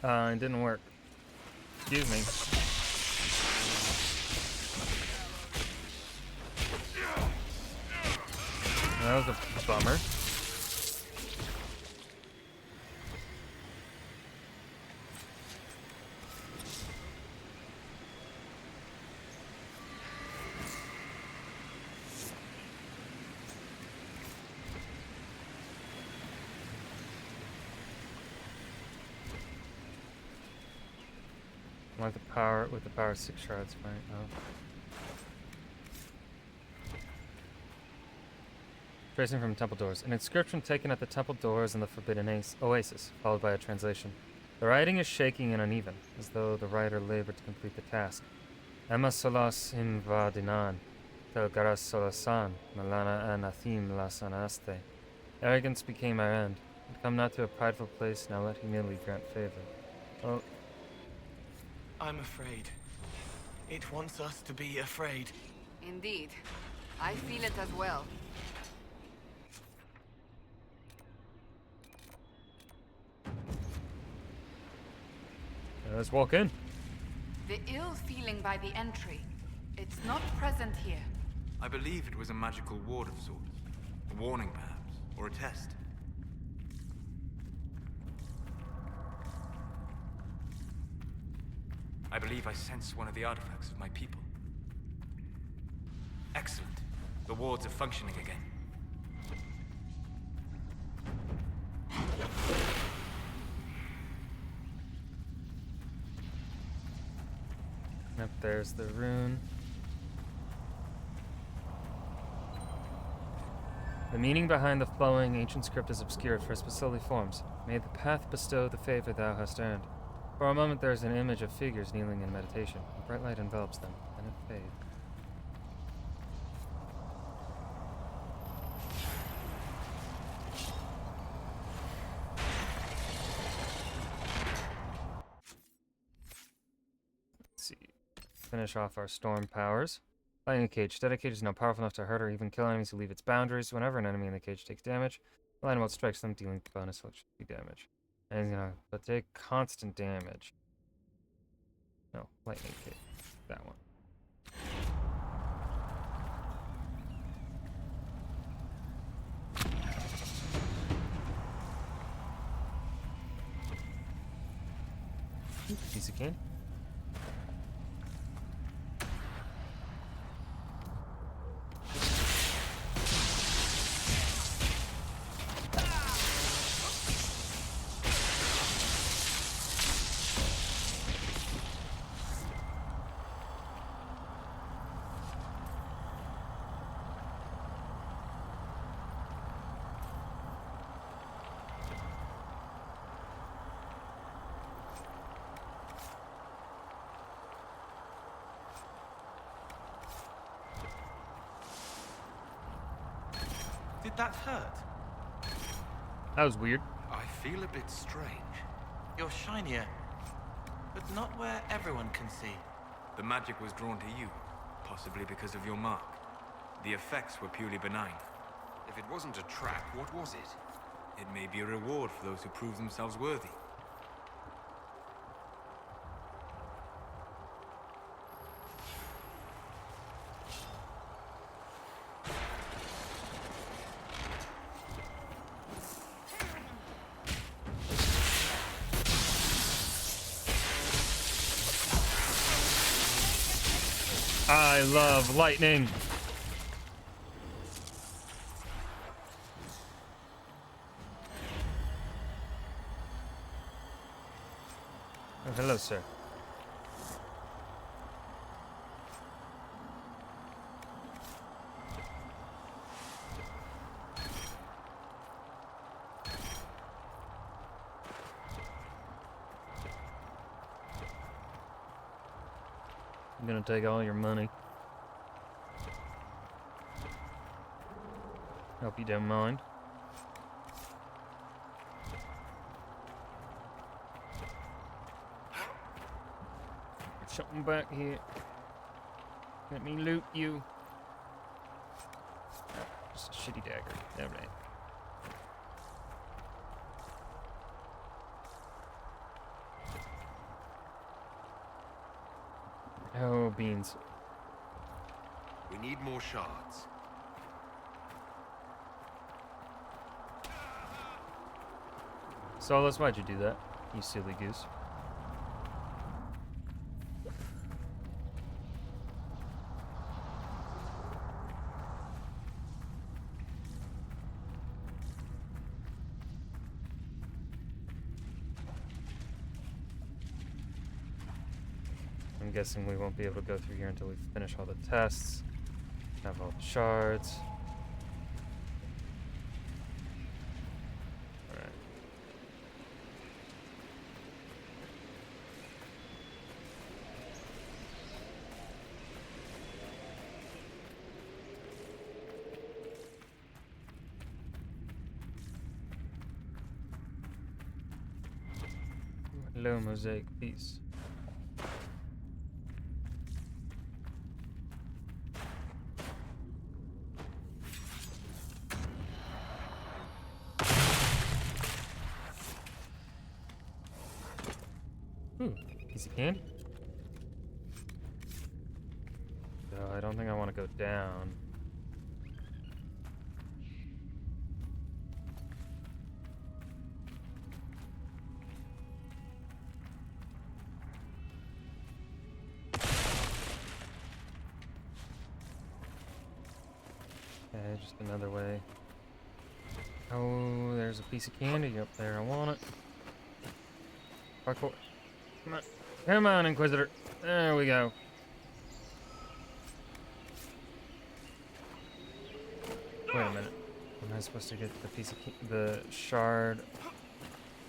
It didn't work. Excuse me. That was a bummer. Like the power with the power of 6 shards, right? Oh. Tracing from temple doors. An inscription taken at the temple doors in the Forbidden Oasis, followed by a translation. The writing is shaking and uneven, as though the writer labored to complete the task. Emma solas invadinan, telgaras solasan, malana anathim lasanaste. Arrogance became our end. Had come not to a prideful place, now let humility grant favor. Well, I'm afraid. It wants us to be afraid. Indeed. I feel it as well. let's walk in. The ill feeling by the entry. It's not present here. I believe it was a magical ward of sorts. A warning, perhaps, or a test. I believe I sense one of the artifacts of my people. Excellent. The wards are functioning again. Yep, there's the rune. The meaning behind the flowing ancient script is obscured, for its facility forms. May the path bestow the favor thou hast earned. For a moment there is an image of figures kneeling in meditation. A bright light envelops them, then it fades. Let's see. Finish off our storm powers. Lightning cage. Static cage is now powerful enough to hurt or even kill enemies who leave its boundaries. Whenever an enemy in the cage takes damage, the lightning bolt strikes them, dealing bonus electricity damage. And he's gonna take constant damage. No, lightning cage. That one. Piece of cane. Did that hurt? That was weird. I feel a bit strange. You're shinier, but not where everyone can see. The magic was drawn to you, possibly because of your mark. The effects were purely benign. If it wasn't a trap, what was it? It may be a reward for those who prove themselves worthy. I love lightning. Oh, hello, sir. I'm gonna take all your money. Hope you don't mind. Something back here. Let me loot you. Oh, just a shitty dagger. Alright. beans. We need more shards. Solus, why'd you do that? You silly goose. I'm guessing we won't be able to go through here until we finish all the tests. Have all the shards. Alright. Hello, mosaic piece. Piece of candy. So I don't think I want to go down. Okay, just another way. Oh, there's a piece of candy up there. I want it. Parkour. Come on. Come on, Inquisitor. There we go. Wait a minute. Am I supposed to get the piece of the shard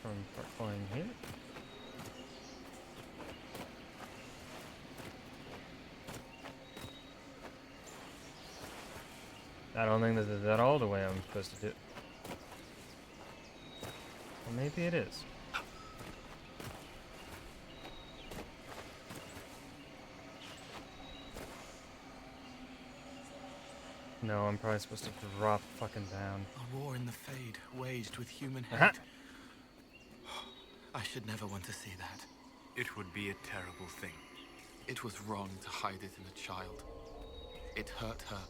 from parkouring here? I don't think this is at all the way I'm supposed to do it. Well, maybe it is. No, I'm probably supposed to drop fucking down. A war in the Fade, waged with human hate. I should never want to see that. It would be a terrible thing. It was wrong to hide it in a child. It hurt her.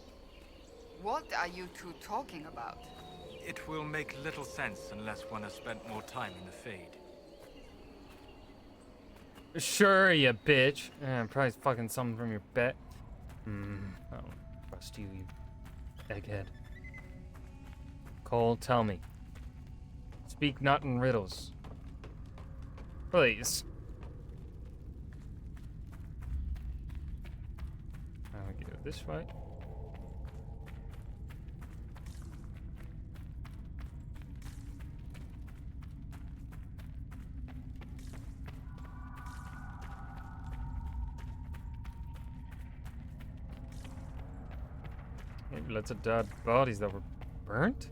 What are you two talking about? It will make little sense unless one has spent more time in the Fade. Sure, you bitch. Probably fucking something from your bet. I don't trust you, you egghead. Cole, tell me. Speak not in riddles. Please. I'll go this way. Maybe lots of dead bodies that were burnt?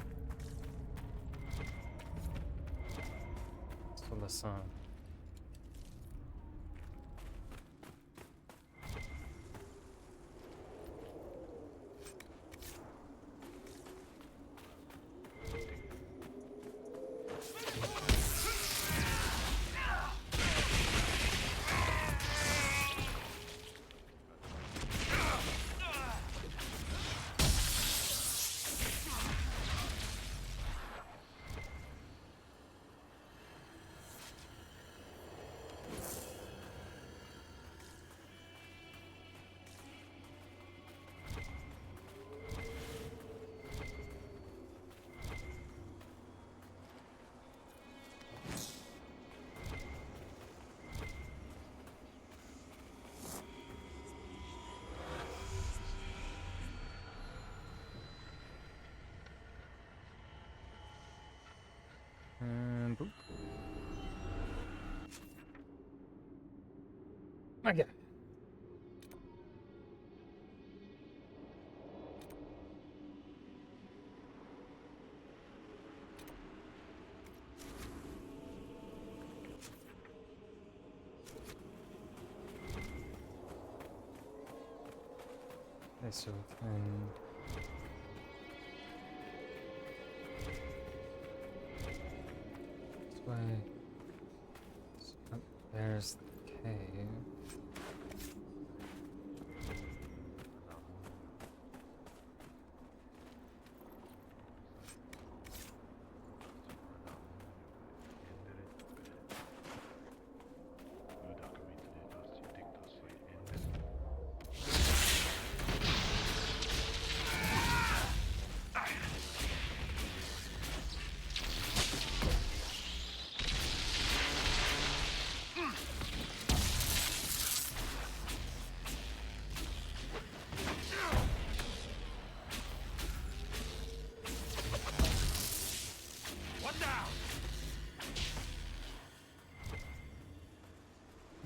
Still the sun. And boop. Okay. Okay, so we can way. So, there's the cave.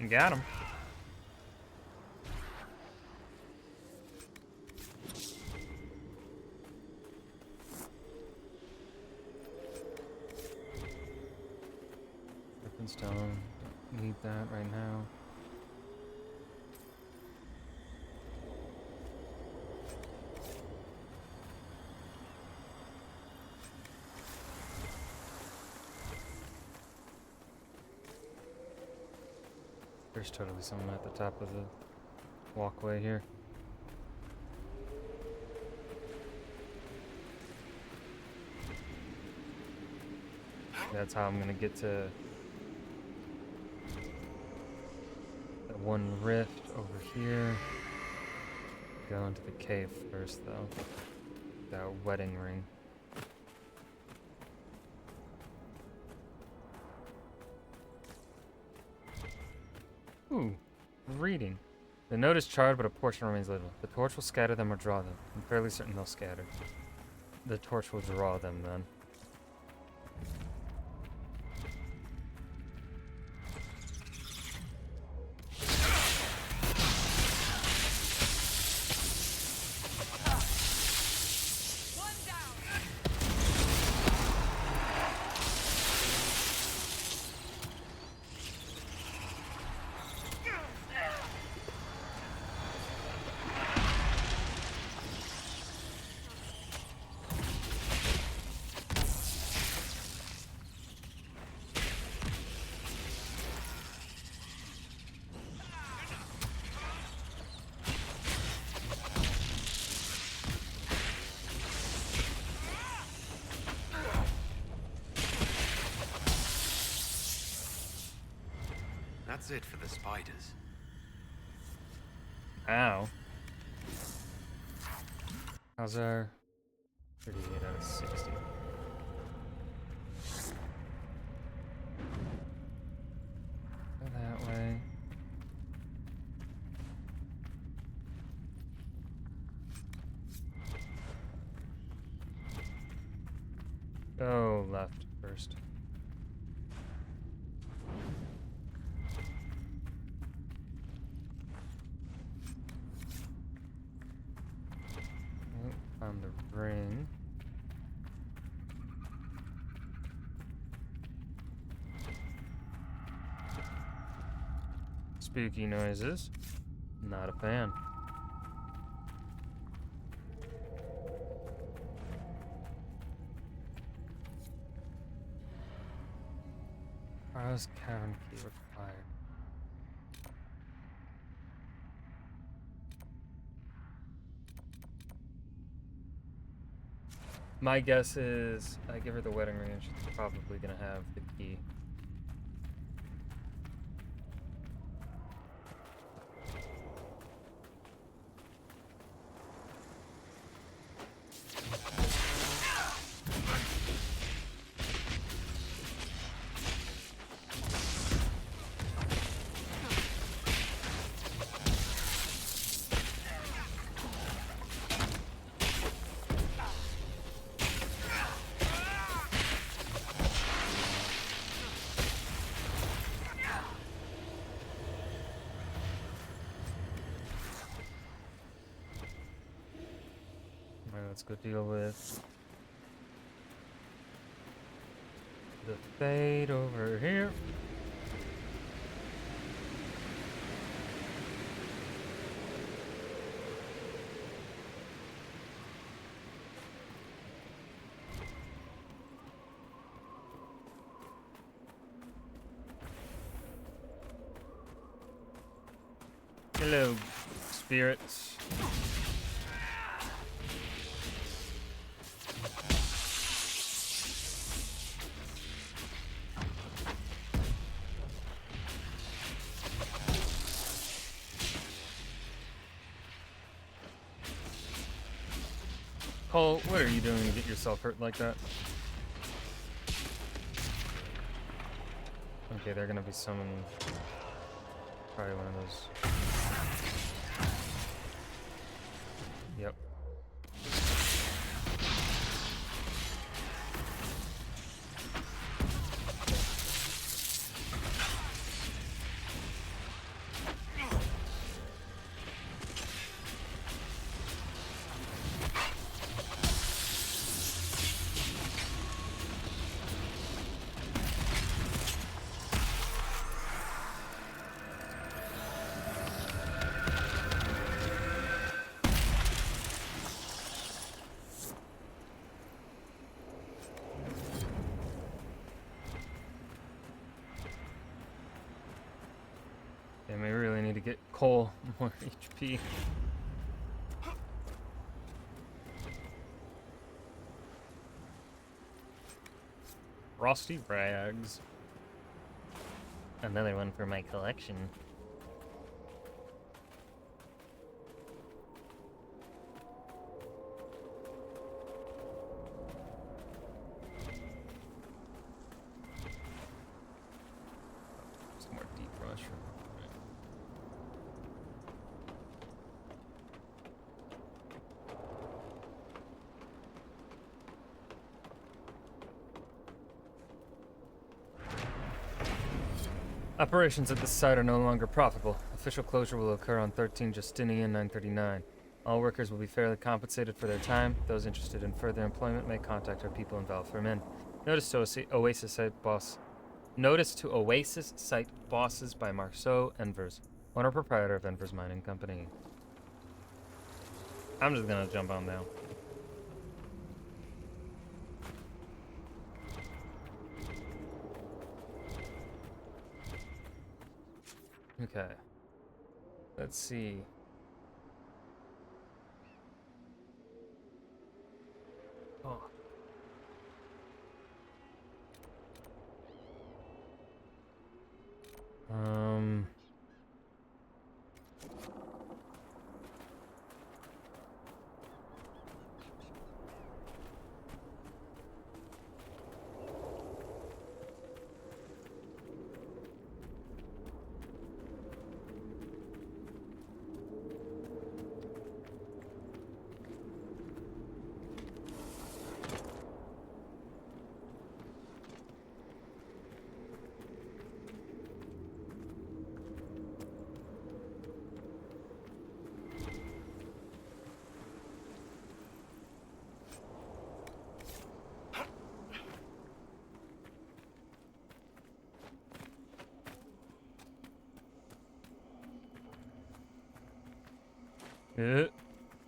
Got him. Stone. Don't need that right now. There's totally someone at the top of the walkway here. That's how I'm gonna get to that one rift over here. Go into the cave first, though. That wedding ring. Ooh, reading. The note is charred, but a portion remains lit. The torch will scatter them or draw them. I'm fairly certain they'll scatter. The torch will draw them, then. That's it for the spiders. Ow. How's our 38 out of 60? Go that way. Go left first. Found the ring. Spooky noises. Not a fan. Browse cavern key required. My guess is I give her the wedding ring and she's probably gonna have the key. Let's go deal with the fade over here. Hello, spirits. Cole, what are you doing to get yourself hurt like that? Okay, they're gonna be summoning probably one of those. Yep. get coal, more HP. Rusty rags. Another one for my collection. Some more deep rush. Operations at this site are no longer profitable. Official closure will occur on 13 Justinian 939. All workers will be fairly compensated for their time. Those interested in further employment may contact our people in Valfermin. Notice to Oasis site boss. Notice to Oasis site bosses by Marceau Envers, owner proprietor of Envers Mining Company. I'm just gonna jump on down. Okay. Let's see. Oh.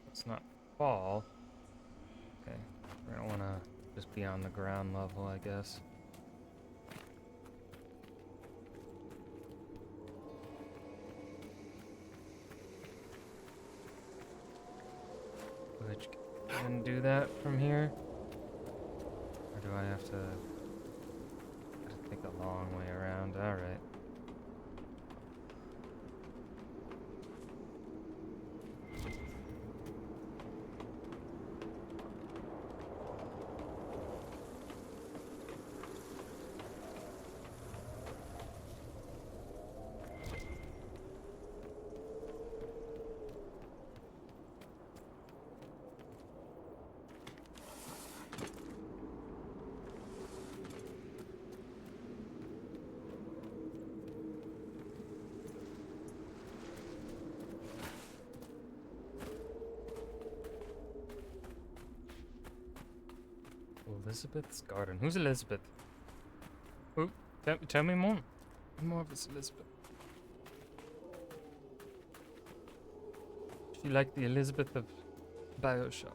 Let's not fall. Okay, I don't want to just be on the ground level, I guess. Which can do that from here? Or do I have to take a long way around? Alright. Elizabeth's garden. Who's Elizabeth? Who? Tell me more. More of this Elizabeth. She like the Elizabeth of BioShock.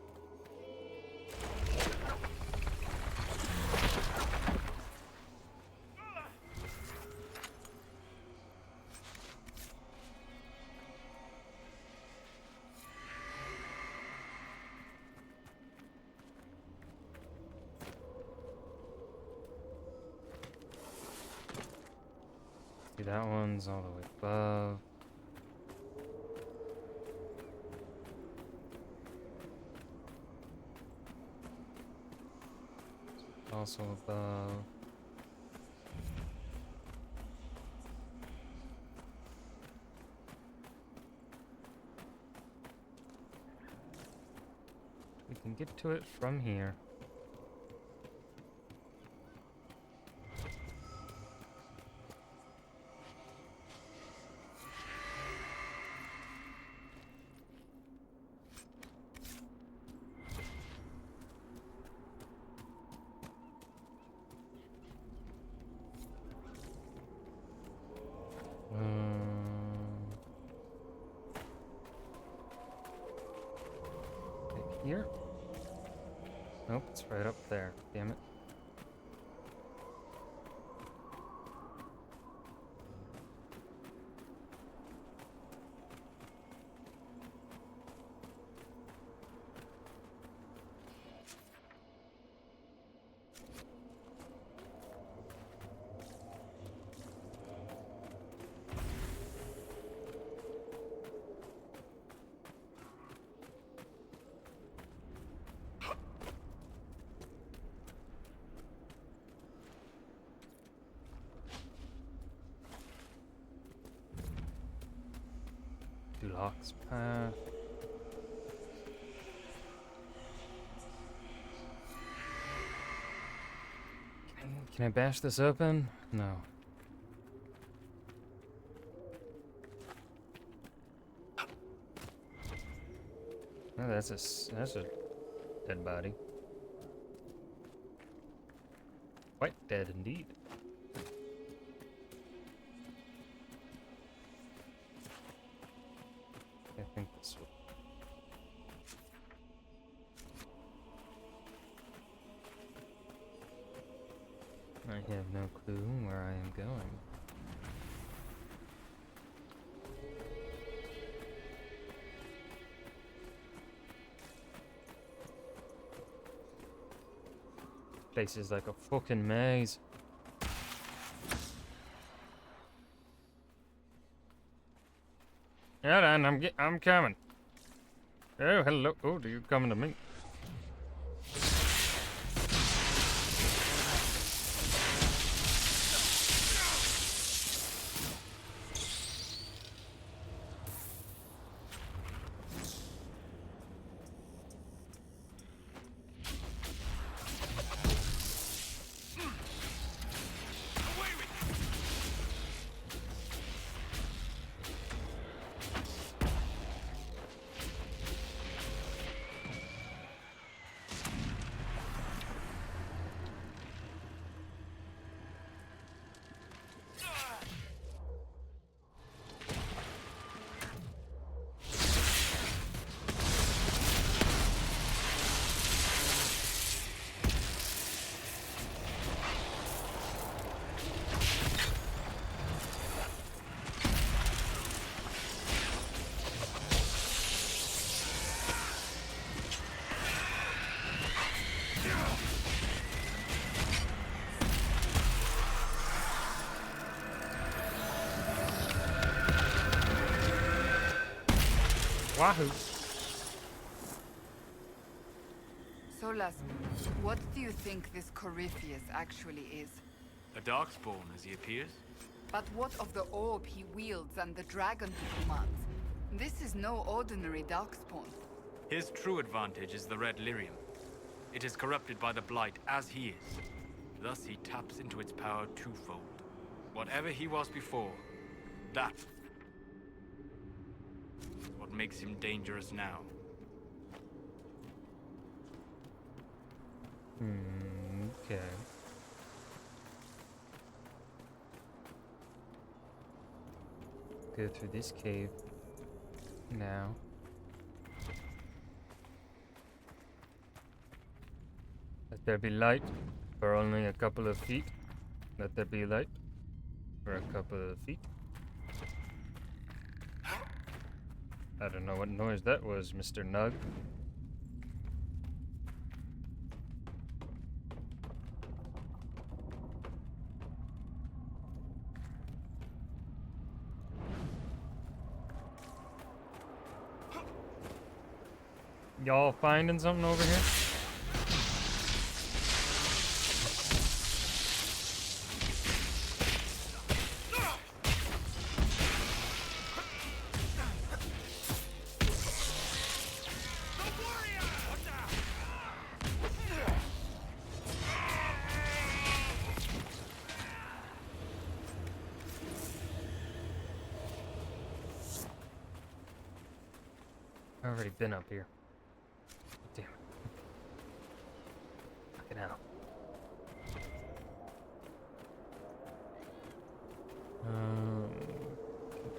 That one's all the way above. Also above. We can get to it from here. Here? Nope, it's right up there. Damn it. Locks path. Can I bash this open? No. Oh, that's a dead body. Quite dead indeed. I think this will. I have no clue where I am going. Place is like a fucking maze. Hold on, I'm coming. Oh, hello. Oh, are you coming to me? Wahoo! Solas, what do you think this Corypheus actually is? A darkspawn, as he appears. But what of the orb he wields and the dragon he commands? This is no ordinary darkspawn. His true advantage is the red lyrium. It is corrupted by the blight as he is. Thus he taps into its power twofold. Whatever he was before, that is what makes him dangerous now. Okay. Go through this cave now. Let there be light for only a couple of feet. Let there be light for a couple of feet. I don't know what noise that was, Mr. Nug. Y'all finding something over here? I've already been up here. Damn it. Fucking hell.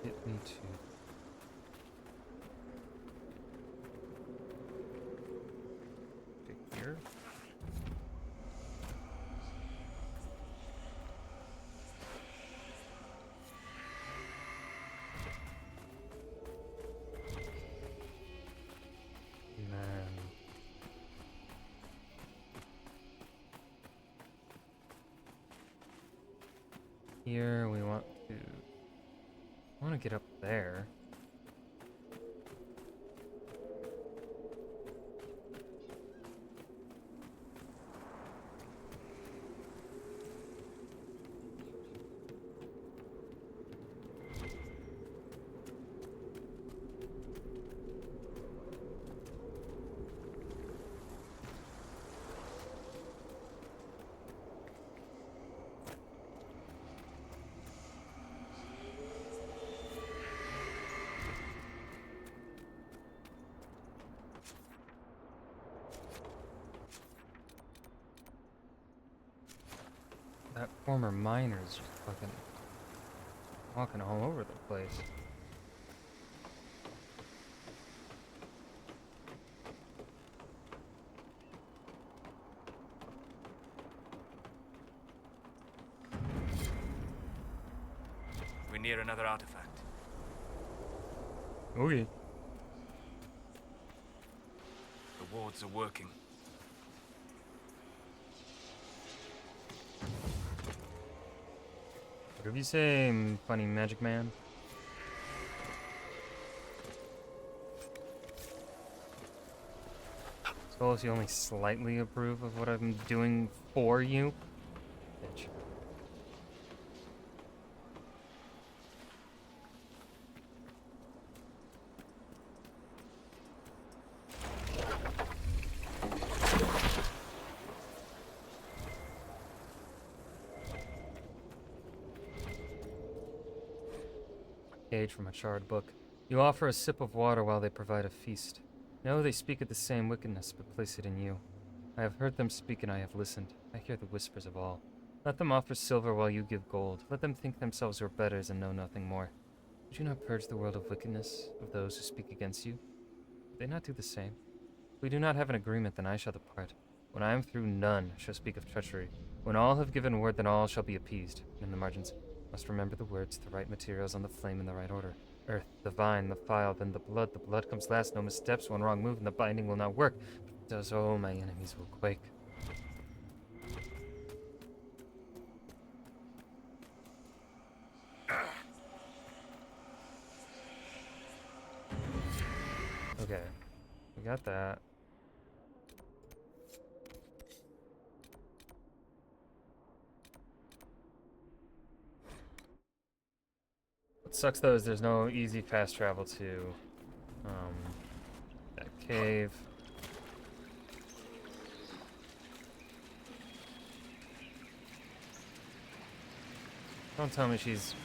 Get me to... here. Here we want to get up there. That former miner is just fucking walking all over the place. We're near another artifact. Okay. The wards are working. Whatever you say, funny magic man. Suppose you only slightly approve of what I'm doing for you. Bitch. Page from a charred book. You offer a sip of water while they provide a feast. No, they speak of the same wickedness, but place it in you. I have heard them speak and I have listened. I hear the whispers of all. Let them offer silver while you give gold. Let them think themselves your betters and know nothing more. Would you not purge the world of wickedness, of those who speak against you? Would they not do the same? If we do not have an agreement, then I shall depart. When I am through, none shall speak of treachery. When all have given word, then all shall be appeased. In the margins, must remember the words, the right materials on the flame in the right order. Earth, the vine, the file, then the blood. The blood comes last, no missteps. One wrong move and the binding will not work. If it does, oh, my enemies will quake. Okay, we got that. What sucks though is there's no easy fast travel to that cave. Don't tell me she's...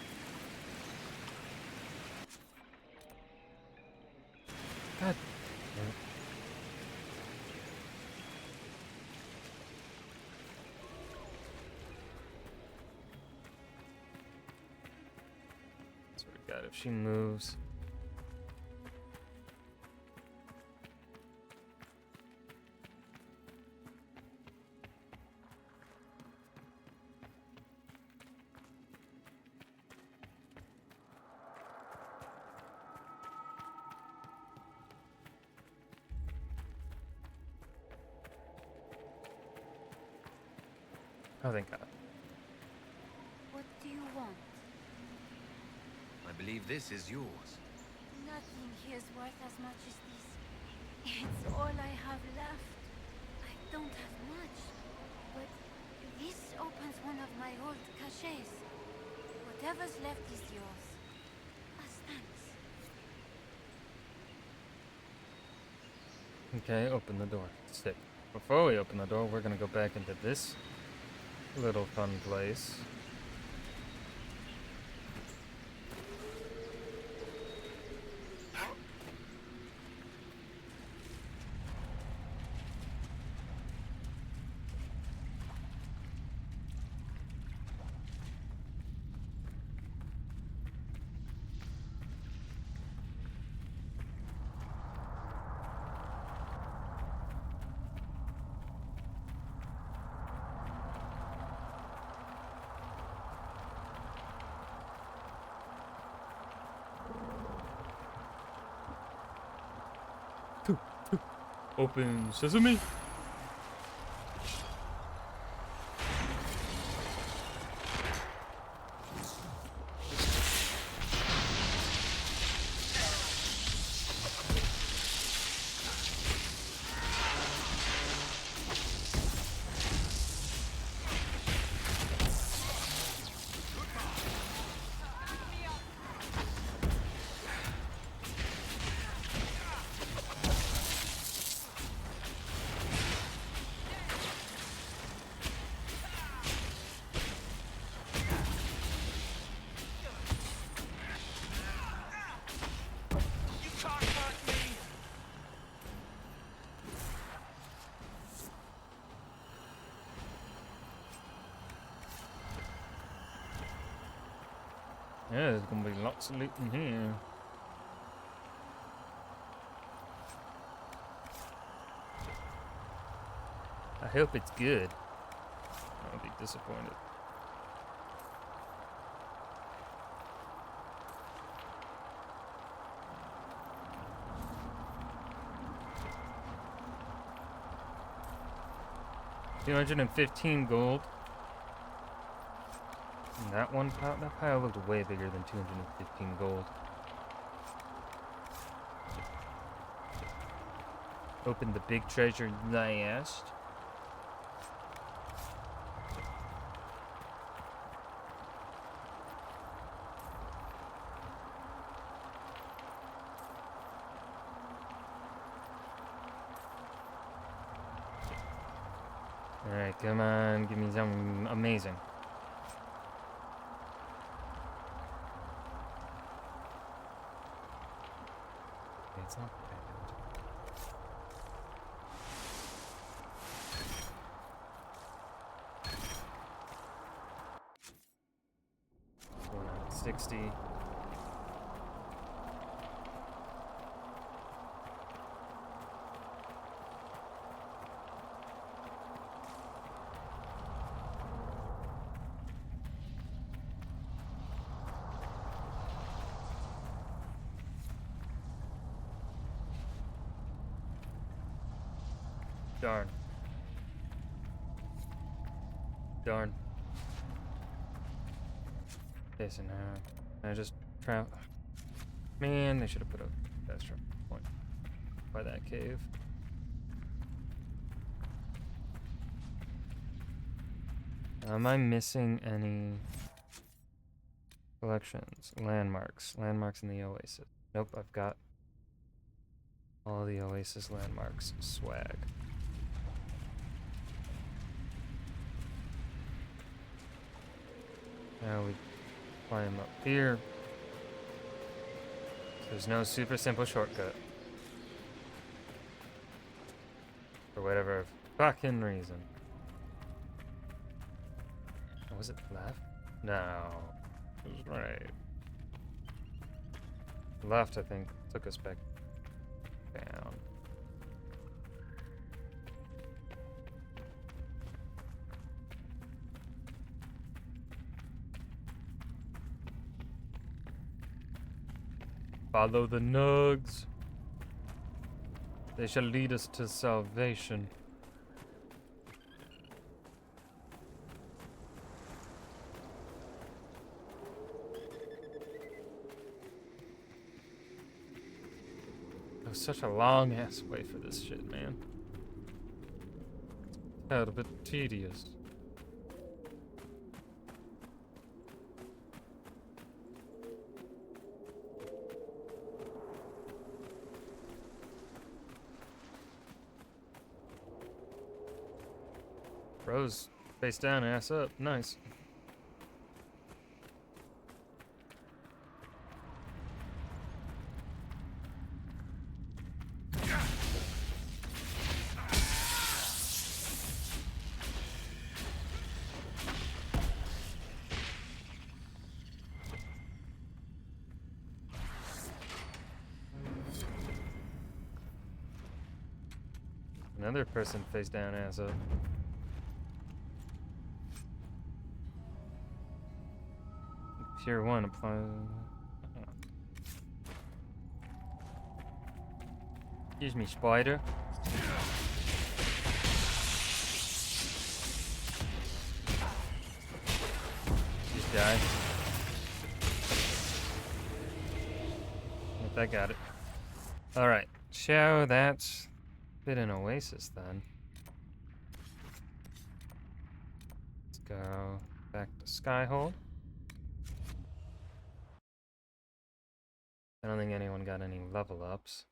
God damn it. Swear to God, if she moves... Oh, thank God. What do you want? I believe this is yours. Nothing here is worth as much as this. It's all I have left. I don't have much, but this opens one of my old caches. Whatever's left is yours. As thanks. Okay, open the door. Sick. Before we open the door, we're gonna go back into this little fun place. Open sesame. Yeah, there's gonna be lots of loot in here. I hope it's good. I'll be disappointed. $215 gold. And that one pile, that pile looked way bigger than 215 gold. Open the big treasure last. Alright, come on, give me something amazing. Okay, it's not bad. 60. Darn. Darn. Okay, so now I just travel. Man, they should have put a extra point by that cave. Am I missing any collections? Landmarks. Landmarks in the Oasis. Nope, I've got all the Oasis landmarks swag. Now we climb up here. There's no super simple shortcut. For whatever fucking reason. Oh, was it left? No. It was right. Left, I think, took us back down. Follow the nugs. They shall lead us to salvation. It was such a long ass way for this shit, man. Got a bit tedious. Rose, face down, ass up. Nice. Another person face down, ass up. Tier 1 apply. Excuse me, spider. Just die. Yep, I got it. Alright, so that's been an oasis then. Let's go back to Skyhold. I don't think anyone got any level ups.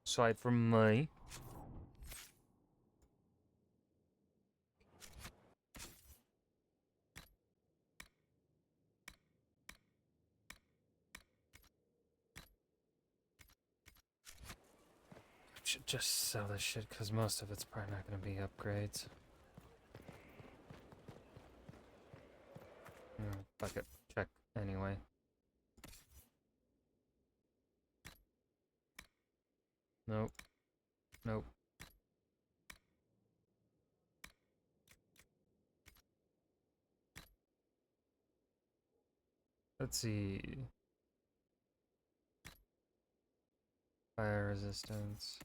Aside from me. just sell this shit because most of it's probably not going to be upgrades. Fuck it. Check anyway. Nope. Nope. Let's see. Fire resistance.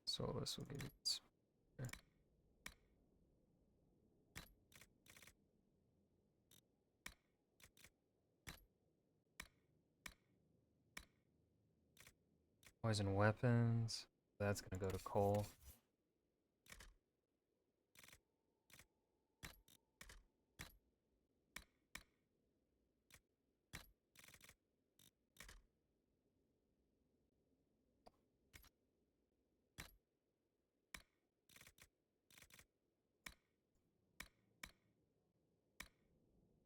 So this will give you this. Poison weapons. That's gonna go to coal.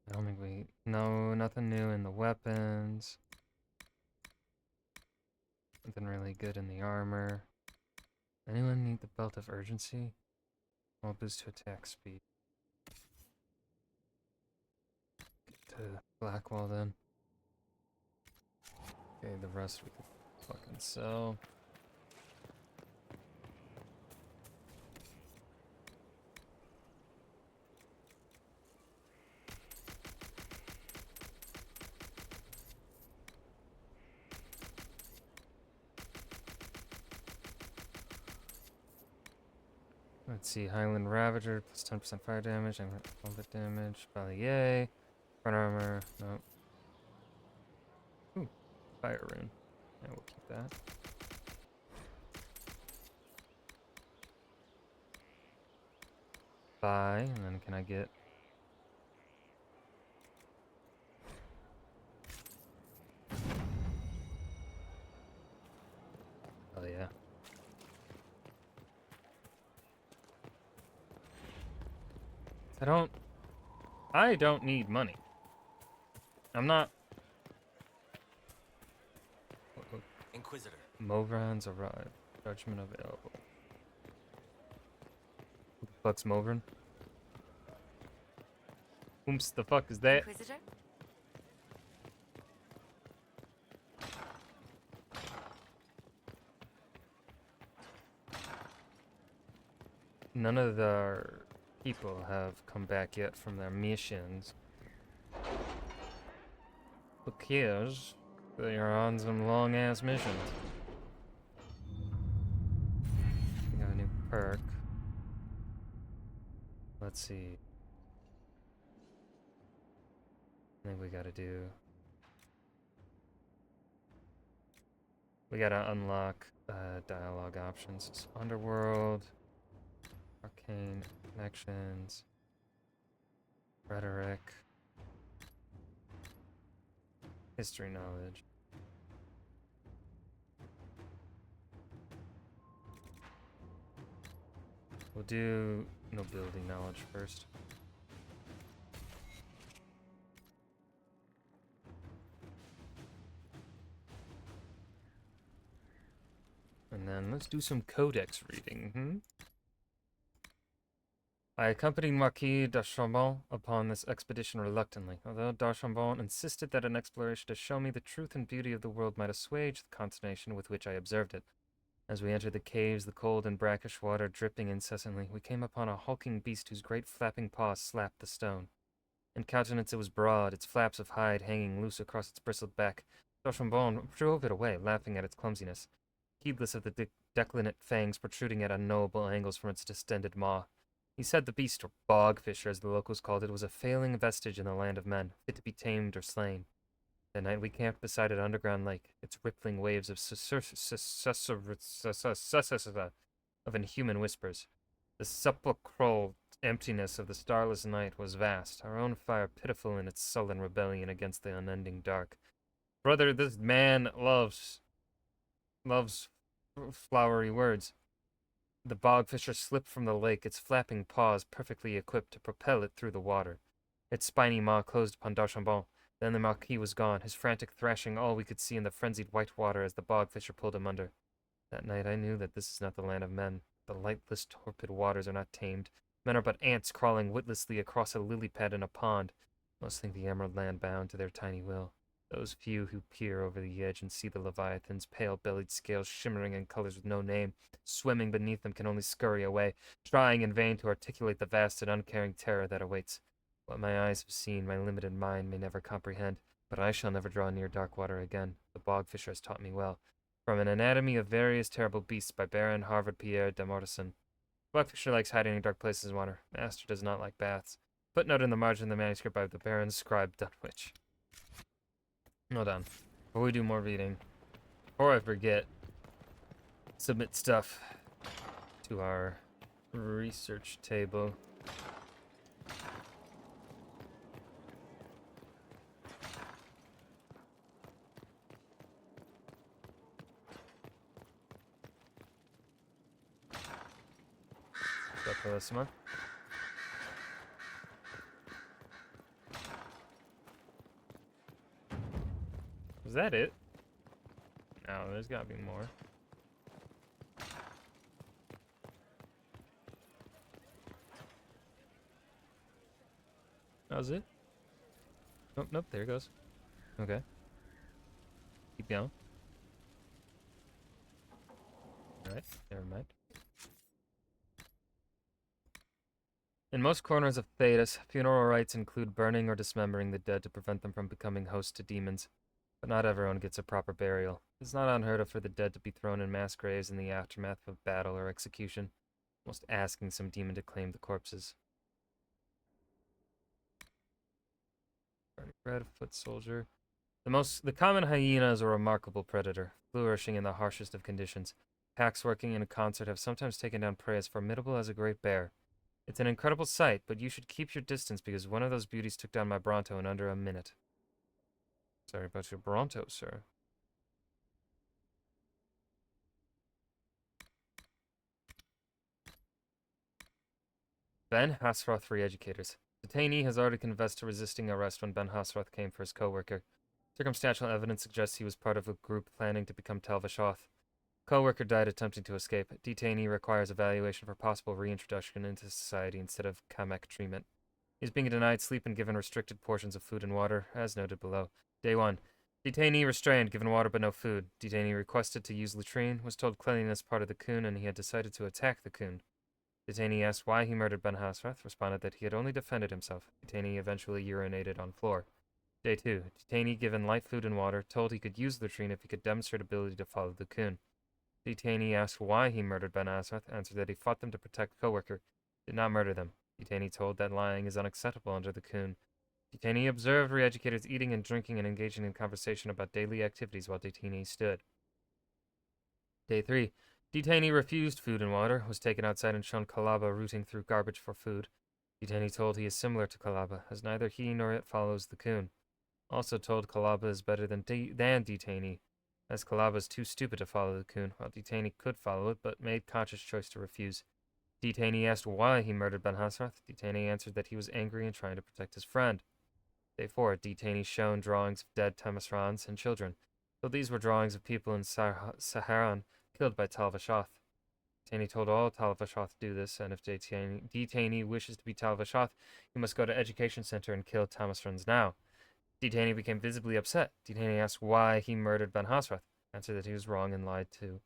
I don't think we... No, nothing new in the weapons. Nothing really good in the armor. Anyone need the belt of urgency? I'll boost to attack speed. Get to Blackwall then. Okay, the rest we can fucking sell. Let's see, Highland Ravager, plus 10% fire damage, and combat damage, Ballier, front armor, nope. Ooh, fire rune. Yeah, we'll keep that. Buy, and then can I get... Oh yeah. I don't need money. I'm not... Inquisitor. Movrans arrived. Judgment available. Who the fuck's Movran? Whomst the fuck is that? Inquisitor? None of our people have come back yet from their missions. Who cares? They are on some long-ass missions. We have a new perk. Let's see. I think we gotta do... We gotta unlock dialogue options. So Underworld, Arcane Connections, Rhetoric, History Knowledge. We'll do Nobility Knowledge first. And then let's do some codex reading. I accompanied Marquis d'Archambault upon this expedition reluctantly, although d'Archambault insisted that an exploration to show me the truth and beauty of the world might assuage the consternation with which I observed it. As we entered the caves, the cold and brackish water dripping incessantly, we came upon a hulking beast whose great flapping paws slapped the stone. In countenance it was broad, its flaps of hide hanging loose across its bristled back. d'Archambault drove it away, laughing at its clumsiness, heedless of the declinant fangs protruding at unknowable angles from its distended maw. He said the beast, or bogfisher as the locals called it, was a failing vestige in the land of men, fit to be tamed or slain. That night we camped beside an underground lake, its rippling waves of inhuman whispers. The sepulchral emptiness of the starless night was vast, our own fire pitiful in its sullen rebellion against the unending dark. Brother, this man loves flowery words. The bogfisher slipped from the lake, its flapping paws perfectly equipped to propel it through the water. Its spiny maw closed upon d'Archambault. Then the Marquis was gone, his frantic thrashing all we could see in the frenzied white water as the bog fisher pulled him under. That night I knew that this is not the land of men. The lightless, torpid waters are not tamed. Men are but ants crawling witlessly across a lily pad in a pond. Most think the emerald land bound to their tiny will. Those few who peer over the edge and see the Leviathan's pale-bellied scales shimmering in colors with no name, swimming beneath them, can only scurry away, trying in vain to articulate the vast and uncaring terror that awaits. What my eyes have seen, my limited mind may never comprehend, but I shall never draw near dark water again. The bog fisher has taught me well. From An Anatomy of Various Terrible Beasts by Baron Harvard Pierre de Mortison. Bog fisher likes hiding in dark places in water. Master does not like baths. Footnote in the margin of the manuscript by the Baron's scribe Dunwich. Hold on. Before we do more reading, before I forget, submit stuff to our research table. Bellissima. Was that it? No, there's gotta be more. That was it? Nope, nope, there it goes. Okay. Keep going. Alright, never mind. In most corners of Thedas, funeral rites include burning or dismembering the dead to prevent them from becoming host to demons. But not everyone gets a proper burial. It's not unheard of for the dead to be thrown in mass graves in the aftermath of battle or execution, almost asking some demon to claim the corpses. Red foot soldier. The common hyena is a remarkable predator, flourishing in the harshest of conditions. Packs working in a concert have sometimes taken down prey as formidable as a great bear. It's an incredible sight, but you should keep your distance because one of those beauties took down my Bronto in under a minute. Sorry about your Bronto, sir. Ben Hasroth re-educators. Detainee has already confessed to resisting arrest when Ben Hasroth came for his co-worker. Circumstantial evidence suggests he was part of a group planning to become Talvashoth. Co-worker died attempting to escape. Detainee requires evaluation for possible reintroduction into society instead of Kamek treatment. He is being denied sleep and given restricted portions of food and water, as noted below. Day 1. Detainee restrained, given water but no food. Detainee requested to use latrine, was told cleanliness part of the coon, and he had decided to attack the coon. Detainee asked why he murdered Ben Hasrath, responded that he had only defended himself. Detainee eventually urinated on floor. Day 2. Detainee given light food and water, told he could use latrine if he could demonstrate ability to follow the coon. Detainee asked why he murdered Ben Hasrath, answered that he fought them to protect coworker, did not murder them. Detainee told that lying is unacceptable under the coon. Detainee observed re-educators eating and drinking and engaging in conversation about daily activities while detainee stood. Day 3. Detainee refused food and water, was taken outside and shown Kalaba rooting through garbage for food. Detainee told he is similar to Kalaba, as neither he nor it follows the coon. Also told Kalaba is better than detainee, as Kalaba is too stupid to follow the coon, while detainee could follow it, but made conscious choice to refuse. Detainee asked why he murdered Ben Hasrath. Detainee answered that he was angry and trying to protect his friend. Day 4. Detainee shown drawings of dead Tamasrans and children, though these were drawings of people in Saharan killed by Talvashoth. Detainee told all Talvashoth do this, and if detainee wishes to be Talvashoth, he must go to education center and kill Tamasrans now. Detainee became visibly upset. Detainee asked why he murdered Ben Hasrath, answered that he was wrong and lied to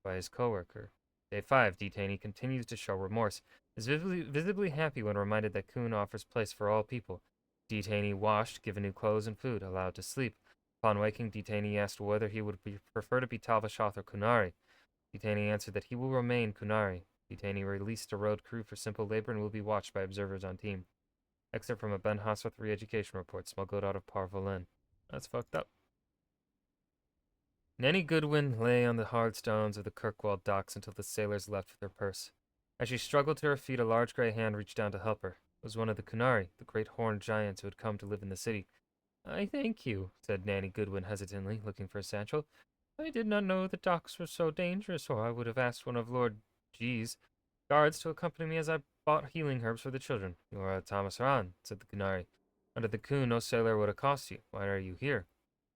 by his co-worker. Day 5. Detainee continues to show remorse, is visibly happy when reminded that Kuhn offers place for all people. Detainee washed, given new clothes and food, allowed to sleep. Upon waking, detainee asked whether he would prefer to be Talvashoth or Kunari. Detainee answered that he will remain Kunari. Detainee released a road crew for simple labor and will be watched by observers on team. Excerpt from a Ben Hasrath re-education report, smuggled out of Parvalin. That's fucked up. Nanny Goodwin lay on the hard stones of the Kirkwall docks until the sailors left with her purse. As she struggled to her feet, a large gray hand reached down to help her. It was one of the Kunari, the great horned giants who had come to live in the city. "I thank you," said Nanny Goodwin hesitantly, looking for a satchel. "I did not know the docks were so dangerous, or I would have asked one of Lord G's guards to accompany me as I bought healing herbs for the children." "You are a Tamasran," said the Kunari. Under the Coon, no sailor would accost you. Why are you here?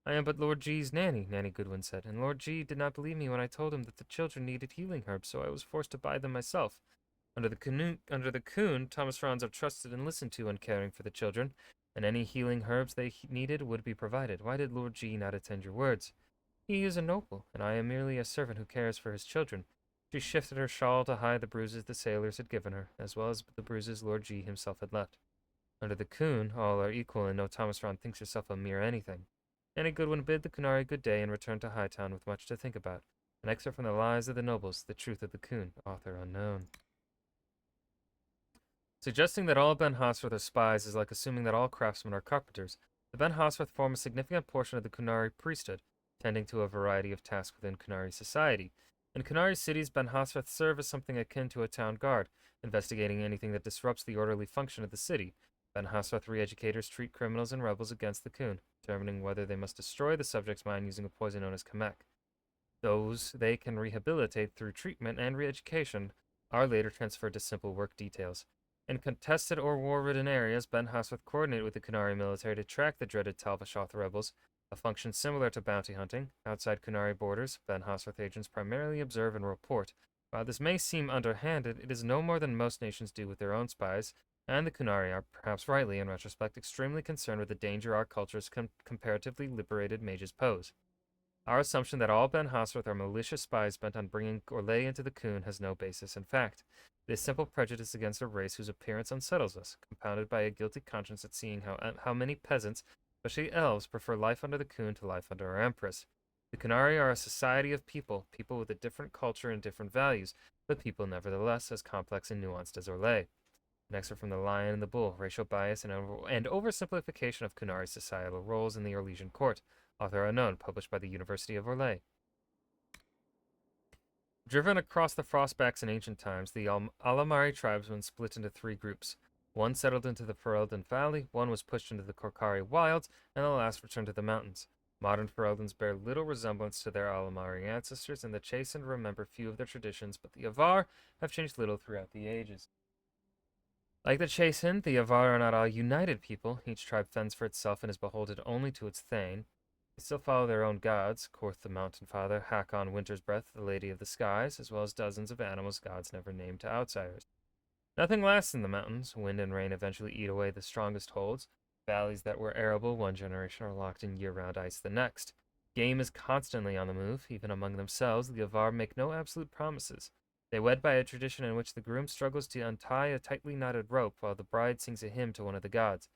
I am but Lord G's nanny, Nanny Goodwin said, and Lord G did not believe me when I told him that the children needed healing herbs, so I was forced to buy them myself. Under the Coon, Thomas Franz are trusted and listened to when caring for the children, and any healing herbs they needed would be provided. Why did Lord G not attend your words? He is a noble, and I am merely a servant who cares for his children. She shifted her shawl to hide the bruises the sailors had given her, as well as the bruises Lord G himself had left. Under the Coon, all are equal, and no Thomas Franz thinks herself a mere anything. Nanny Goodwin bid the Kunari good day and returned to Hightown with much to think about. An excerpt from The Lies of the Nobles, The Truth of the Coon, author unknown. Suggesting that all Ben Hosworth are spies is like assuming that all craftsmen are carpenters. The Ben Hosworth form a significant portion of the Kunari priesthood, tending to a variety of tasks within Kunari society. In Kunari cities, Ben Hosworth serve as something akin to a town guard, investigating anything that disrupts the orderly function of the city. Ben Hosworth re-educators treat criminals and rebels against the Coon, determining whether they must destroy the subject's mind using a poison known as Kamek. Those they can rehabilitate through treatment and re-education are later transferred to simple work details. In contested or war-ridden areas, Ben Hosworth coordinated with the Kunari military to track the dreaded Talvashoth rebels, a function similar to bounty hunting. Outside Kunari borders, Ben Hosworth agents primarily observe and report. While this may seem underhanded, it is no more than most nations do with their own spies, and the Kunari are, perhaps rightly in retrospect, extremely concerned with the danger our culture's comparatively liberated mages pose. Our assumption that all Ben Hosworth are malicious spies bent on bringing Orlais into the Coon has no basis in fact. It is simple prejudice against a race whose appearance unsettles us, compounded by a guilty conscience at seeing how many peasants, especially elves, prefer life under the Coon to life under our Empress. The Kunari are a society of people with a different culture and different values, but people nevertheless as complex and nuanced as Orlais. An excerpt from The Lion and the Bull, Racial Bias and Oversimplification of Kunari Societal Roles in the Orlesian Court, author unknown, published by the University of Orlais. Driven across the Frostbacks in ancient times, the Alamari tribesmen split into three groups. One settled into the Ferelden Valley, one was pushed into the Korkari wilds, and the last returned to the mountains. Modern Fereldans bear little resemblance to their Alamari ancestors, and the Chastened remember few of their traditions, but the Avar have changed little throughout the ages. Like the Chastened, the Avar are not all united people. Each tribe fends for itself and is beholden only to its thane. They still follow their own gods, Korth the Mountain Father, Hakon Winter's Breath, the Lady of the Skies, as well as dozens of animals gods never named to outsiders. Nothing lasts in the mountains. Wind and rain eventually eat away the strongest holds. Valleys that were arable one generation are locked in year-round ice the next. Game is constantly on the move. Even among themselves, the Avar make no absolute promises. They wed by a tradition in which the groom struggles to untie a tightly knotted rope while the bride sings a hymn to one of the gods.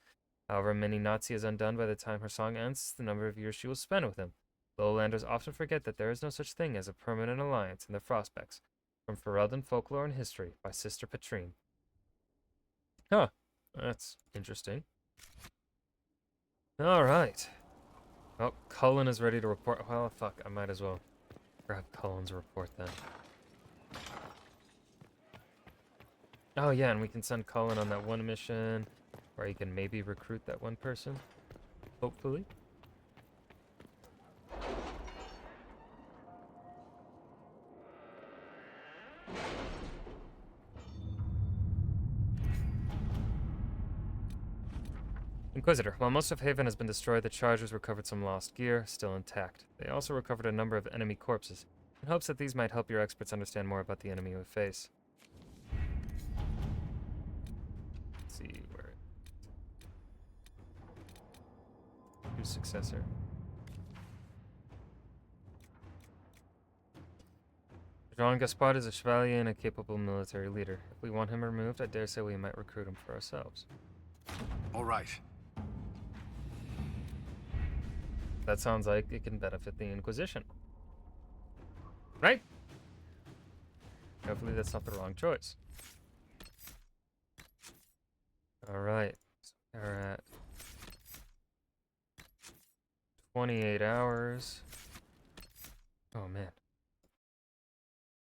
However many Nazi is undone by the time her song ends, the number of years she will spend with him. Lowlanders often forget that there is no such thing as a permanent alliance in the Frostbacks. From Ferelden Folklore and History by Sister Patrine. Huh, that's interesting. Alright. Oh, Cullen is ready to report. Well, fuck, I might as well grab Cullen's report then. Oh yeah, and we can send Cullen on that one mission where he can maybe recruit that one person. Hopefully. Inquisitor. While most of Haven has been destroyed, the Chargers recovered some lost gear, still intact. They also recovered a number of enemy corpses, in hopes that these might help your experts understand more about the enemy we face. Let's see where... Who's successor? Jean Gaspard is a chevalier and a capable military leader. If we want him removed, I dare say we might recruit him for ourselves. All right. That sounds like it can benefit the Inquisition. Right? Hopefully that's not the wrong choice. Alright. So we're at 28 hours. Oh man.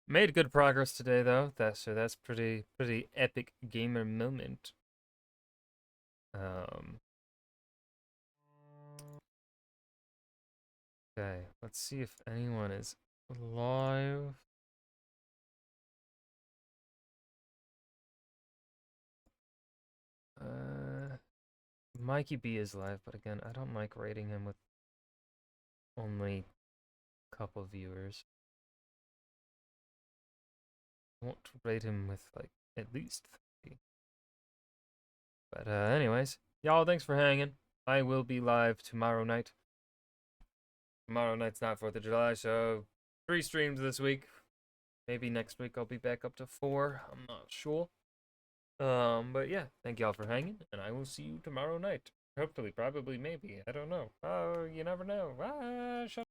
Made good progress today though. That's pretty epic gamer moment. Okay, let's see if anyone is alive. Mikey B is live, but again, I don't like rating him with only a couple viewers. I won't rate him with, like, at least 3. But, anyways, y'all, thanks for hanging. I will be live tomorrow night. Tomorrow night's not 4th of July, so 3 streams this week. Maybe next week I'll be back up to 4. I'm not sure. But yeah, thank y'all for hanging, and I will see you tomorrow night. Hopefully, probably, maybe. I don't know. Oh, you never know. Shut